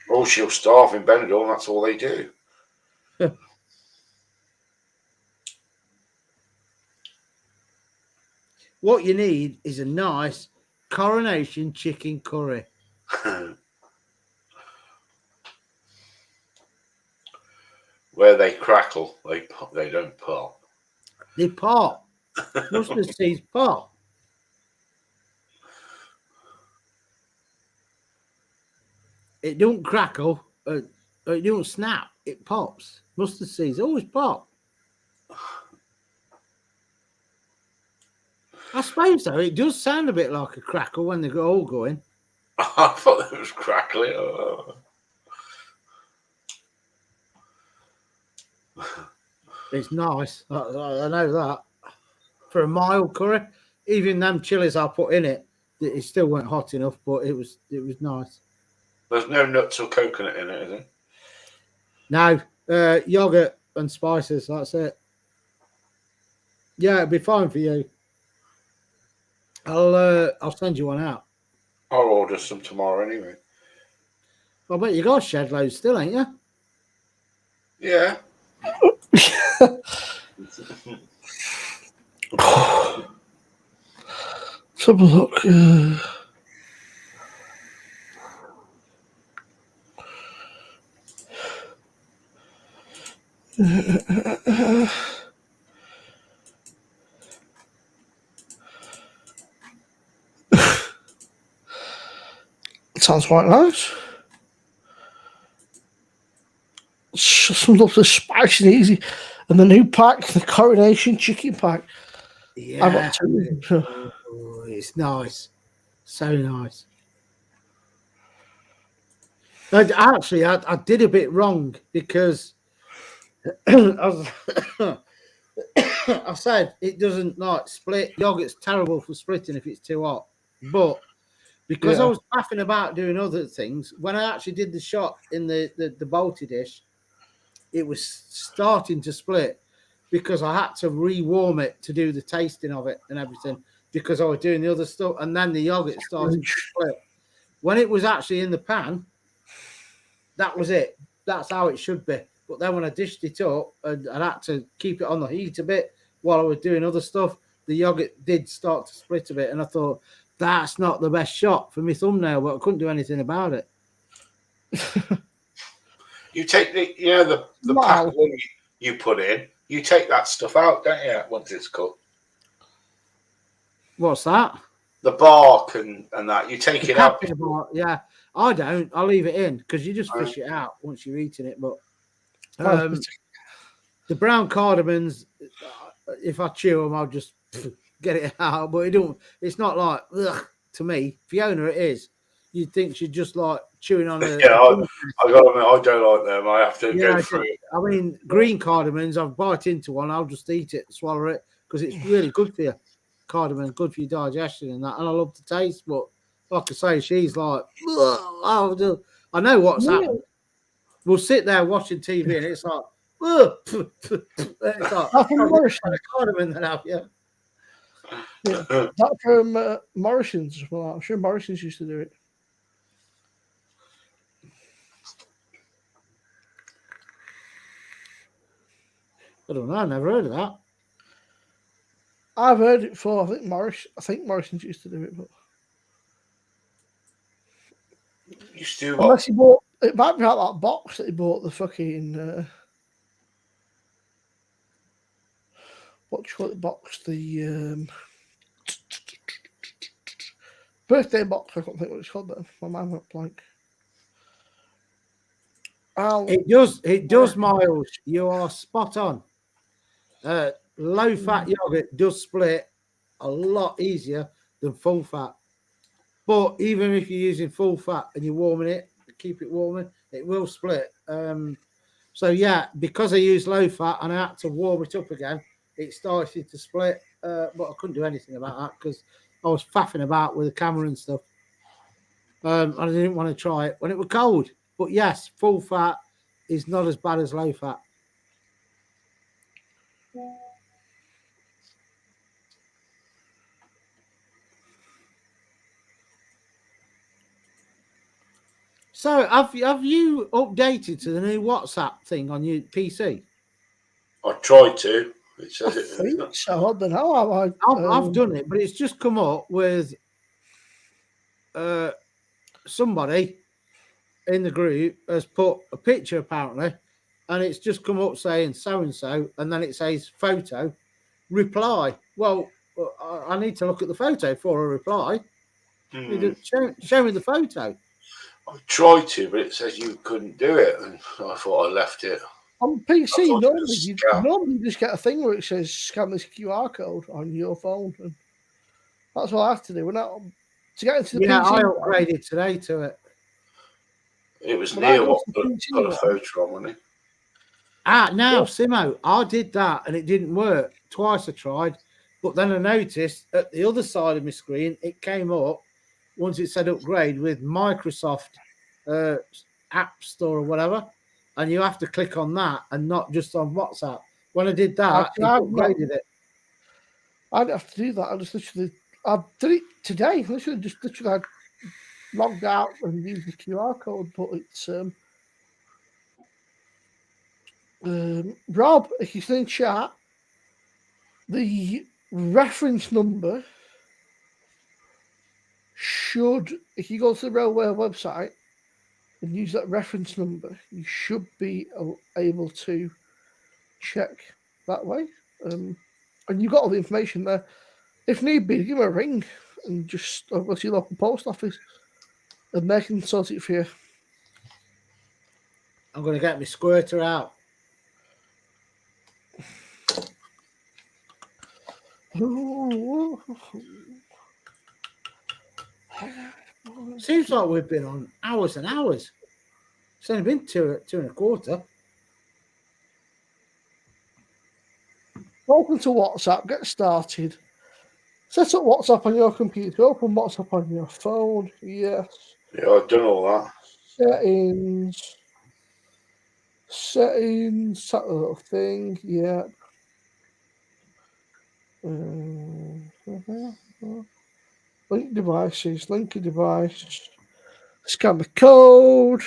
Oh, she'll starve in Benidorm, that's all they do. What you need is a nice coronation chicken curry. Where they crackle, they don't pop. They pop. Mustard seeds pop. It don't crackle. It don't snap. It pops. Mustard seeds always pop. I suppose so. It does sound a bit like a crackle when they go all going. I thought it was crackling. Oh. It's nice. I know that. For a mild curry, even them chilies I put in it, it still weren't hot enough, but it was nice. There's no nuts or coconut in it, is it? No, yogurt and spices. That's it. Yeah, it'd be fine for you. I'll send you one out. I'll order some tomorrow anyway. I bet you got a shed load still, ain't you? Yeah. Let's have a look. Sounds quite nice. Some of the spicy and easy. And the new pack, the coronation chicken pack. Yeah. I got two. Oh, it's nice. So nice. I did a bit wrong because I said it doesn't like split. Yogurt's terrible for splitting if it's too hot. But because I was faffing about doing other things, when I actually did the shot in the Balti dish, it was starting to split because I had to rewarm it to do the tasting of it and everything because I was doing the other stuff. And then the yogurt started to split. When it was actually in the pan, that was it. That's how it should be. But then when I dished it up and I had to keep it on the heat a bit while I was doing other stuff, the yogurt did start to split a bit. And I thought, that's not the best shot for my thumbnail, but I couldn't do anything about it. You take the pack one you put in, you take that stuff out, don't you, once it's cooked? What's that? the bark and that. You take it out. Yeah, I don't. I leave it in because you just fish it out once you're eating it. But the brown cardamons, if I chew them, I'll just get it out. But it don't. It's not like ugh, to me. Fiona, it is. You'd think she's just like chewing on a. Yeah, I got to admit, I don't like them. I have to go through it. I mean, green cardamons, I'll bite into one, I'll just eat it, swallow it, because it's really good for you. Cardamom, good for your digestion and that. And I love the taste, but like I say, she's like, oh, I know what's happened. We'll sit there watching TV and it's like, it's like cardamom then have you. Yeah, that from Morrison's as well. I'm sure Morrison's used to do it. I don't know. I never heard of that. I've heard it before. I think Morrison's used to do it, but used to unless he bought, it might be out that box that he bought the fucking what do you call it box? The birthday box. I can't think what it's called. But my mind went blank. It does, Miles. You are spot on. Low fat yogurt does split a lot easier than full fat. But even if you're using full fat and you're warming it, keep it warming, it will split. So yeah, because I used low fat and I had to warm it up again, it started to split. But I couldn't do anything about that because I was faffing about with the camera and stuff. And I didn't want to try it when it was cold. But yes, full fat is not as bad as low fat. So have you updated to the new WhatsApp thing on your PC? I tried to. It says So I don't know. I've done it, but it's just come up with somebody in the group has put a picture apparently, and it's just come up saying so and so, and then it says photo, reply. Well, I need to look at the photo for a reply. Show me the photo. I tried to, but it says you couldn't do it, and I thought I left it. On PC, normally you just get a thing where it says scan this QR code on your phone, and that's what I have to do. We're not to get into the PC. Yeah, I upgraded today to it. It was Neil what put a photo on, wasn't it? Now, Simo, I did that and it didn't work. Twice I tried, but then I noticed at the other side of my screen, it came up once it said upgrade with Microsoft App Store or whatever, and you have to click on that and not just on WhatsApp. When I did that, it upgraded it. I'd have to do that. I did it today. I logged out and used the QR code, but it's Rob, if you're still in chat, the reference number should, if you go to the railway website and use that reference number, you should be able to check that way. And you've got all the information there. If need be, give them a ring and just go to your local post office and they can sort it for you. I'm going to get my squirter out. Seems like we've been on hours and hours. It's only been two and a quarter. Welcome to WhatsApp. Get started. Set up WhatsApp on your computer. Open WhatsApp on your phone. Yes. Yeah, I've done all that. Settings. That little thing. Yeah. Link devices. Link a device. Scan the code.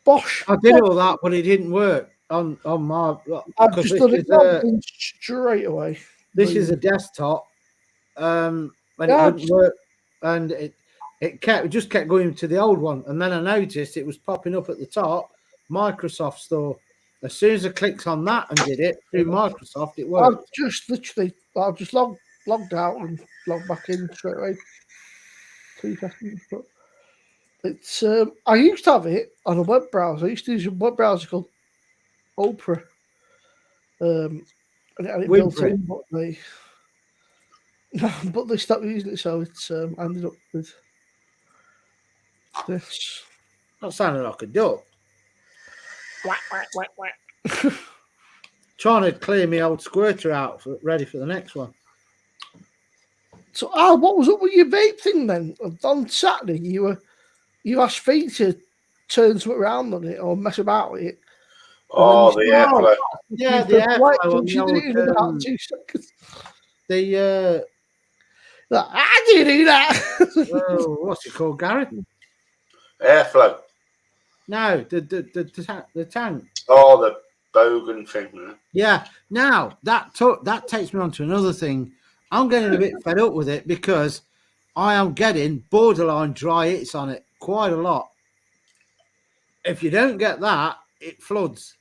Bosh. I did all that, but it didn't work on my. I've just done it straight away. This is a desktop, and it wouldn't work, and it just kept going to the old one, and then I noticed it was popping up at the top, Microsoft Store. As soon as I clicked on that and did it through Microsoft, it worked. I've just logged logged out and logged back in straight away. 2 seconds, but it's. I used to have it on a web browser. I used to use a web browser called Opera, and it built Winfrey. in, but they stopped using it, so it's. I ended up with this. That sounded like a duck. Whack, whack, whack, whack. Trying to clear me old squirter out, ready for the next one. So, what was up with your vape thing then? On Saturday, you asked Fee to turn something around on it or mess about with it. Oh, the airflow. Yeah, the airflow on the She did it in old, about 2 seconds. I did do that. What's it called, Gary? Airflow. No, the tank. Oh, the bogan thing. Yeah. Now that takes me on to another thing. I'm getting a bit fed up with it because I am getting borderline dry hits on it quite a lot. If you don't get that, it floods.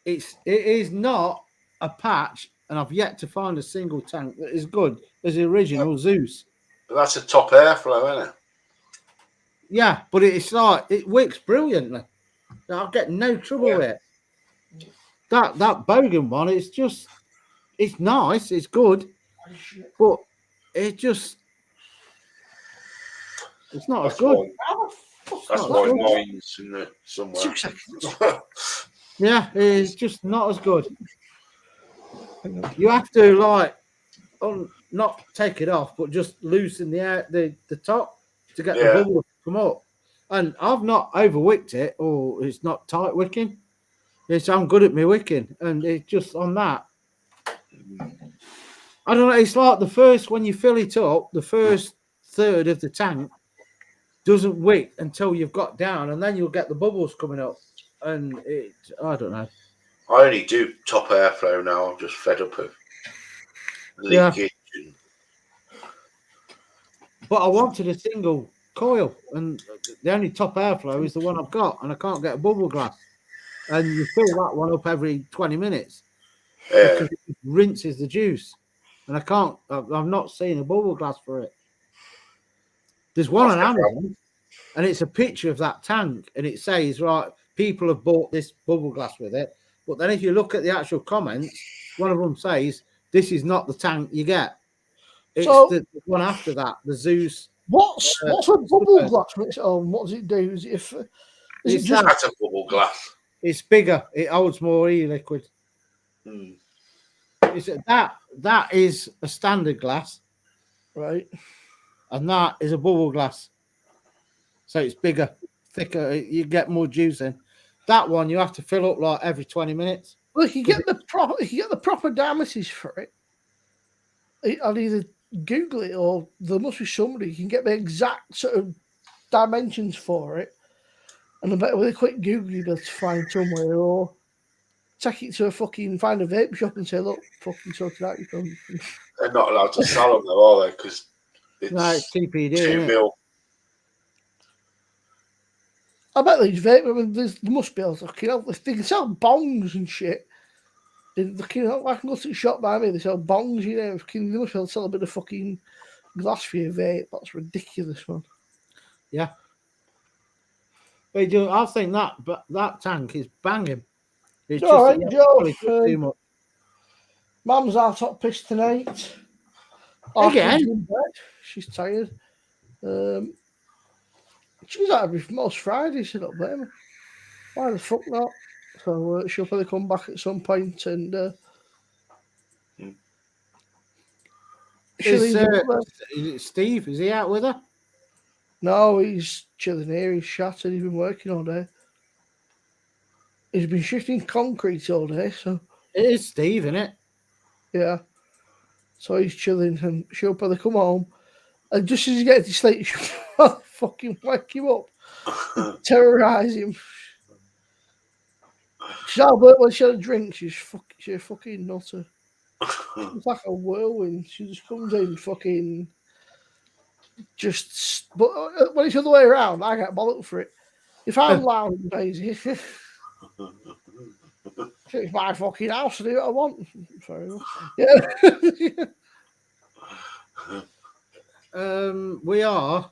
It is not a patch, and I've yet to find a single tank that is good as the original Zeus. But that's a top airflow, isn't it? Yeah, but it's like it works brilliantly. I'll get no trouble with it. That bogan one, it's nice, it's good, but it's not as good. That's why mine's in there somewhere. 2 seconds. Yeah, it's just not as good. You have to not take it off, but just loosen the top to get the bubble to come up. And I've not overwicked it, or it's not tight wicking. I'm good at my wicking, and it's just on that. I don't know. It's like when you fill it up, the first third of the tank doesn't wick until you've got down, and then you'll get the bubbles coming up. And I don't know. I only do top airflow now. I'm just fed up of leakage. Yeah. But I wanted a single coil, and the only top airflow is the one I've got, and I can't get a bubble glass. And you fill that one up every 20 minutes because it rinses the juice. And I've not seen a bubble glass for it. There's one on Amazon, and it's a picture of that tank, and it says, right, people have bought this bubble glass with it. But then if you look at the actual comments, one of them says, this is not the tank you get. It's the one after that, the Zeus. What's a bubble glass on its own? What does it do? Is it just that's a bubble glass? It's bigger. It holds more e-liquid. That is a standard glass, right? And that is a bubble glass. So it's bigger, thicker. You get more juice in. That one you have to fill up like every 20 minutes. Well, if you get the proper diameters for it, I'll either Google it or there must be somebody who can get the exact sort of dimensions for it. And I bet with a quick Google you'll be able to find somewhere, or take it to find a vape shop and say, look, fucking sort it out. They're not allowed to sell them though, are they? Because it's TPD. 2 mil. I bet these vape. I mean, there must be able to. They can sell bongs and shit. I can go to the shop by me. They sell bongs. They must be able to sell a bit of fucking glass for your vape. That's ridiculous, man. Yeah. They do. I think that tank is banging. It's all right, Joe. Too much. Mum's out top pissed tonight. Again? She's tired. She's out every most Fridays. She don't blame her. Why the fuck not? So she'll probably come back at some point and. Is Steve? Is he out with her? No, he's chilling here. He's shattered. He's been working all day. He's been shifting concrete all day. So it is Steve, isn't it? Yeah. So he's chilling, and she'll probably come home, and just as he gets to sleep, she'll fucking wake him up, and terrorise him. She's out when she had a drink. She's a fucking nutter. It's like a whirlwind. She just comes in, fucking. But when it's the other way around, I get bollocked for it. If I'm loud and crazy, it's my fucking house to do what I want. Fair enough. Yeah. We are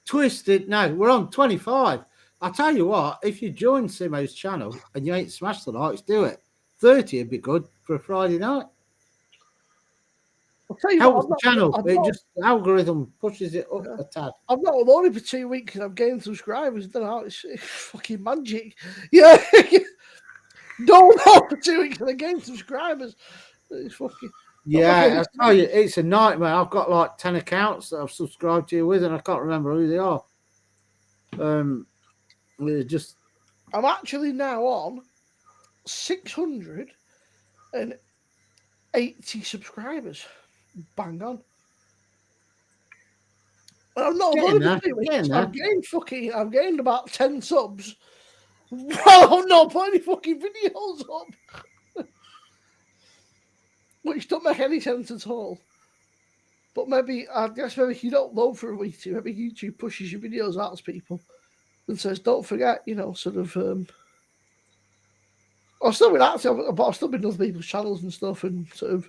twisted. No, we're on 25. I tell you what, if you join Simo's channel and you ain't smashed the likes, do it. 30 would be good for a Friday night. I'll tell you Helps what, the channel. Just the algorithm pushes it up a tad. I've not only for 2 weeks and I've gained subscribers. Don't know, it's fucking magic. Yeah. Don't know for 2 weeks and I gained subscribers. It's fucking. Yeah, I tell you, it's a nightmare. I've got like 10 accounts that I've subscribed to you with, and I can't remember who they are. Just. I'm actually now on 680 subscribers. Bang on. And I'm not only for 2 weeks. I've gained about 10 subs. I'm not putting any fucking videos up. Which don't make any sense at all. But maybe, I guess maybe you don't load for a week too. Maybe YouTube pushes your videos out to people and says, don't forget, sort of. I've still been active, but I've still been on other people's channels and stuff and sort of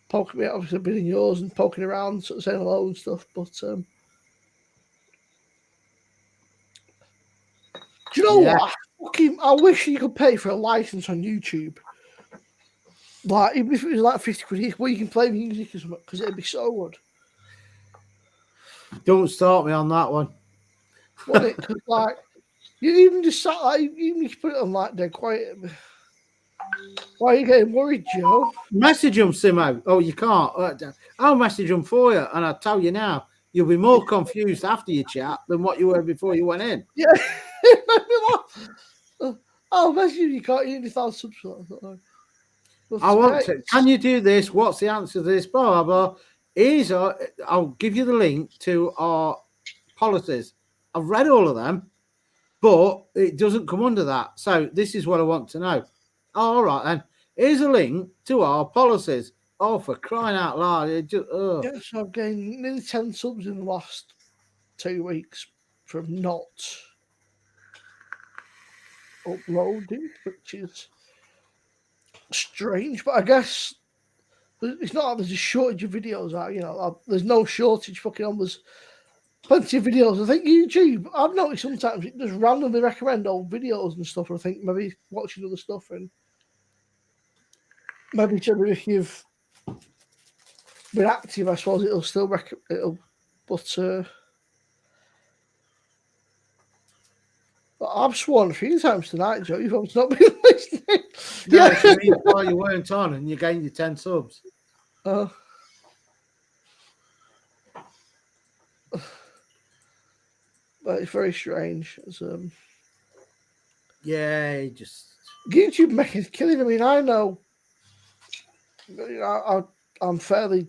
poking me out. Obviously, I've been in yours and poking around, sort of saying hello and stuff. But do you know what? I wish you could pay for a license on YouTube. Like, even if it was like 50 quid, where you can play music or something, because it'd be so good. Don't start me on that one. Wouldn't it? Because, like, you even just sat like, even if you put it on like dead quiet. Why are you getting worried, Joe? Message them, Simo. Oh, you can't. I'll message them for you, and I'll tell you now, you'll be more confused after your chat than what you were before you went in. Yeah. I'll message you. You can't eat any thousand subs. I want to. Can you do this? What's the answer to this? Blah, blah, blah. I'll give you the link to our policies. I've read all of them, but it doesn't come under that. So this is what I want to know. Oh, all right, then. Here's a link to our policies. Oh, for crying out loud. Yes, I've gained nearly 10 subs in the last 2 weeks from not uploading, which is strange, but I guess it's not like there's a shortage of videos out, there's no shortage fucking on. There's plenty of videos. I think YouTube, I've noticed sometimes it just randomly recommend old videos and stuff. I think maybe watching other stuff and maybe if you've been active, I suppose it'll still but I've sworn a few times tonight, Joe. You've obviously not been listening. No, yeah. While you weren't on and you gained your 10 subs. Oh. But it's very strange. Yeah, just YouTube making killing. I mean, I know. I'm fairly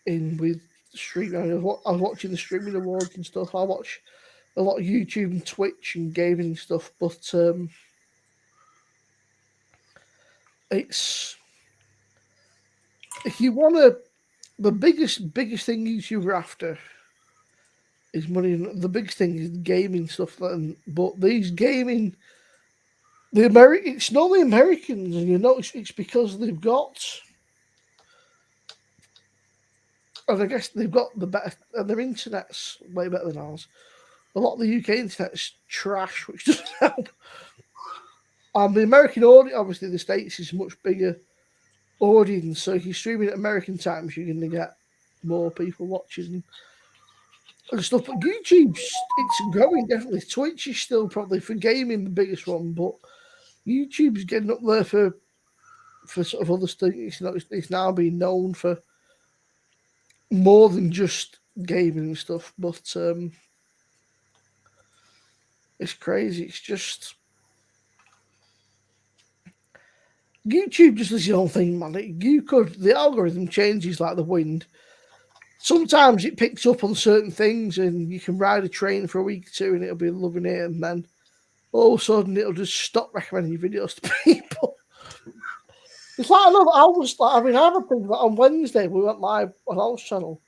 in with streaming. I was watching the streaming awards and stuff. I watch a lot of YouTube and Twitch and gaming and stuff, but it's if you want to, the biggest thing YouTube are after is money. The biggest thing is gaming stuff. But these gaming, it's not the Americans, and it's because they've got. And I guess they've got the better, and their internet's way better than ours. A lot of the UK internet's trash, which doesn't help. And the American audience, obviously, the States is a much bigger audience. So if you're streaming at American times, you're going to get more people watching and stuff. But YouTube, it's growing definitely. Twitch is still probably for gaming the biggest one, but YouTube's getting up there for sort of other things. It's now being known for more than just gaming and stuff, but it's crazy. It's just YouTube just does your own thing, man. The algorithm changes like the wind. Sometimes it picks up on certain things, and you can ride a train for a week or two, and it'll be loving it, and then all of a sudden it'll just stop recommending videos to people. It's like I have a thing that on Wednesday we went live on our channel,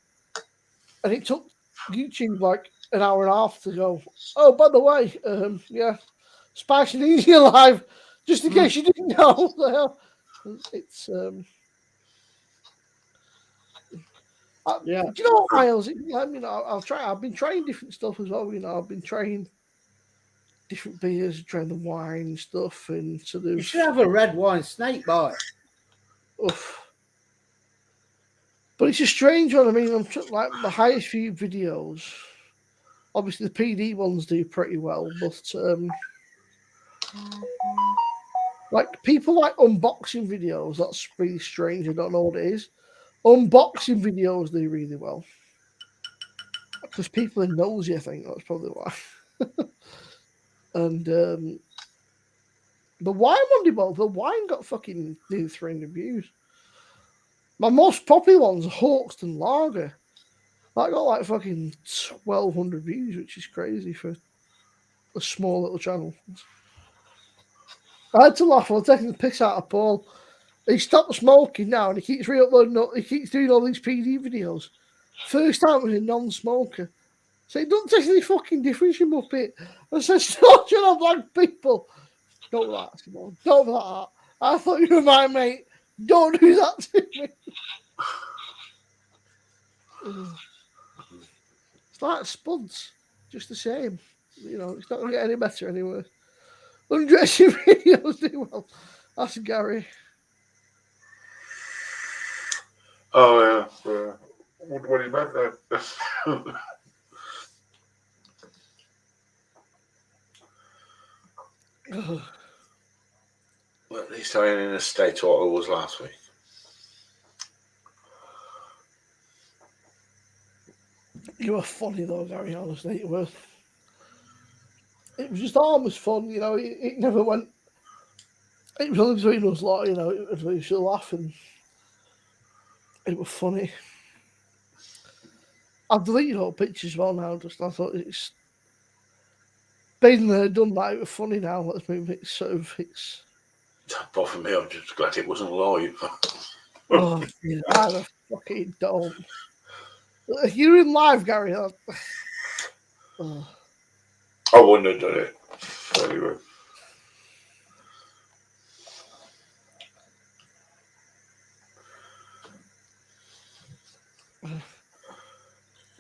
and it took YouTube like an hour and a half to go. Oh, by the way, Spice and Easy live, just in case you didn't know. It's Yeah. Do you know what, Miles? I've been trying different stuff as well. I've been trying different beers, trying the wine stuff, and sort of. You should have a red wine snake bite. Oof. But it's a strange one. I mean, like the highest view videos. Obviously, the PD ones do pretty well, but like people like unboxing videos. That's really strange. I don't know what it is. Unboxing videos do really well because people are nosy. I think that's probably why. And the wine one did well. The wine got fucking nearly 300 views. My most popular one's Hawkston Lager. That got like fucking 1,200 views, which is crazy for a small little channel. I had to laugh. I was taking the piss out of Paul. He stopped smoking now, and he keeps re-uploading. He keeps doing all these PD videos. First time with a non-smoker, so it doesn't taste any fucking difference, you muppet. I said, "Stop shut up, black people. Don't do that, Simone. Don't do that. I thought you were my mate. Don't do that to me." It's like Spuds, just the same. It's not going to get any better anyway. Undressing videos do well. That's Gary. Oh, yeah. What do you meant there? Well, at least I ain't in a state what I was last week. You were funny though, Gary, honestly. It was just almost fun, it never went. It was only between us lot, it was we should laugh and it was funny. I've deleted all pictures as well now, just I thought it's been there, done that, it was funny now, let's move it it's Don't bother me, I'm just glad it wasn't live. oh yeah, I fucking don't. You're in live, Gary. Oh. I wouldn't have done it. Anyway.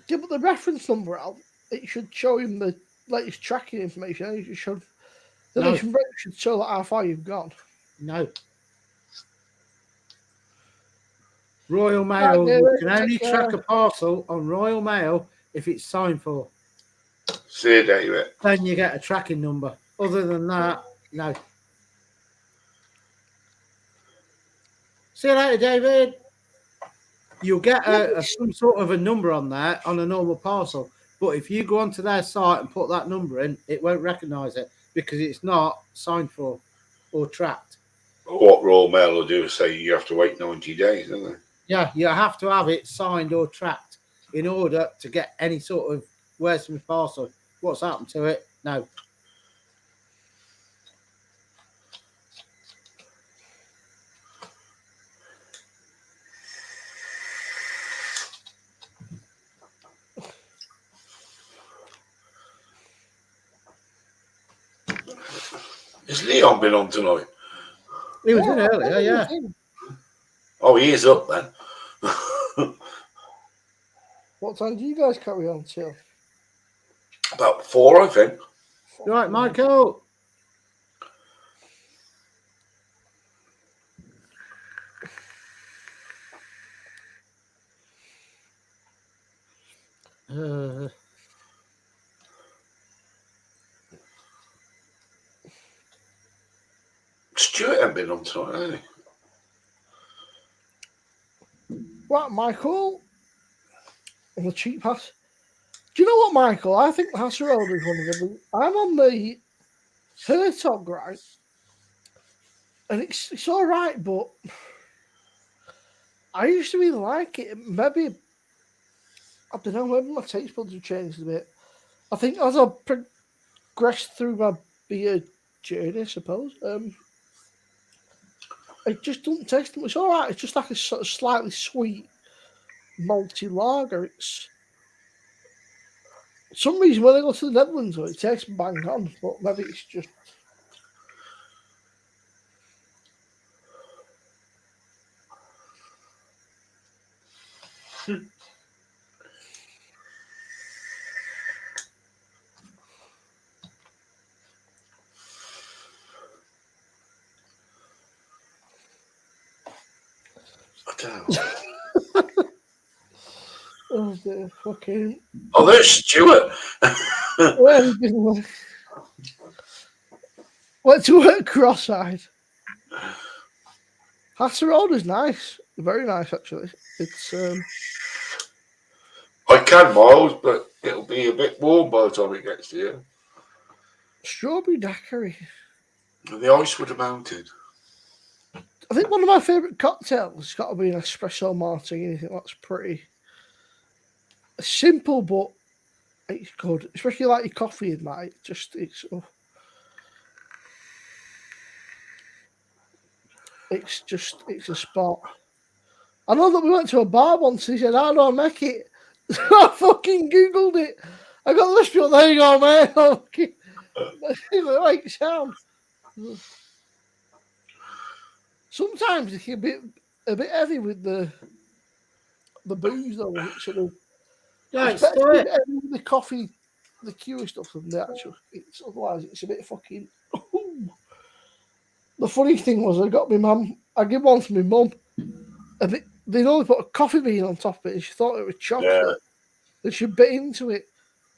Yeah, but the reference number out, it should show him the latest tracking information. It should should show that how far you've gone. No. Royal Mail, you can only track a parcel on Royal Mail if it's signed for. See you, David. Then you get a tracking number. Other than that, no. See you later, David. You'll get some sort of a number on there on a normal parcel. But if you go onto their site and put that number in, it won't recognise it because it's not signed for or tracked. What Royal Mail will do is say you have to wait 90 days, don't they? Yeah, you have to have it signed or tracked in order to get any sort of where's my parcel? What's happened to it? No. Has Leon been on tonight? He was in earlier, yeah. Oh, he is up then. What time do you guys carry on till? About 4, I think. You right, Michael? Stuart hasn't been on tonight, has he? Right, Michael? On the cheap pass. Do you know what, Michael? I think the Hassel Road is one of them. I'm on the Hertog, right? And it's all right, but I used to really like it. Maybe, I don't know, maybe my taste buds have changed a bit. I think as I progressed through my beer journey, I suppose, it just doesn't taste much. It's all right. It's just like a sort of slightly sweet, malty lager. It's for some reason when I go to the Netherlands, it tastes bang on, but maybe it's just. Oh dear, fucking. Oh, there's Stuart. Where have you been? Went to work cross-eyed. Hatter Road is nice, very nice actually. It's I can, Miles, but it'll be a bit warm by the time it gets to you. strawberry daiquiri. And the ice would have mounted. I think one of my favourite cocktails has got to be an espresso martini. I think that's pretty simple, but it's good. Especially like your coffee in that. It's a spot. I know that we went to a bar once and he said, "How do I make it?" I fucking Googled it. I got the recipe. There you go, man. Like sound. Sometimes it can be a bit heavy with the booze though. Sort of, Yeah, it's better to be heavy with the coffee, the Cure stuff than the actual. Otherwise, it's a bit fucking. The funny thing was, I got my mum. I gave one to my mum, and they'd only put a coffee bean on top of it, and she thought it was chocolate. Yeah. And she bit into it.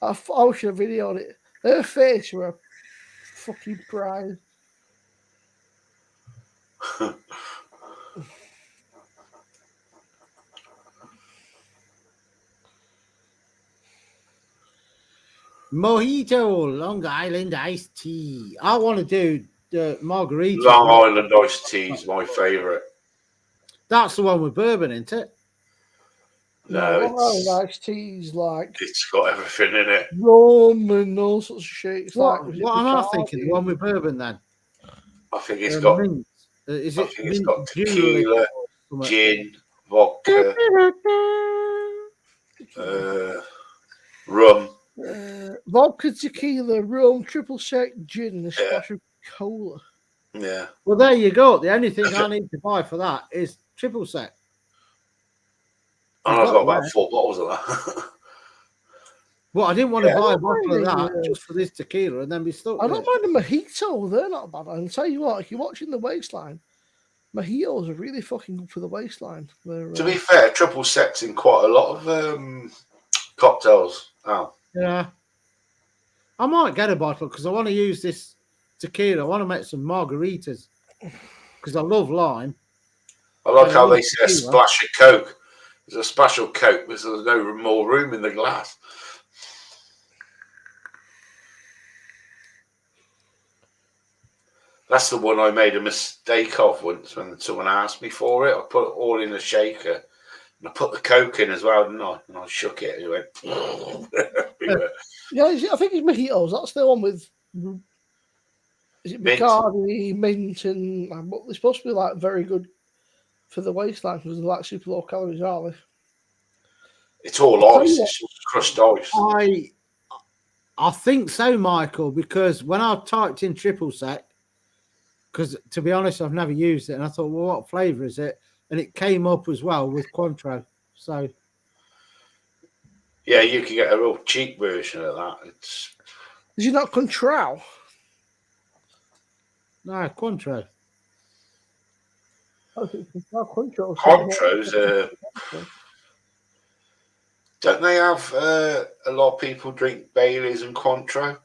I should have videoed it. Her face were a fucking pride. Mojito, Long Island iced tea. I want to do the margarita. Long Island iced tea is my favourite. That's the one with bourbon, isn't it? No, Long Island iced tea's like it's got everything in it. rum and all sorts of shit. It's What like am I thinking? The one with bourbon, then? I think it's got. Mint. Is I it? think it's mint got julep tequila, or something? gin, vodka, rum. vodka, tequila, rum, triple sec, gin, and a splash of cola. Yeah. Well, there you go. The only thing I need to buy for that is triple sec. And I've got about 4 bottles of that. Well, I didn't want to buy a bottle of mind that just for this tequila and then be stuck I with don't mind a mojito. They're not bad. I'll tell you what, if you're watching the waistline, mojitos are really fucking good for the waistline. To be fair, triple sec's in quite a lot of cocktails. Oh. Yeah. I might get a bottle because I want to use this tequila. I want to make some margaritas because I love lime. I like how they say a tequila. splash of Coke. There's a splash of Coke because there's no more room in the glass. That's the one I made a mistake of once when someone asked me for it. I put it all in a shaker and I put the Coke in as well, didn't I? And I shook it and it went. Yeah, I think it's mojitos. That's the one with. Is it Bacardi, mint, and they're supposed to be like very good for the waistline because they're like super low calories, aren't they? It's all ice. It's just crushed ice. I think so, Michael, because when I typed in triple sec, because to be honest, I've never used it, and I thought, well, what flavour is it? And it came up as well with Cointreau. So, yeah, you can get a real cheap version of that. Is it not Cointreau? No, Cointreau. Cointreau's. Don't they have a lot of people drink Baileys and Cointreau?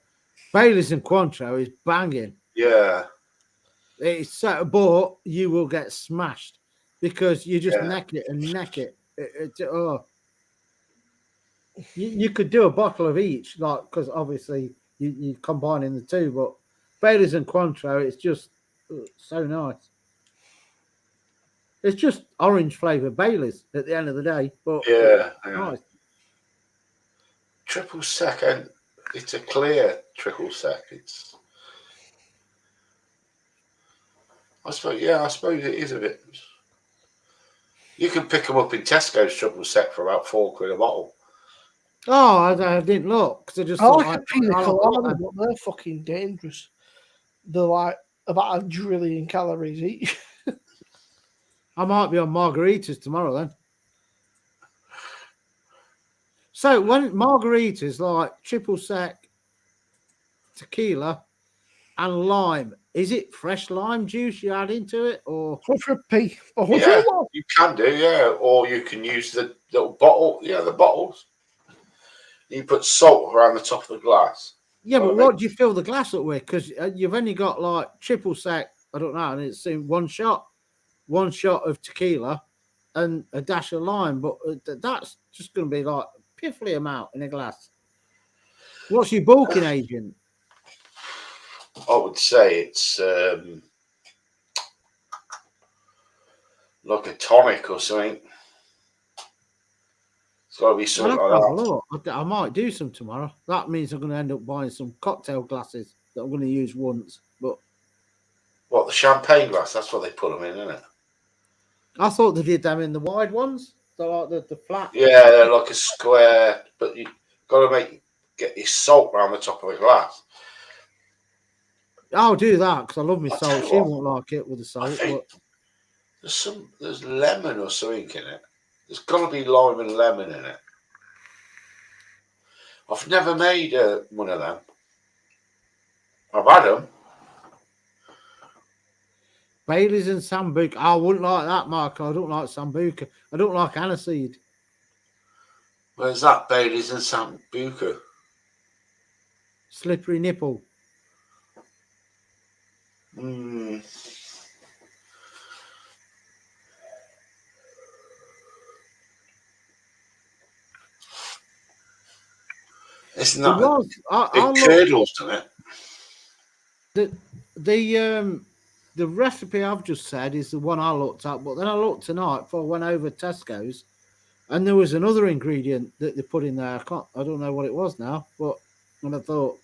Baileys and Cointreau is banging. Yeah. It's so, but you will get smashed because you just neck it and neck it. You could do a bottle of each, like because obviously you combining the two. But Baileys and Cointreau, it's just so nice. It's just orange flavour Baileys at the end of the day, but nice. Triple sec, and it's a clear triple sec. I suppose it is a bit. You can pick them up in Tesco's triple sec for about £4 a bottle. Oh, I didn't look because I just thought like a pina colada, but they're fucking dangerous. They're like about 1 trillion calories each. I might be on margaritas tomorrow then. So when margaritas like triple sec, tequila, and lime, is it fresh lime juice you add into it, or 100p. Or Yeah, 100 you can do, yeah. Or you can use the little bottle, the bottles. You put salt around the top of the glass. yeah? But Gotta what make- do you fill the glass up with? Because you've only got like triple sec. I don't know, and it's in one shot of tequila and a dash of lime. But that's just going to be like a piffly amount in a glass. What's your bulking agent? I would say it's like a tonic or something. It's got to be I'll something have to like have a that. look. I might do some tomorrow. That means I'm going to end up buying some cocktail glasses that I'm going to use once. But What, the champagne glass? That's what they put them in, isn't it? I thought they did them in the wide ones. So like the flat. Yeah, they're like a square, but you got to get your salt around the top of the glass. I'll do that because I love my I'll tell salt. you She what, won't like it with the I salt. think But there's lemon or something in it. There's got to be lime and lemon in it. I've never made one of them. I've had them. Bailey's and Sambuca. I wouldn't like that, Marco. I don't like Sambuca. I don't like aniseed. Where's that? Bailey's and Sambuca. Slippery nipple. Mm. Isn't It that a was. I big looked, curdles, doesn't it? the recipe I've just said is the one I looked at, but then I looked tonight before I went over Tesco's, and there was another ingredient that they put in there. I don't know what it was now, but and I thought,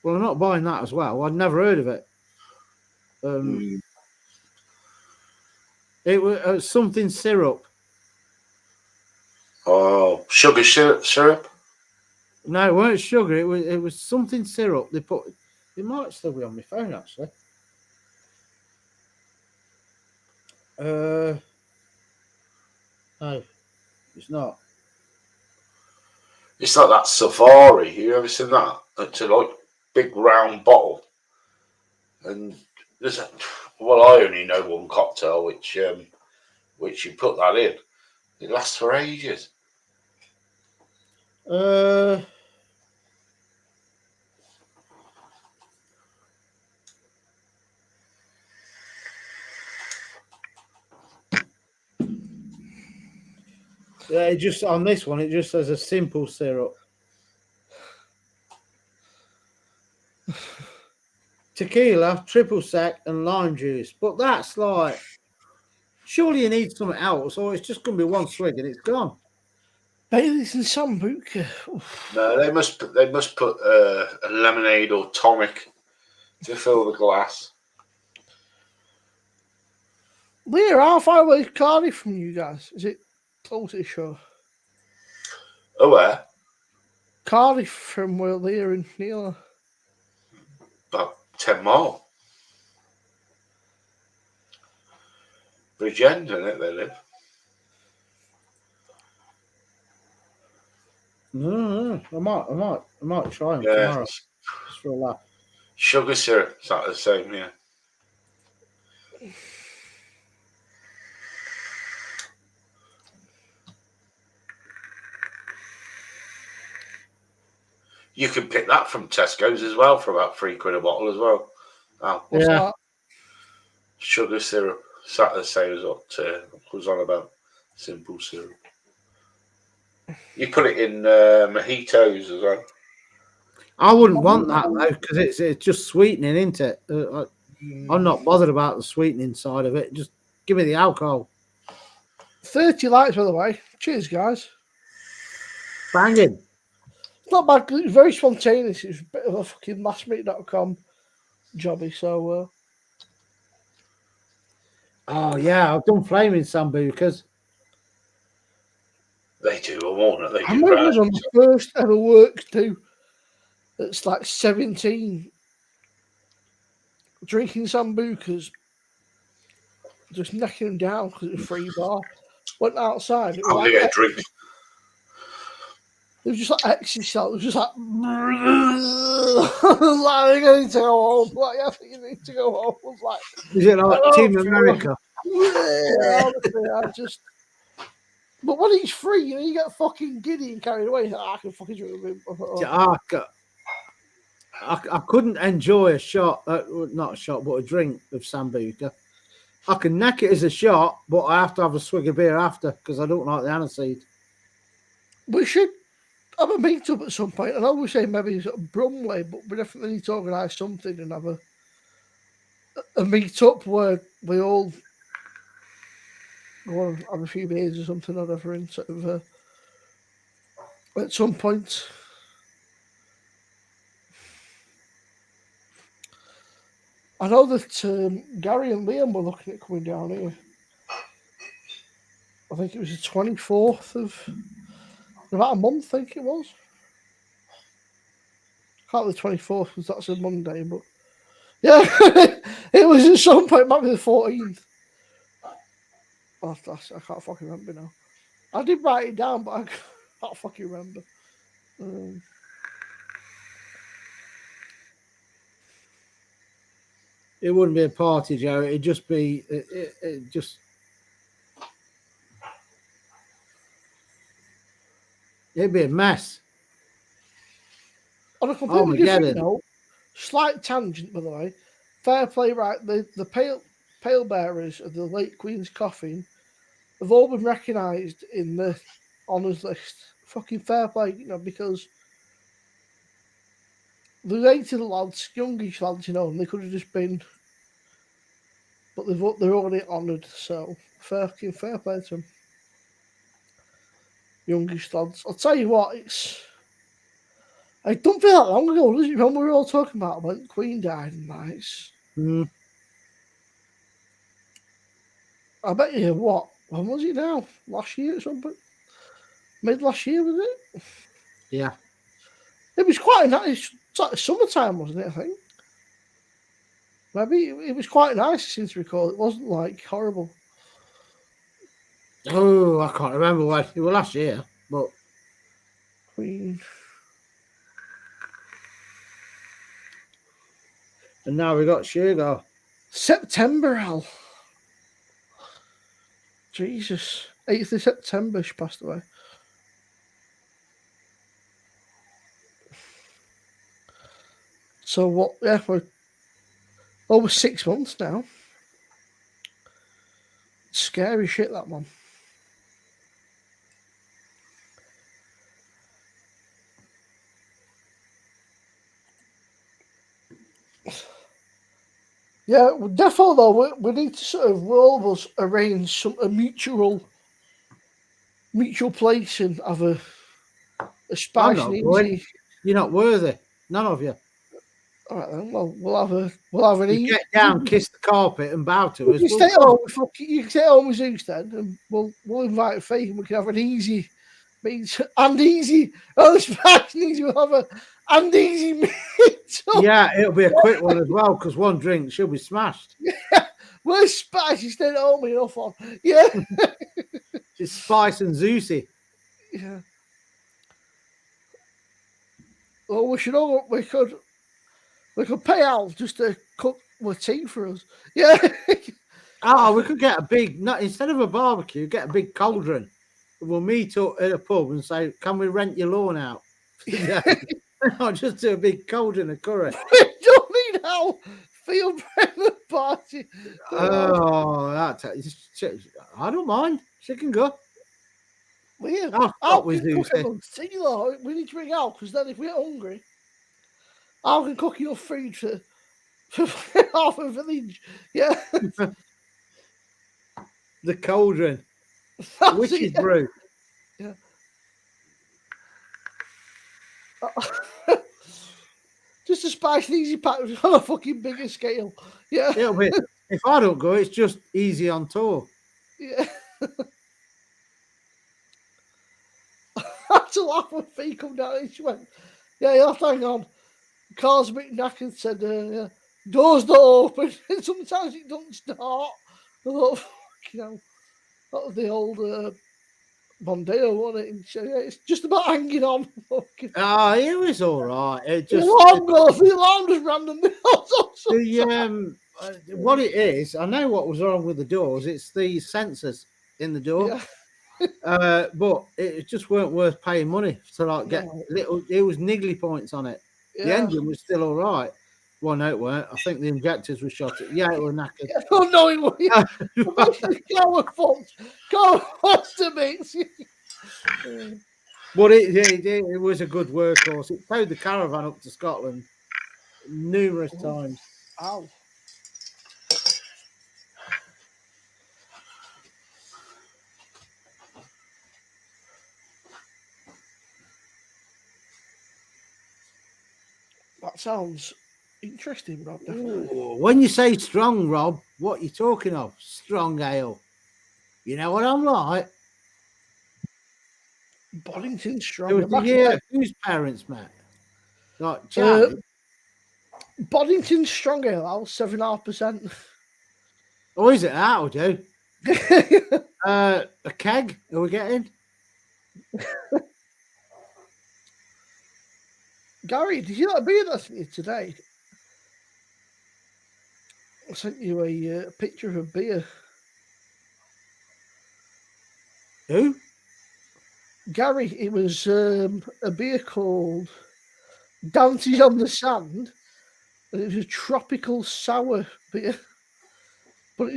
well, I'm not buying that as well. I'd never heard of it. It was something syrup. Oh, sugar syrup? No, it weren't sugar. It was something syrup. They put. It might still be on my phone actually. No, it's not. It's like that safari. You ever seen that? It's a like big round bottle, and there's a. Well, I only know one cocktail which you put that in. It lasts for ages. Yeah, it just on this one, it just says a simple syrup. Tequila, triple sec, and lime juice. But that's like, surely you need something else, or it's just going to be one swig and it's gone. Bailey's and Sambuca. Oof. No, they must put a lemonade or tonic to fill the glass. Leah, how far away is Cardiff from you guys? Is it close-ish or? Oh, where? Cardiff from where Leah and Neil are. About 10 miles. Bridgend, isn't it? They live. No, I might try them Yeah. tomorrow. Just for a laugh. Sugar syrup. Is that the same? Yeah. You can pick that from Tesco's as well for about £3 a bottle as well. Oh, What's Yeah. that? sugar syrup. Is that the same as what was on about? Simple syrup. You put it in mojitos as well. I wouldn't want that though because it's just sweetening, isn't it? I'm not bothered about the sweetening side of it. Just give me the alcohol. 30 likes, by the way. Cheers, guys. Banging. It's not bad 'cause it was very spontaneous. It was a bit of a fucking lastminute.com jobby, so Oh yeah, I've done flaming sambucas. They do them all, don't they? I Do remember raspberries. on my first ever work too. It's like 17 drinking sambucas, just necking them down because it was free bar. Went outside. It was I'm like gonna get a drink. It was just like exercise. It was just like, like I need to go home. Like, I think you need to go home. I was like, Is it like I Team don't feel America? yeah, honestly, I just. But when he's free, you know, you get fucking giddy and carried away. I can fucking drink with him. I couldn't enjoy a shot, not a shot, but a drink of Sambuca. I can neck it as a shot, but I have to have a swig of beer after because I don't like the aniseed. We should have a meet up at some point. I know we say maybe sort of Brumley, but we definitely need to organise something and have a meet up where we all go and have a few beers or something or whatever in sort of at some point. I know that Gary and Liam were looking at coming down here. I think it was the 24th of about a month, I think it was. Can't be the 24th because that's a Monday, but yeah, it was at some point, might be the 14th. I can't fucking remember now. I did write it down, but I can't fucking remember. It wouldn't be a party, Joe. It'd just be it just. It'd be a mess. On a completely different note, slight tangent, by the way. Fair play, right? The pale bearers of the late Queen's coffin have all been recognised in the honours list. Fucking fair play, you know, because the later lads, youngish lads, you know, and they could have just been, but they're already honoured. So fucking fair play to them. Youngish lads. I'll tell you what, I don't feel that long ago, does it? Remember we were all talking about when Queen died and that. I bet you what? When was it now? Last year or something? Mid last year, was it? Yeah. It was quite nice. It's like summertime, wasn't it? I think. Maybe it was quite nice, since recall. It wasn't like horrible. Oh, I can't remember when. It was last year, but Queen. And now we got Sugar. September, Al. Jesus. 8th of September, she passed away. So what? Yeah, for over 6 months now. Scary shit, that one. Yeah, definitely though, we need to sort of, all of us, arrange a mutual place and have a spice and easy. You're not worthy. None of you. All right then. Well, we'll have an easy. Get down, kiss the carpet, and bow to us. You stay home. You stay home with Zeus then, and we'll invite Faith, and we can have an easy meet and easy. Oh, spice and easy. We'll have and easy meet. Yeah, it'll be a quick one as well because one drink she'll be smashed. Yeah, we're Spice. You stay at home enough on. Yeah, it's Spice and Zeusy. Yeah. Well, we could pay Al just to cook tea for us. Yeah. We could get a big, instead of a barbecue, get a big cauldron. We'll meet up at a pub and say, "Can we rent your lawn out?" Yeah. I'll just do a big cauldron of curry. We don't need Al field breakfast party. Oh, I don't mind. She can go. Well, yeah, Al can cook it. We need to bring Al, because then if we're hungry, Al can cook enough food for half a village. Yeah. The cauldron. Witch's brew. Yeah. Just a spice and easy pack on a fucking bigger scale. Yeah. It'll be, if I don't go, it's just easy on tour. Yeah. I had to laugh when Fee come down and she went, "Yeah, you'll have to hang on." Carl's a bit knackered, said, yeah, "Doors don't open." And sometimes it doesn't start. I thought, you know, that was the old Mondeo, wasn't it? So, yeah, it's just about hanging on. Fucking Oh, it was all right. It the just alarm just randomly goes off the sometimes. what it is. I know what was wrong with the doors. It's the sensors in the door. Yeah. But it just weren't worth paying money to like get No. little. It was niggly points on it. The Yeah. engine was still all right. Well, no, it weren't. I think the injectors were shot. Yeah, it were knackered. I don't know it. Go fucked. Go fucked to bits. But it was a good workhorse. It towed the caravan up to Scotland numerous times. Ow. That sounds interesting, Rob. Definitely. Ooh, when you say strong, Rob, what are you talking of? Strong ale. You know what I'm like? Boddington There Strong. was the year whose parents met. Like Charlie. Boddington Strong Ale, 7.5%. Oh, is it? That'll do. A keg? Are we getting? Gary, did you not beer that I sent you today? I sent you a picture of a beer. Who? Gary, it was a beer called Dances on the Sand. And it was a tropical sour beer. But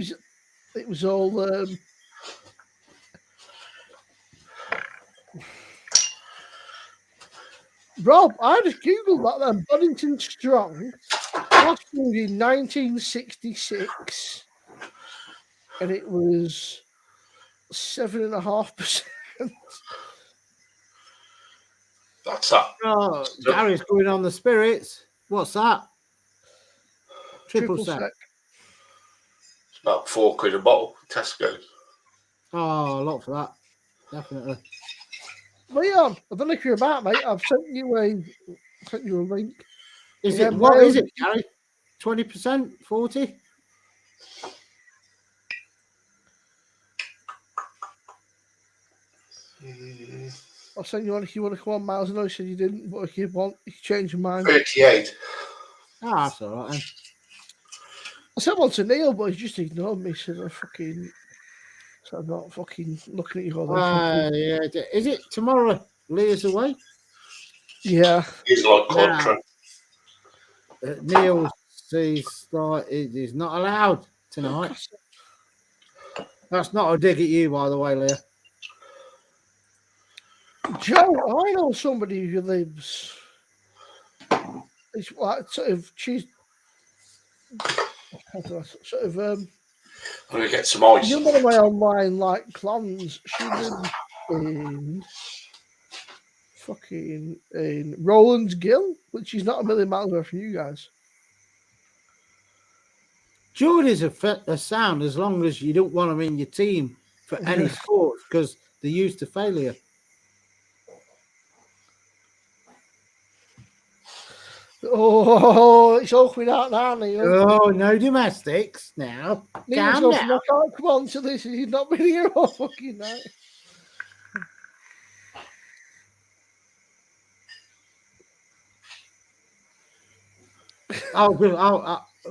it was all Rob, I just googled that then. Boddington Strong, last brewed in 1966, and it was 7.5%. That's that. Oh, Gary's going on the spirits. What's that? Triple sec. It's about £4 a bottle. Tesco. Oh, a lot for that. Definitely. Leon, I don't know if you're about, mate. I've sent you a link. Is Yeah, it what is Wales- it, Gary? 20%? 40? I'll send you one if you want to come on, Miles. I know you said you didn't, but if you want, you can change your mind. 38. Ah, that's all right then. I sent one to Neil, but he just ignored me. So I'm not fucking looking at you all day. Yeah. Is it tomorrow? Leah's away? Yeah. It's like contra. Neil says like he's not allowed tonight. That's not a dig at you, by the way, Leah. Joe, I know somebody who lives. It's like she's I'm gonna get some ice. you know, one of my online like clans. She lives in Roland's Gill, which is not a million miles away from you guys. Jordy's a sound as long as you don't want them in your team for any sports because they're used to failure. Oh, it's all coming out now, Neil. Oh, no domestics now. Neil's Calm I down. can't come on to this. He's not been here all fucking night.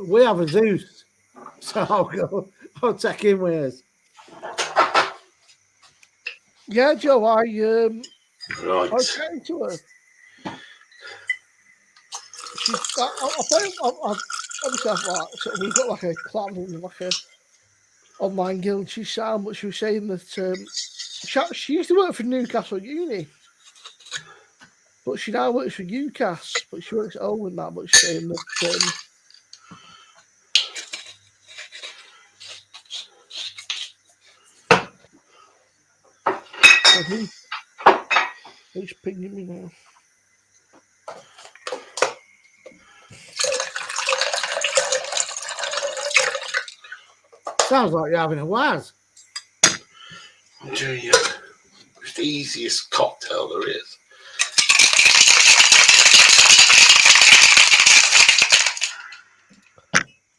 We have a Zeus, so I'll take him with us. Yeah, Joe, I Right. was chatting to her. We've got like a clan and like a online guild. She's sound, but she was saying that she used to work for Newcastle Uni, but she now works for UCAS. But she works at home and that. But she's saying that who's pinging me now? Sounds like you're having a waz. I'm doing it. It's the easiest cocktail there is.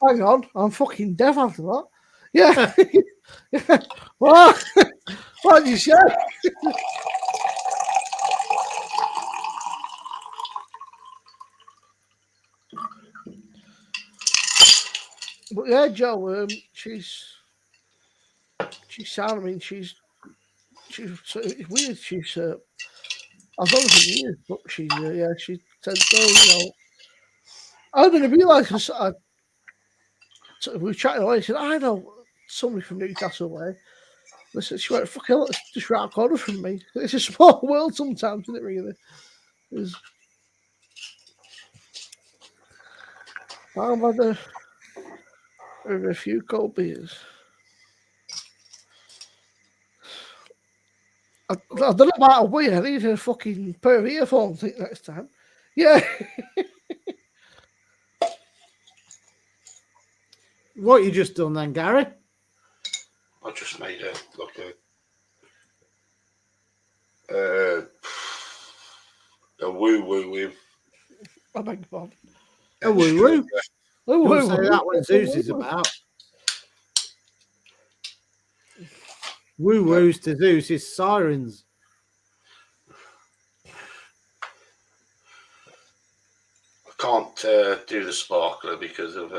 Hang on, I'm fucking deaf after that. Yeah. Well, What did you say? But yeah, Joe, she's sound. I mean, she's it's weird. I've known her for years, but she said, "Oh, I didn't realise." We were chatting away. She said, "I know somebody from Newcastle way." Listen, she went, "Fuck hell, it's just right corner from me." It's a small world sometimes, isn't it? Really. I've had a few cold beers. I don't know about a weird. I need a fucking pair of earphones next time. Yeah. What you just done then, Gary? I just made a woo with I beg your pardon. A woo woo. Don't say Woo. that when Zeus is about. Woo woos to Zeus is sirens. I can't do the sparkler because of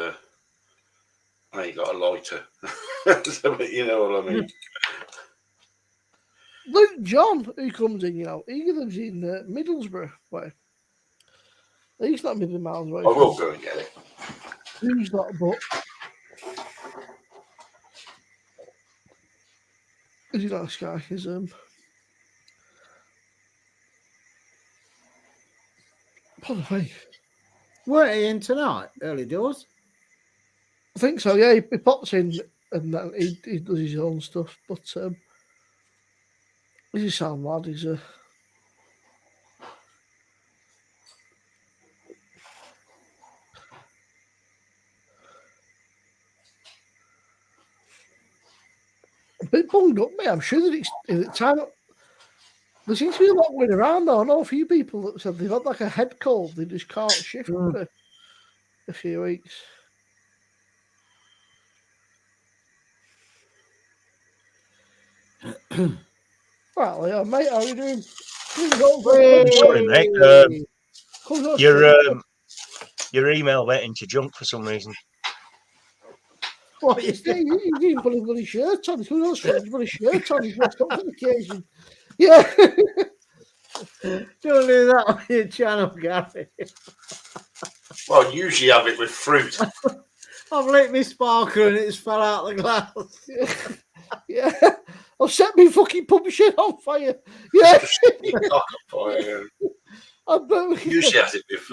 I ain't got a lighter. So, but you know what I mean. Luke John, who comes in, he lives in Middlesbrough way. He's not a million miles away. I will go and get it. Who's not? But he's a nice guy. He's Pardon me. Weren't he in tonight? Early doors. I think so. Yeah, he pops in and he does his own stuff. But he's a sound lad. He's a bit bunged up, mate. I'm sure that it's at the time. There seems to be a lot going around though. I know a few people that said they've had like a head cold. They just can't shift for a few weeks. Right, Leo, mate, how are you doing? Sorry, mate. Your email went into junk for some reason. What is that? You didn't put a bloody shirt on. He's got a strange bloody shirt on. He's dressed up for the occasion. Yeah. Don't do that on your channel, Gary. Well, I usually have it with fruit. I've lit my sparkler and it's fell out the glass. Yeah. I'll set me fucking pub shit on fire. Yeah. Usually has it with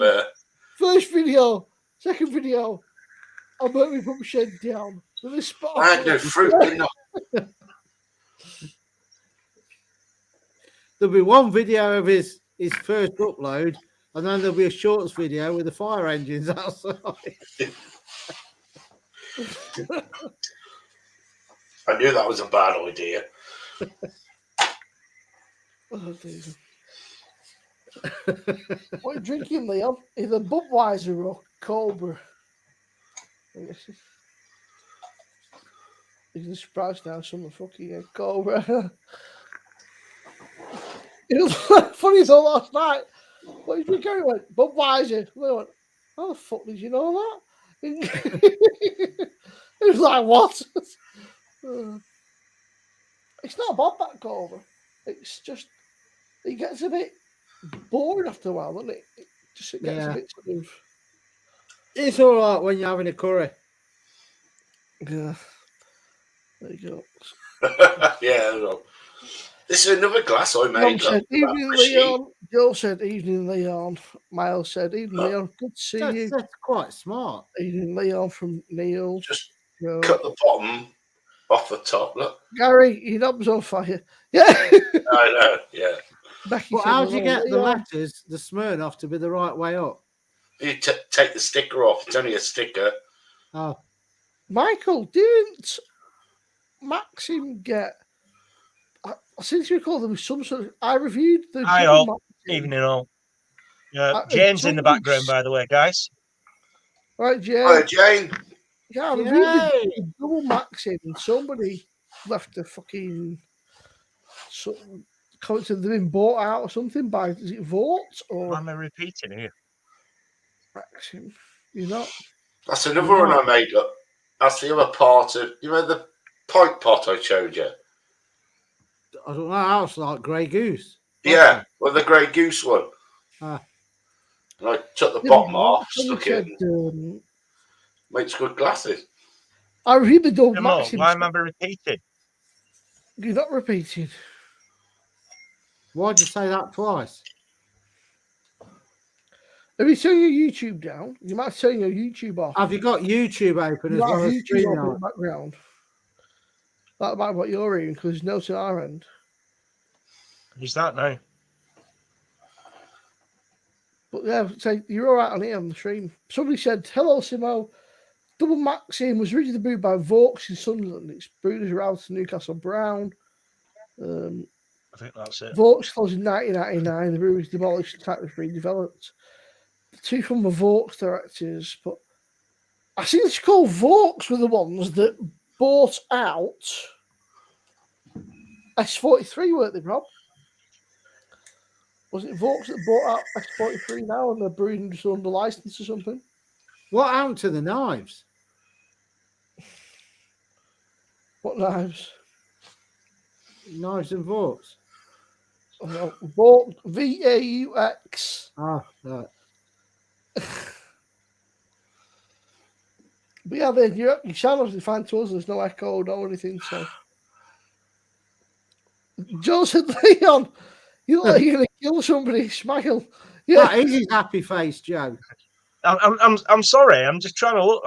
first video, second video, I burnt my pub shed down with a spark. I had no fruit in it. There'll be one video of his first upload, and then there'll be a shorts video with the fire engines outside. I knew that was a bad idea. Oh, what are you drinking, Leon? Either Budweiser or Cobra. You're surprised now, some fucking Cobra. It was funny though last night. What did you drinking? He went, Budweiser. I went, how the fuck did you know that? It was like, what? It's not bad, that Cobra. It's just, it gets a bit boring after a while, doesn't it? It gets a bit sort of... It's all right when you're having a curry. Yeah. There you go. Yeah. This is another glass I made. Mum said, evening, Leon. Joe said, evening, Leon. Miles said, evening, Leon. Good to see you. That's quite smart. Evening, Leon from Neil. Just Joe. cut the bottom off the top. Look. Gary, your knob's on fire. Yeah. I know, yeah. Becky Well, said, how do you get the Leon. letters, the Smirnoff, to be the right way up? You take the sticker off. It's only a sticker. Oh. Michael, didn't Maxim get... I seem to recall there was some sort of... I reviewed the... Hi all. Evening all. Jane's in the background, by the way, guys. Right, Jane. Hi, Jane. Yeah, I reviewed the double Maxim and somebody left a fucking commented they've been bought out or something by, is it Vort or Why am I repeating here? Maxim? You're not. That's another one I made up. That's the other part of, the pike pot I showed you? I don't know how it's like Grey Goose. Yeah, well, the Grey Goose one. Ah. And I took the Yeah, bottom but off, somebody stuck it, and makes good glasses. I really don't Jamal, Maxim. why am I repeating? You're not repeating. Why'd you say that twice? Have you turned your YouTube down? You might turn your YouTube off. Have you got YouTube open You as have well as YouTube open in StreamYard? the background. That might be what you're hearing because there's no to our end. Who's that now? But yeah, say you're all right on here on the stream. Somebody said, "Hello, Simo. Double Maxim was originally brewed by Vaux in Sunderland. It's brewed as a route to Newcastle Brown. I think that's it. Vaux closed in 1999. The brewery was demolished and type was redeveloped. The two former Vaux directors, but I think it's called Vaux were the ones that bought out S43, weren't they, Rob? Was it Vaux that bought out S43 now and they're brewing just under license or something? What happened to the knives? What knives? Knives and forks. Vaux, VAUX. Ah, right. But yeah, then you sound obviously fine to us. There's no echo, no anything. So, Joseph Leon, you look like you're gonna kill somebody. Smile. Yeah, That is his happy face, Joe. I'm sorry. I'm just trying to look.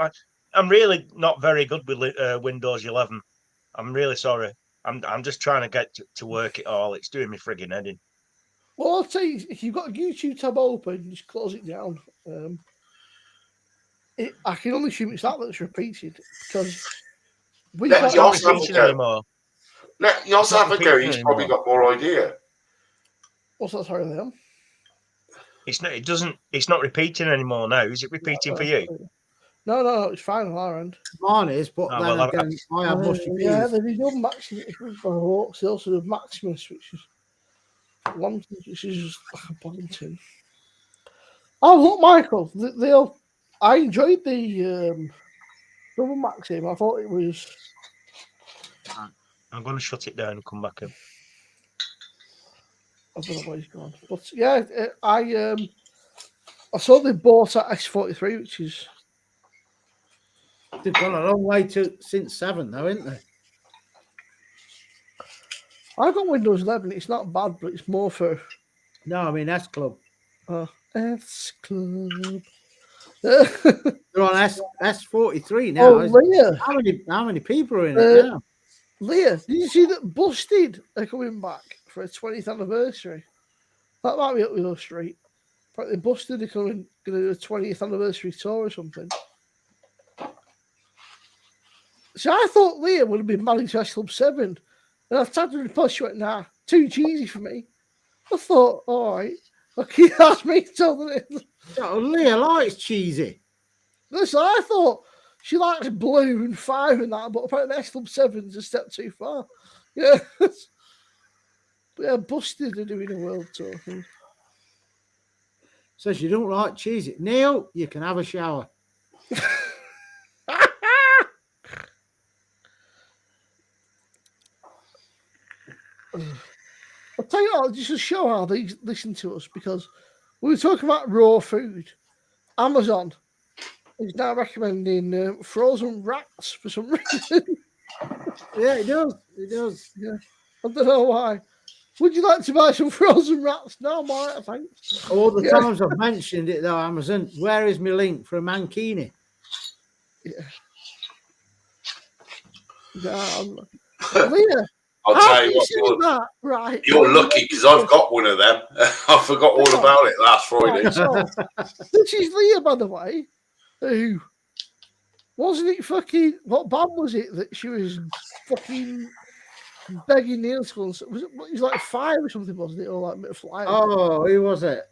I'm really not very good with Windows 11. I'm really sorry. I'm just trying to get to work it all. It's doing me frigging head in. well, I'll tell you, if you've got a YouTube tab open, just close it down. I can only assume it's that's repeated because we Let can't Josh It's not have a repeating go. anymore. Let Yoss not have a go. repeating He's probably anymore. got more idea. What's that? Sorry, Liam. It's not. It doesn't. It's not repeating anymore now. Is it repeating for you? No, it's fine on our end. Mine is, but Oh, then well, again, I have mushy peas. Yeah, they've done Maximus. They also have Maximus, which is one, which is just like a Bonington. Oh, look, Michael. I enjoyed the double Maxim. I thought it was. I'm going to shut it down and come back in. I don't know where he's gone, but yeah, I saw they bought at S43, which is. They've gone a long way since 7, though, isn't they? I got Windows 11. It's not bad, but it's more for. No, I mean S Club. S Club. They're on S43 now. Oh, Leah. How many people are in it now? Leah, did you see that Busted are coming back for a 20th anniversary? That might be up your street. Apparently, Busted are going to do a 20th anniversary tour or something. So I thought Leah would have been managed to S Club 7. And I tagged her in the post. She went, nah, too cheesy for me. I thought, all right. Okay, that's me telling it. Oh, Leah likes cheesy. Listen, I thought she likes blue and fire and that, but apparently S Club 7's a step too far. Yeah. But yeah, Busted are doing a world tour. Says you don't like cheesy. Neil, you can have a shower. I'll tell you what, just to show how they listen to us, because we were talking about raw food. Amazon is now recommending frozen rats for some reason. Yeah, it does. It does. Yeah, I don't know why. Would you like to buy some frozen rats? No, I'm all right, thanks. All the times I've mentioned it, though, Amazon, where is my link for a mankini? Yeah. Leah, I'll tell you what, right? you're lucky because I've got one of them. I forgot all about it last Friday. This is Leah, by the way, who wasn't it fucking, what band was it that she was fucking begging Neil to go and, was it like 5 or something, wasn't it? Or like a bit of flying? Oh, who was it?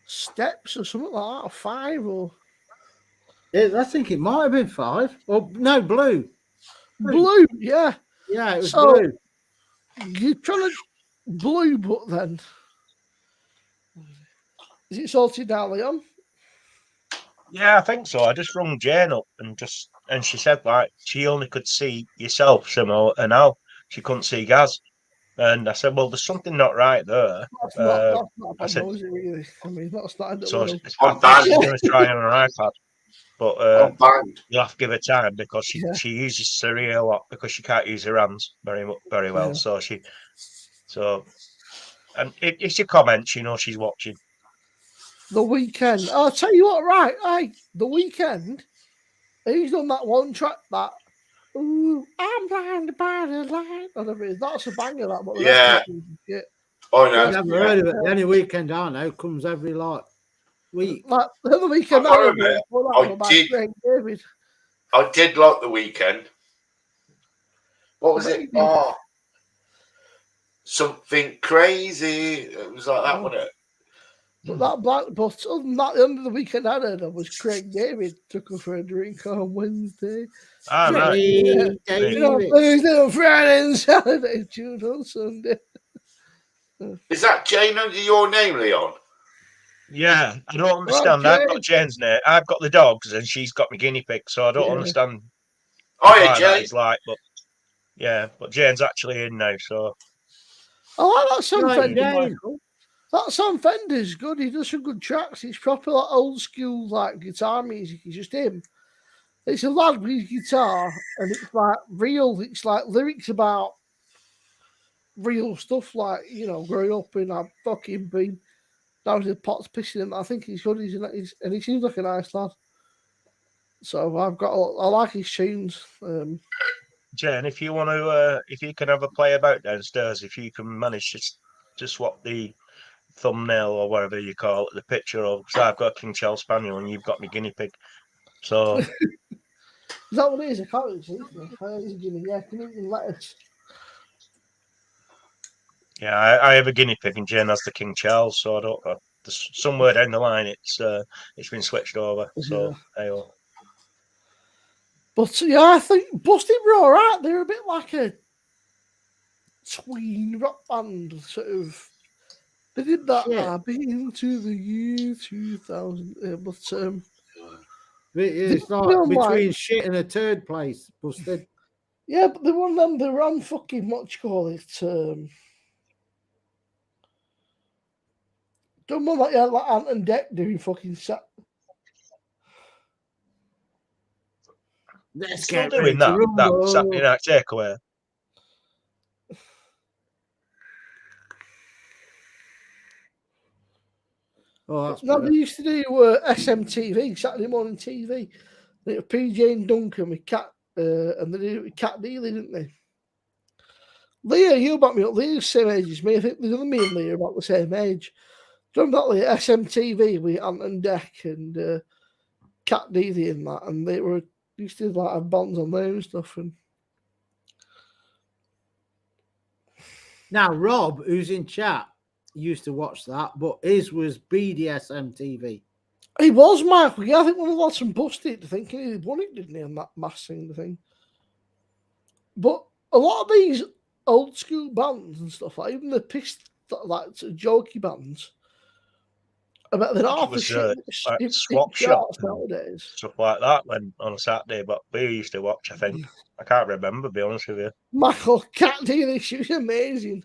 Steps or something like that, or 5 or. I think it might have been 5. Or no, Blue. Blue, yeah. Yeah, it was So- blue. You're trying to blue, but then is it sorted out, Leon? Yeah, I think so. I just rung Jane up and she said like she only could see yourself, Simo, and now she couldn't see Gaz. And I said, well, there's something not right there. That's Uh, not a I said, problem, is it really? I mean, that's not the so world. I I'm think she's banned. going to try on her iPad, but I'm banned. you'll have to give her time because she, Yeah. she uses Siri a lot because she can't use her hands very well. Yeah. And it's your comments, you know, she's watching. The Weekend. I'll tell you what, right? Hey, The Weekend. He's done that one track that. Ooh, I'm blinded by the light. Whatever it is. That's a banger. That, but the Yeah. rest of it is shit. I know. I've never heard of it. The only weekend I know comes every week. Like the Weekend. I did. Craig David. I did like The Weekend. What was it? Oh, something crazy. It was like that, wasn't it? But that black, but other than that, the end of the weekend I heard of was Craig David took her for a drink on Wednesday. Ah, right. You know, Thursday and Friday and Saturday, June on Sunday. Is that Jane under your name, Leon? Yeah, I don't understand. Right, I've got Jane's name. I've got the dogs, and she's got my guinea pig. So I don't Yeah. understand Oh, yeah, why that Jane. is like. But yeah, but Jane's actually in now. So I like that Sam Right, Fender, Jane. Michael. That Sam Fender's good. He does some good tracks. He's proper like old school like guitar music. He's just him. It's a lad with his guitar, and it's like real. It's like lyrics about real stuff, like growing up in a fucking being. That was the pots pissing him. I think he's good. And he seems like a nice lad. So I like his tunes. Jane, if you want to, if you can have a play about downstairs, if you can manage to swap the thumbnail or whatever you call it, the picture of, because I've got a King Charles Spaniel and you've got me guinea pig. So Is that what it is? I can't really see. Yeah, can you even let us? yeah, I have a guinea pig and Jane has the King Charles. So I don't know. There's somewhere down the line it's been switched over. So hey-oh. But yeah, I think Busted were all right. They're a bit like a tween rock band, sort of. They did that. Shit. I've been to the year 2000, but It's They like don't between like- shit and a third place. Busted. yeah, but they were on them. They were on fucking what you call it. Don't know like Ant and Deck doing fucking set. Let's Still get doing ready to that rumble. Saturday night takeaway. Oh, that's No, good. they used to do SMTV, Saturday morning TV. They were PJ and Duncan with Cat, and they did it with Cat Dealey, didn't they? Leah, you about me up. Leah's the same age as me. I think me and Leah are about the same age. Do you remember that Leah? SMTV with Ant and Deck and Cat Dealey and that, and they were used to like have bonds on there and stuff. And Now, Rob, who's in chat, used to watch that, but his was BDSM TV. he was Michael. Yeah, I think one of the lads from Busted thinking he won it, didn't he, on that mass thing. But a lot of these old school bands and stuff, like even the pissed like jokey bands, I bet they're I think half it the was, shit like in Swap charts Shop and nowadays. stuff like that when on a Saturday, but we used to watch, I think. I can't remember, to be honest with you. Michael, Cat Dealey, she was amazing.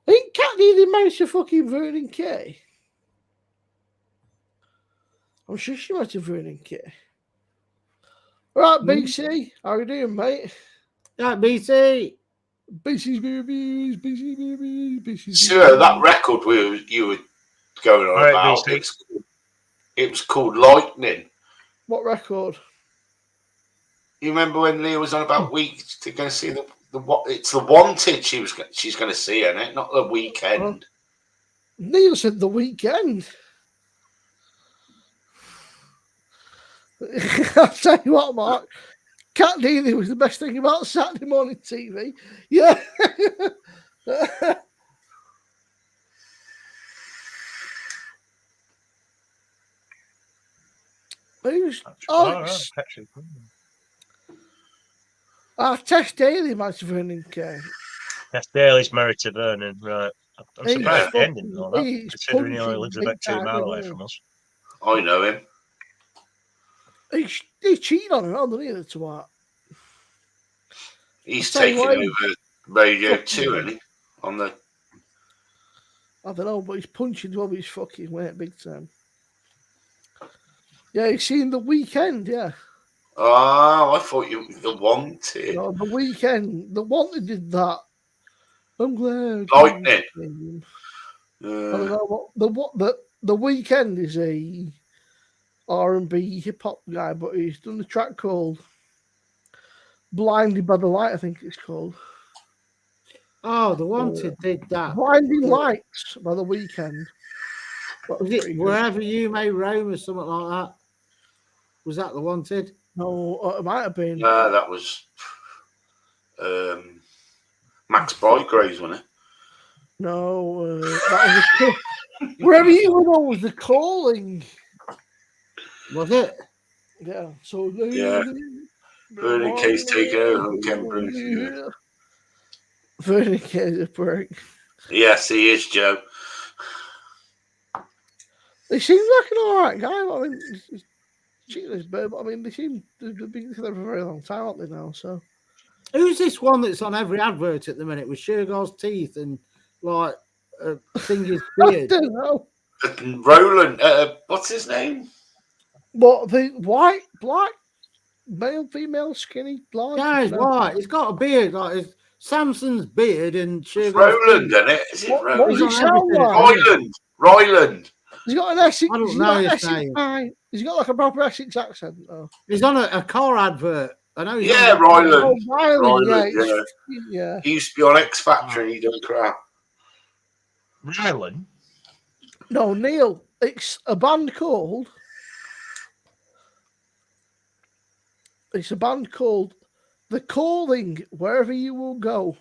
I think Cat Dealey married to fucking Vernon Kay. I'm sure she married to Vernon Kay. Right, Big C, how you doing, mate? Yeah, BC. BC's Reviews, Sure, that record you were going on All right, about, BC. it was called Lightning. What record? You remember when Leah was on about weeks to go see the it's the Wanted she's going to see in it, not the Weekend. Neil said The Weekend. I'll tell you what, Mark. Cat Dealey was the best thing about Saturday morning TV. Yeah. Who's All right, Alex? actually. Tess Daly might have Vernon Kay. That's Daly's married to Vernon, right? I'm He's surprised Ken fucking- didn't know that, he's considering he only punching lives big about 2 time, miles isn't away he? from us. I know him. He cheated on her, doesn't he? That's what. He's I'll tell you taking what, over Radio fucking- 2, isn't he? On the I don't know, but he's punching Robbie's fucking weight big time. Yeah, he's seen The Weekend, yeah. Oh, I thought you the Wanted. No, The Weekend. The Wanted did that. I'm glad. Lightning. I don't know what the Weekend is a R&B hip hop guy, but he's done a track called "Blinded by the Light." I think it's called Oh, the Wanted did that. "Blinding Lights" by The Weekend. Was it Wherever You May Roam or something like that? Was that the Wanted? No, it might have been. That was Max Bygraves, wasn't it? No, that was Wherever You Go was The Calling. Was it? Yeah. So Yeah. Vernon Kay's taking over from Ken Bruce. Yeah. Vernon Kay's a prick. Yes, he is, Joe. He seems like an alright guy. I mean, he's cheating, but I mean, they've been together for a very long time, haven't they now? So Who's this one that's on every advert at the minute with Sugar's teeth and like Thingy's I beard? don't know. Roland, what's his name? What the white, black, male, female, skinny, large? Yeah, he's white. He's got a beard like it's Samson's beard and Sugar's Roland, teeth. isn't it? Is it What Roland? does he He's on sound everything. like? Ryland. He's got an Essex. I don't he's know got an his Essex name. eye. He's got like a proper Essex accent, though. He's on a car advert. I know he's Yeah, on Ryland. Oh, Ryland, Ryland, yeah. He used to be on X Factor and he done crap. Ryland? No, Neil. It's a band called. It's a band called The Calling. Wherever You Will Go,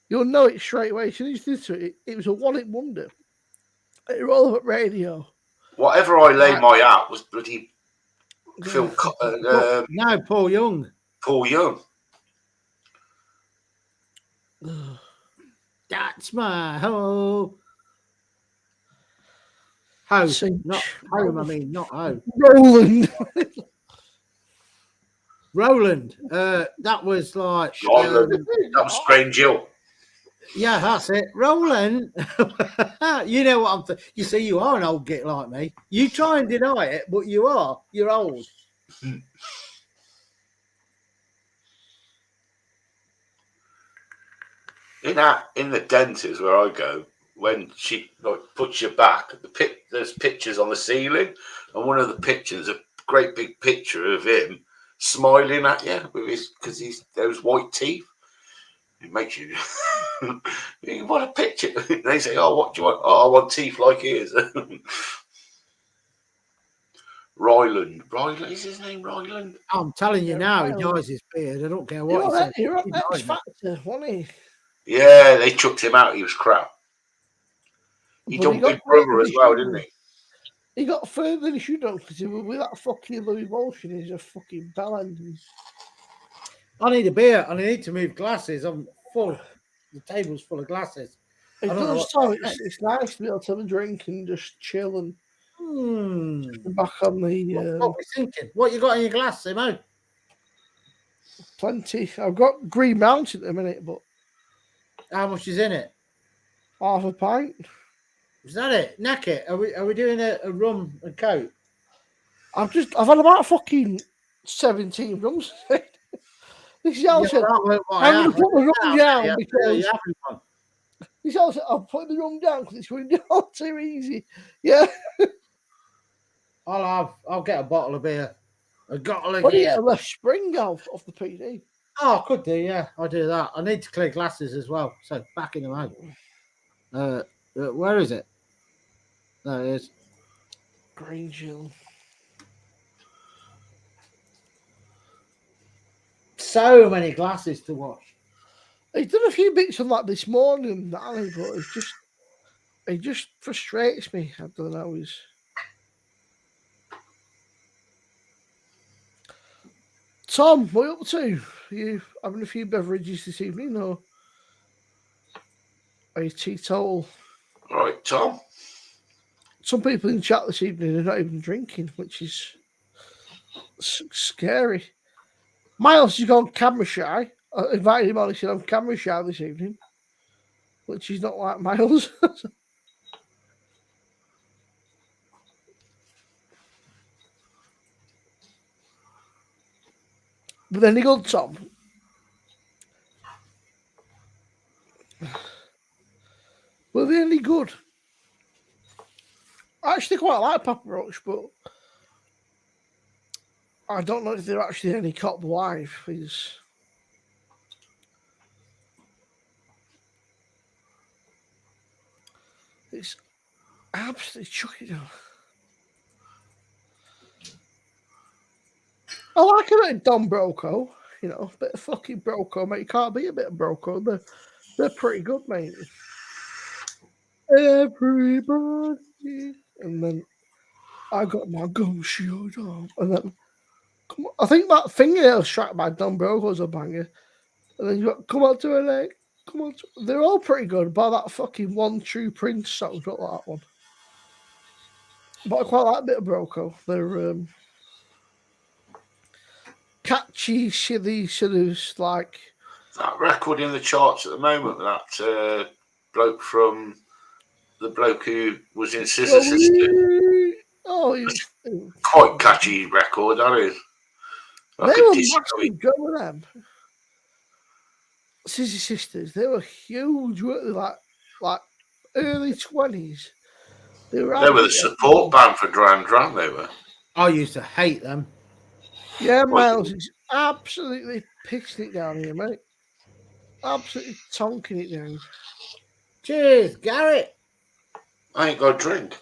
you'll know it straight away. As soon as you listen to it, it was a one-hit wonder. Irrelevant radio. Whatever I lay Right. my hat was bloody Phil no, Paul Young. Paul Young. That's my hoe. Ho, not home. I mean, not home. Roland. Roland. That was like. Roland. That was Strange Hill. Yeah, that's it. Roland. You know what I'm. You see, you are an old git like me. You try and deny it, but you are. You're old. In the dentist where I go, when she like puts you back, there's pictures on the ceiling, and one of the pictures, a great big picture of him smiling at you with his because he's those white teeth. It makes you. You want a picture? They say, "Oh, what do you want?" Oh, I want teeth like his. Ryland is his name. Ryland. I'm telling you Yeah, now, he Ryland. dyes his beard. I don't care what he says. You're on He X dyes it. Factor, wasn't he? Yeah, they chucked him out. He was crap. He But done he got Big Brother further as than well, he didn't should. he? He got further than he should have because with that fucking Louis Volshin, he's a fucking bellend. I need a beer and I need to move glasses. I'm full. The table's full of glasses. It I don't know does what- so. It's nice to be able to have a drink and just chill and Hmm. back on What the are we thinking? What you got in your glass, Simo? plenty. I've got Green Mountain at the minute, but How much is in it? half a pint. Is that it? Neck it. Are we doing a rum and coke? I've had about fucking 17 rums. This is how I said. that weren't what I'm I going to had. put the rum down Yeah, because you having one. this is how I said. I'll put the rum down because it's going down too easy. Yeah. I'll get a bottle of beer. A bottle of What do you beer. get a left spring off the PD? Oh, I could do, yeah. I'll do that. I need to clear glasses as well. So back in the out. Where is it? There it is. Green Jill. So many glasses to wash. He's done a few bits on like this morning, Danny, but it just frustrates me. I don't know. He's Tom, what are you up to? Are you having a few beverages this evening, or are you teetotal? Right, Tom. Some people in chat this evening are not even drinking, which is scary. Miles has gone camera shy. I invited him on. He said I'm camera shy this evening, which is not like Miles. But then he goes, Tom. Were they any good? I actually quite like Papa Roach, but I don't know if they're actually any cop wife. It's absolutely chucking down. I like a bit of Don Broco, you know, a bit of fucking Broco, mate. You can't beat a bit of Broco. They're pretty good, mate. Everybody. And then I got my gun shield on. And then I think that fingernail strike by Don Broco was a banger. And then you got Come On to LA. Come on. They're all pretty good, but that fucking One True Prince song, not that one. But I quite like a bit of Broco. They're catchy, silly, sort of like that record in the charts at the moment. That bloke from the bloke who was in Scissor Sisters. Oh, quite catchy record, that is. Like they were massive. Go with them. Scissor Sisters. They were huge. Weren't they? Like early 20s. They were the support band for Duran Duran. They were. I used to hate them. Yeah, Miles is absolutely pissing it down here, mate. Absolutely tonking it down. Cheers, Garrett. I ain't got a drink.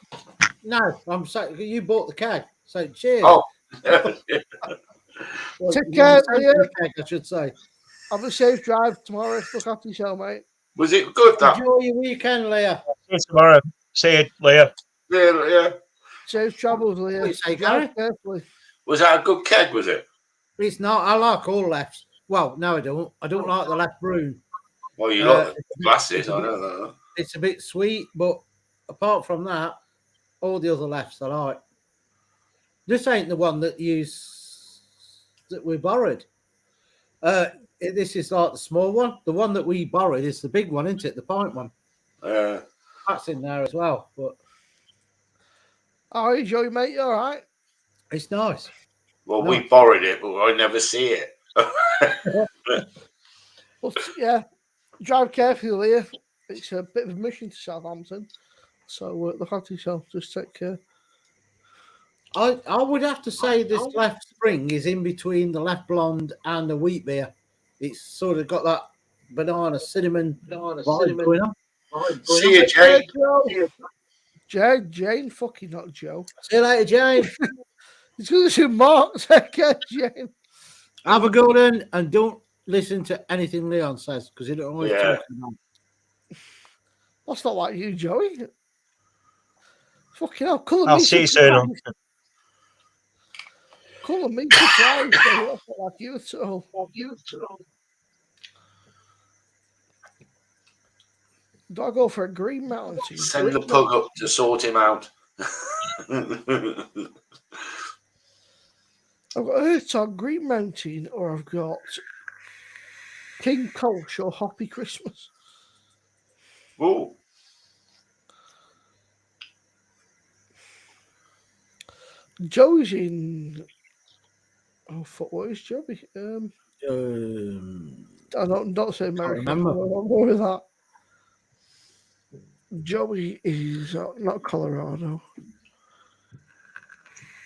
No, I'm sorry. You bought the keg, so cheers. Oh, well, take care, keg, I should say. Have a safe drive tomorrow. Look after yourself, mate. Was it good? That enjoy your weekend, Leah. See you tomorrow. See you, Leah. Yeah. Safe travels, Leah. Drive carefully. Was that a good keg? Was it? It's not. I like all lefts. Well, no, I don't. I don't like the left brew. Well, you like the glasses. I know that. It's a bit sweet, but apart from that, all the other lefts I like. This ain't the one that we borrowed. This is like the small one. The one that we borrowed is the big one, isn't it? The pint one. That's in there as well. But oh, enjoy, mate. You all right? It's nice. Well, we borrowed it, but I never see it. Well, yeah, drive carefully, Leah. It's a bit of a mission to Southampton, so look after yourself. Just take care. I would have to say this left spring is in between the left blonde and the wheat beer. It's sort of got that banana cinnamon vibe going on. See you, Jane. Jane, fucking not Joe. See you later, Jane. It's going to say Mark. Take care, Jane. Have a good one, and don't listen to anything Leon says because he don't always talk about. That's not like you, Joey. Fucking hell, I'll see you soon. Colour me surprised. That's not like you at all. Do I go for a green mountain? Send the pug up to sort him out. I've got Hertog Green Mountain, or I've got King Kolsch or Hoppy Christmas. Oh. Joe's in. Oh fuck! What is Joey? I don't say America. Remember. What was that? Joey is not Colorado.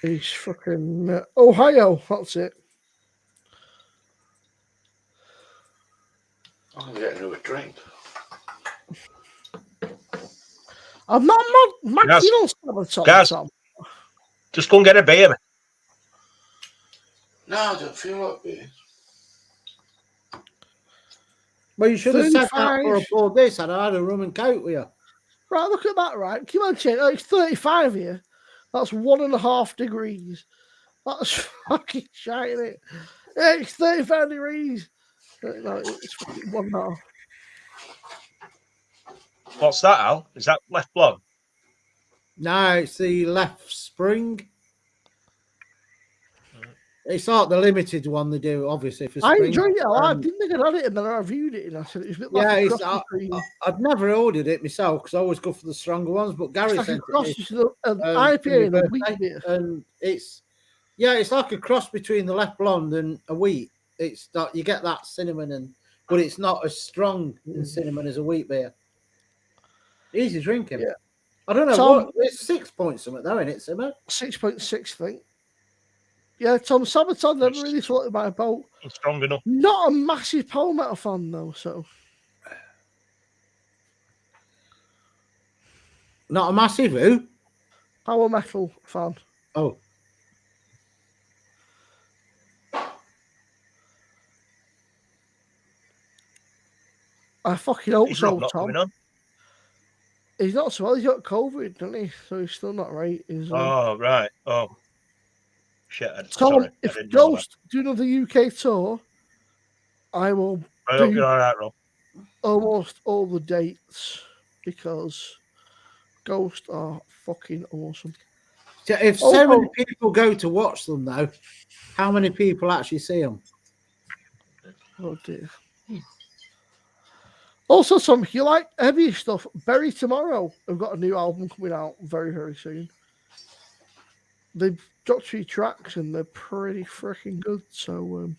He's fucking Ohio. That's it. I'm gonna get another drink. I'm not mad. Yes. You don't stand Guys, Tom. just go and get a beer. No, I don't feel like beer. Well, you should have said that 35. for all this, and I had a rum and coke with you. Right, look at that. Right, come on, Shane. Oh, it's 35 here. That's 1.5 degrees. That's fucking shite, isn't it? Yeah, it's 35 degrees. No, it's fucking 1.5. What's that, Al? Is that left blonde? No, it's the left spring. It's like the limited one they do, obviously, for I spring. enjoyed it a lot. I didn't think I had it, and then I reviewed it, and I said it was a bit like a it's, cross between. I'd never ordered it myself because I always go for the stronger ones. But Gary It's like a sent cross it me, between an for IPA your and a wheat birthday, beer. and it's like a cross between the left blonde and a wheat. It's that you get that cinnamon, but it's not as strong in cinnamon as a wheat beer. Easy drinking. Yeah. I don't know Tom, what it's 6 points something though, in it, Simmer. 6.6 thing. Yeah, Tom Sabaton never really thought about boat. It's strong enough. Not a massive power metal fan though, so Not a massive who? power metal fan. Oh. I fucking hope He's so, not Tom. coming on. He's not so well. He's got COVID, doesn't he? So he's still not right. Oh, right. Oh, shit. Tom, Sorry. if I didn't know that. Ghost do another UK tour, I will I hope do you're all right, Rob. almost all the dates because Ghost are fucking awesome. So if so many people go to watch them, though, how many people actually see them? Oh dear. Also, Tom, if you like heavy stuff, Bury Tomorrow have got a new album coming out very, very soon. They've dropped 3 tracks and they're pretty freaking good. So,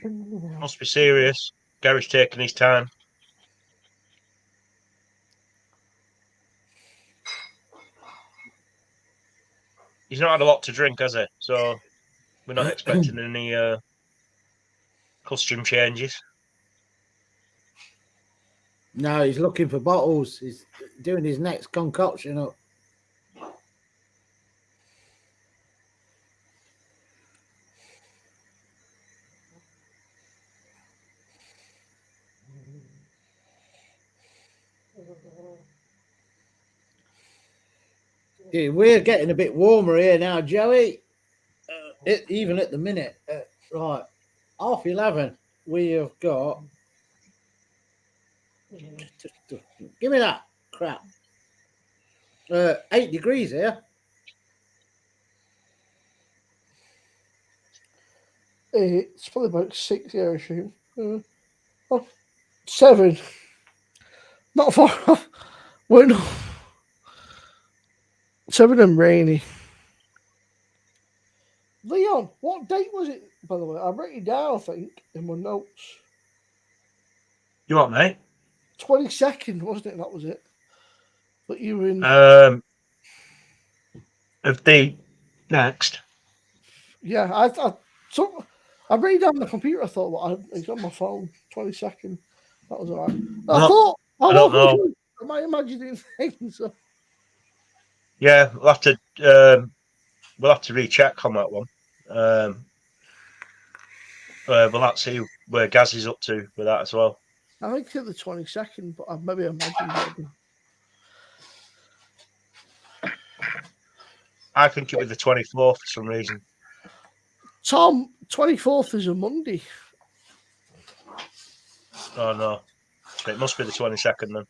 Must be serious. Gary's taking his time. He's not had a lot to drink, has he? So we're not expecting any costume changes. No, he's looking for bottles. He's doing his next concoction up. Yeah, we're getting a bit warmer here now, Joey. Even at the minute, right, 11:30, we have got. Give me that crap. 8 degrees here. it's probably about 6 here, I assume. 7. Not far off. We're not. 7 and rainy. Leon, what date was it, by the way? I wrote it down, I think, in my notes. You what, mate? 22nd, wasn't it? That was it. But you were in. Of the next. Yeah, I wrote it down on the computer. I thought, well, it's on my phone. 22nd. That was all right. I don't know. Am I imagining things? Yeah, we'll have to recheck on that one. We'll have to see where Gaz is up to with that as well. I think it's the 22nd, but I've maybe imagined it. I think it was the 24th for some reason. Tom, 24th is a Monday. Oh no, it must be the 22nd then.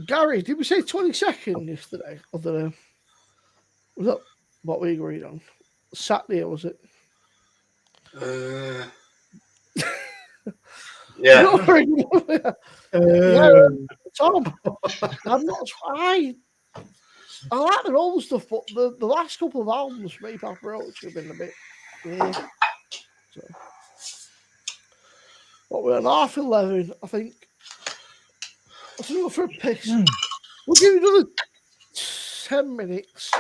Gary, did we say 22nd yesterday? Or was that what we agreed on? Saturday, or was it? Yeah. Tom, I like their old stuff, but the last couple of albums from Apap Roach have been a bit weird. So, but we're on 11:30, I think. Let's go for a piss. We'll give you another 10 minutes.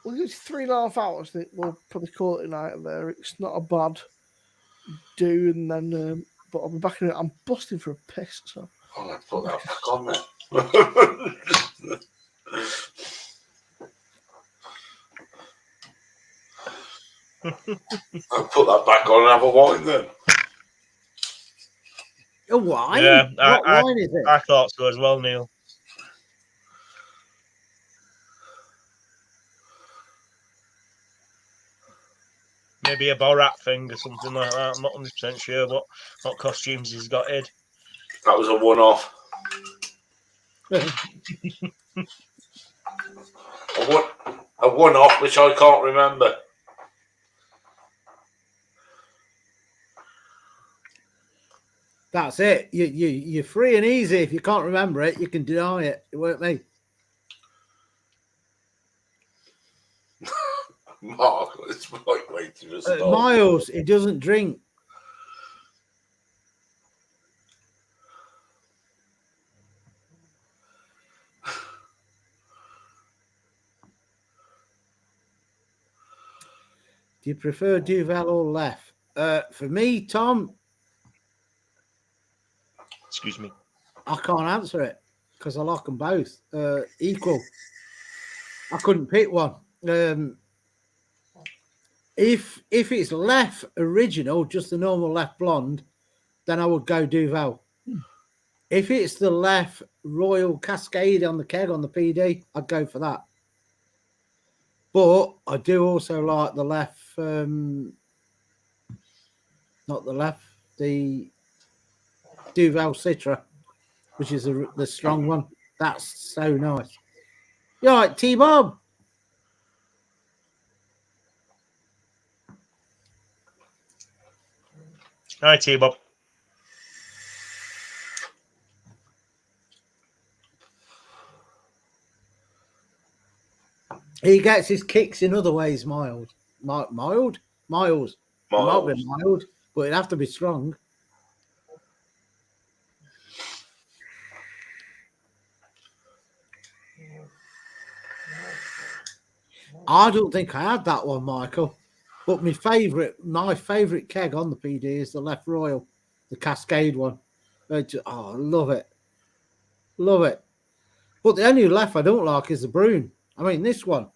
We'll give you 3.5 hours. I think we'll probably call it a night there. It's not a bad do, and then but I'll be back in it. I'm busting for a piss, so I'll put that back on there. I'll put that back on and have a wine then. A wine? Yeah, what wine is it? I thought so as well, Neil. maybe a Borat thing or something like that. I'm not 100% sure what costumes he's got in. That was a one-off. A one-off, which I can't remember. That's it. You're free and easy. If you can't remember it, you can deny it. It weren't me. Mark, it's like waiting to start. Miles, he doesn't drink. Do you prefer Duvel or Left? For me, Tom, Excuse me. I can't answer it because I like them both equal. I couldn't pick one. If it's Left original, just the normal Left blonde, then I would go Duvel. If it's the Left Royal Cascade on the keg on the PD, I'd go for that. But I do also like the Left, not the Left, the Duvel Citra, which is the strong one. That's so nice. You all right, T-Bob? Hi, T-Bob. He gets his kicks in other ways, Miles. Mild? Miles. It might be mild, but it'd have to be strong. I don't think I had that one, Michael. But my favourite keg on the PD is the Left Royal, the Cascade one. I love it. Love it. But the only Left I don't like is the Brune. I mean, this one,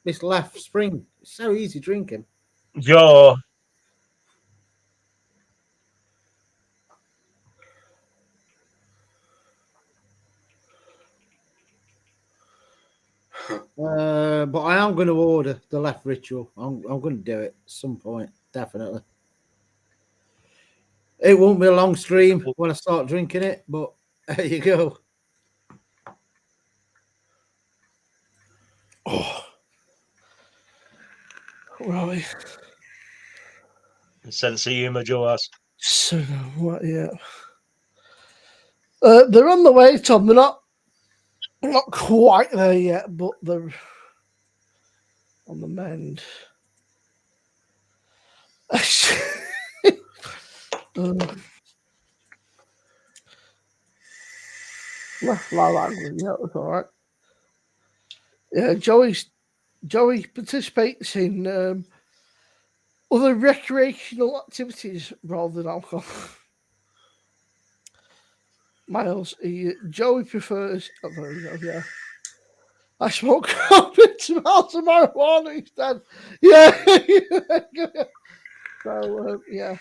this Left Spring, it's so easy drinking. Joe. But I am going to order the Left Ritual. I'm going to do it at some point, definitely. It won't be a long stream when I start drinking it, but there you go. Oh, right. Sense of humour, Joe has. So what? Yeah. They're on the way, Tom. They're not quite there yet, but they're on the mend. Left lilac, yeah, that's all right. Yeah, Joey participates in other recreational activities rather than alcohol. Miles, Joey prefers. Oh, there we go. Yeah, I smoke carpet miles of marijuana instead. Yeah. So yeah.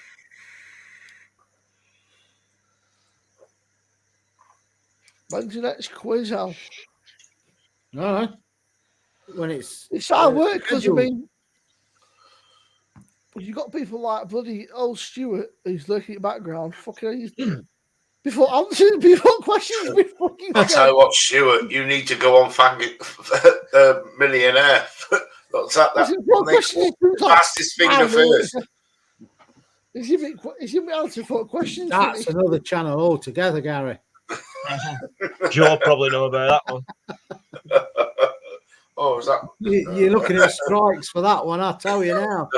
When's the next quiz, Al? No. When it's hard work because I mean, you got people like bloody old Stuart who's lurking in the background. Fucking before answering people questions, be fucking. I'll tell you what, Stuart, you need to go on Millionaire. What's that? Fast his finger first. Is he answering for questions? That's another channel altogether, Gary. Joe probably know about that one. Oh, is that? You're looking at strikes for that one, I'll tell you now.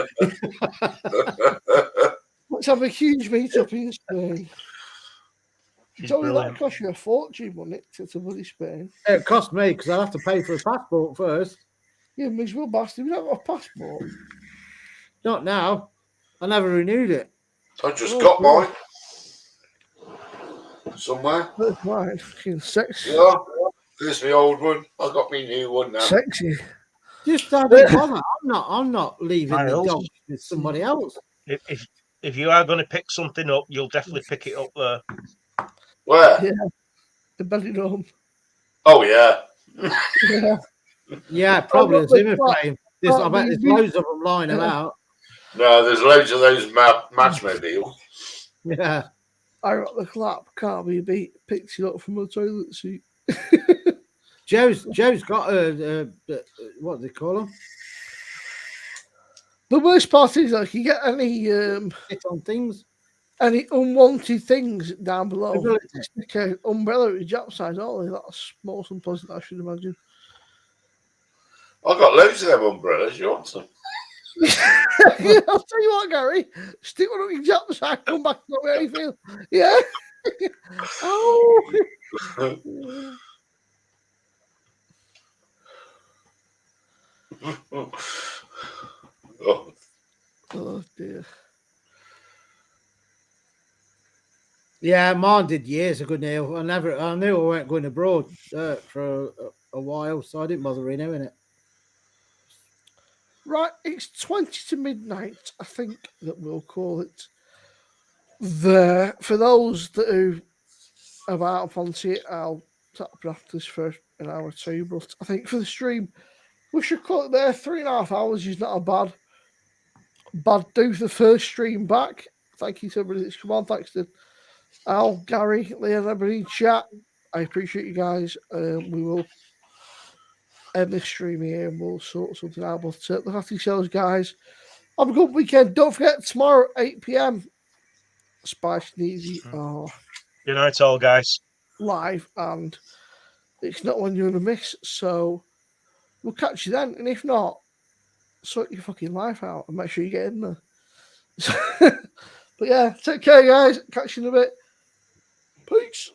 Let's have a huge meetup in Spain. Tell that cost you a fortune, wouldn't it, to bloody Spain? It cost me because I'll have to pay for a passport first. Yeah, miserable bastard. We don't got a passport. Not now. I never renewed it. I just got mine. Somewhere. That's mine. Fucking sexy. Yeah. There's my old one. I got my new one now. Sexy. Just don't bother. I'm not leaving the dog with somebody else. If you are going to pick something up, you'll definitely pick it up there. Where? Yeah. The belly dome. Oh yeah. Yeah, probably a Zimmer frame. I bet there's loads of them lying about. No, there's loads of those matchmobile. Yeah. I got the clap, can't be beat. Picks you up from the toilet seat. Joe's got what do they call them? The worst part is like you get any Hit on things. unwanted things down below. Ability. Stick an umbrella at your side only. That's most unpleasant, I should imagine. I've got loads of them umbrellas. You want some? Yeah, I'll tell you what, Gary. Stick one up your jump side, come back to how you feel. Yeah. Oh. Oh, Oh dear. Yeah, mine did years ago, Neil. I knew I weren't going abroad for a while, so I didn't bother renewing it. Right, it's 20 to midnight, I think that we'll call it there. For those that who are out of fancy it, I'll tap after this for an hour or two, but I think for the stream, we should call it there. 3.5 hours is not a bad do for the first stream back. Thank you to everybody that's come on. Thanks to Al, Gary, Leon, everybody in chat. I appreciate you guys. We will end this stream here and we'll sort something out. But look after yourselves, guys. Have a good weekend. Don't forget, tomorrow, 8 p.m., Spice and Easy are Good night, all, guys. live, and it's not one you're going to miss. So we'll catch you then. And if not, sort your fucking life out and make sure you get in there. But yeah, take care, guys. Catch you in a bit. Peace.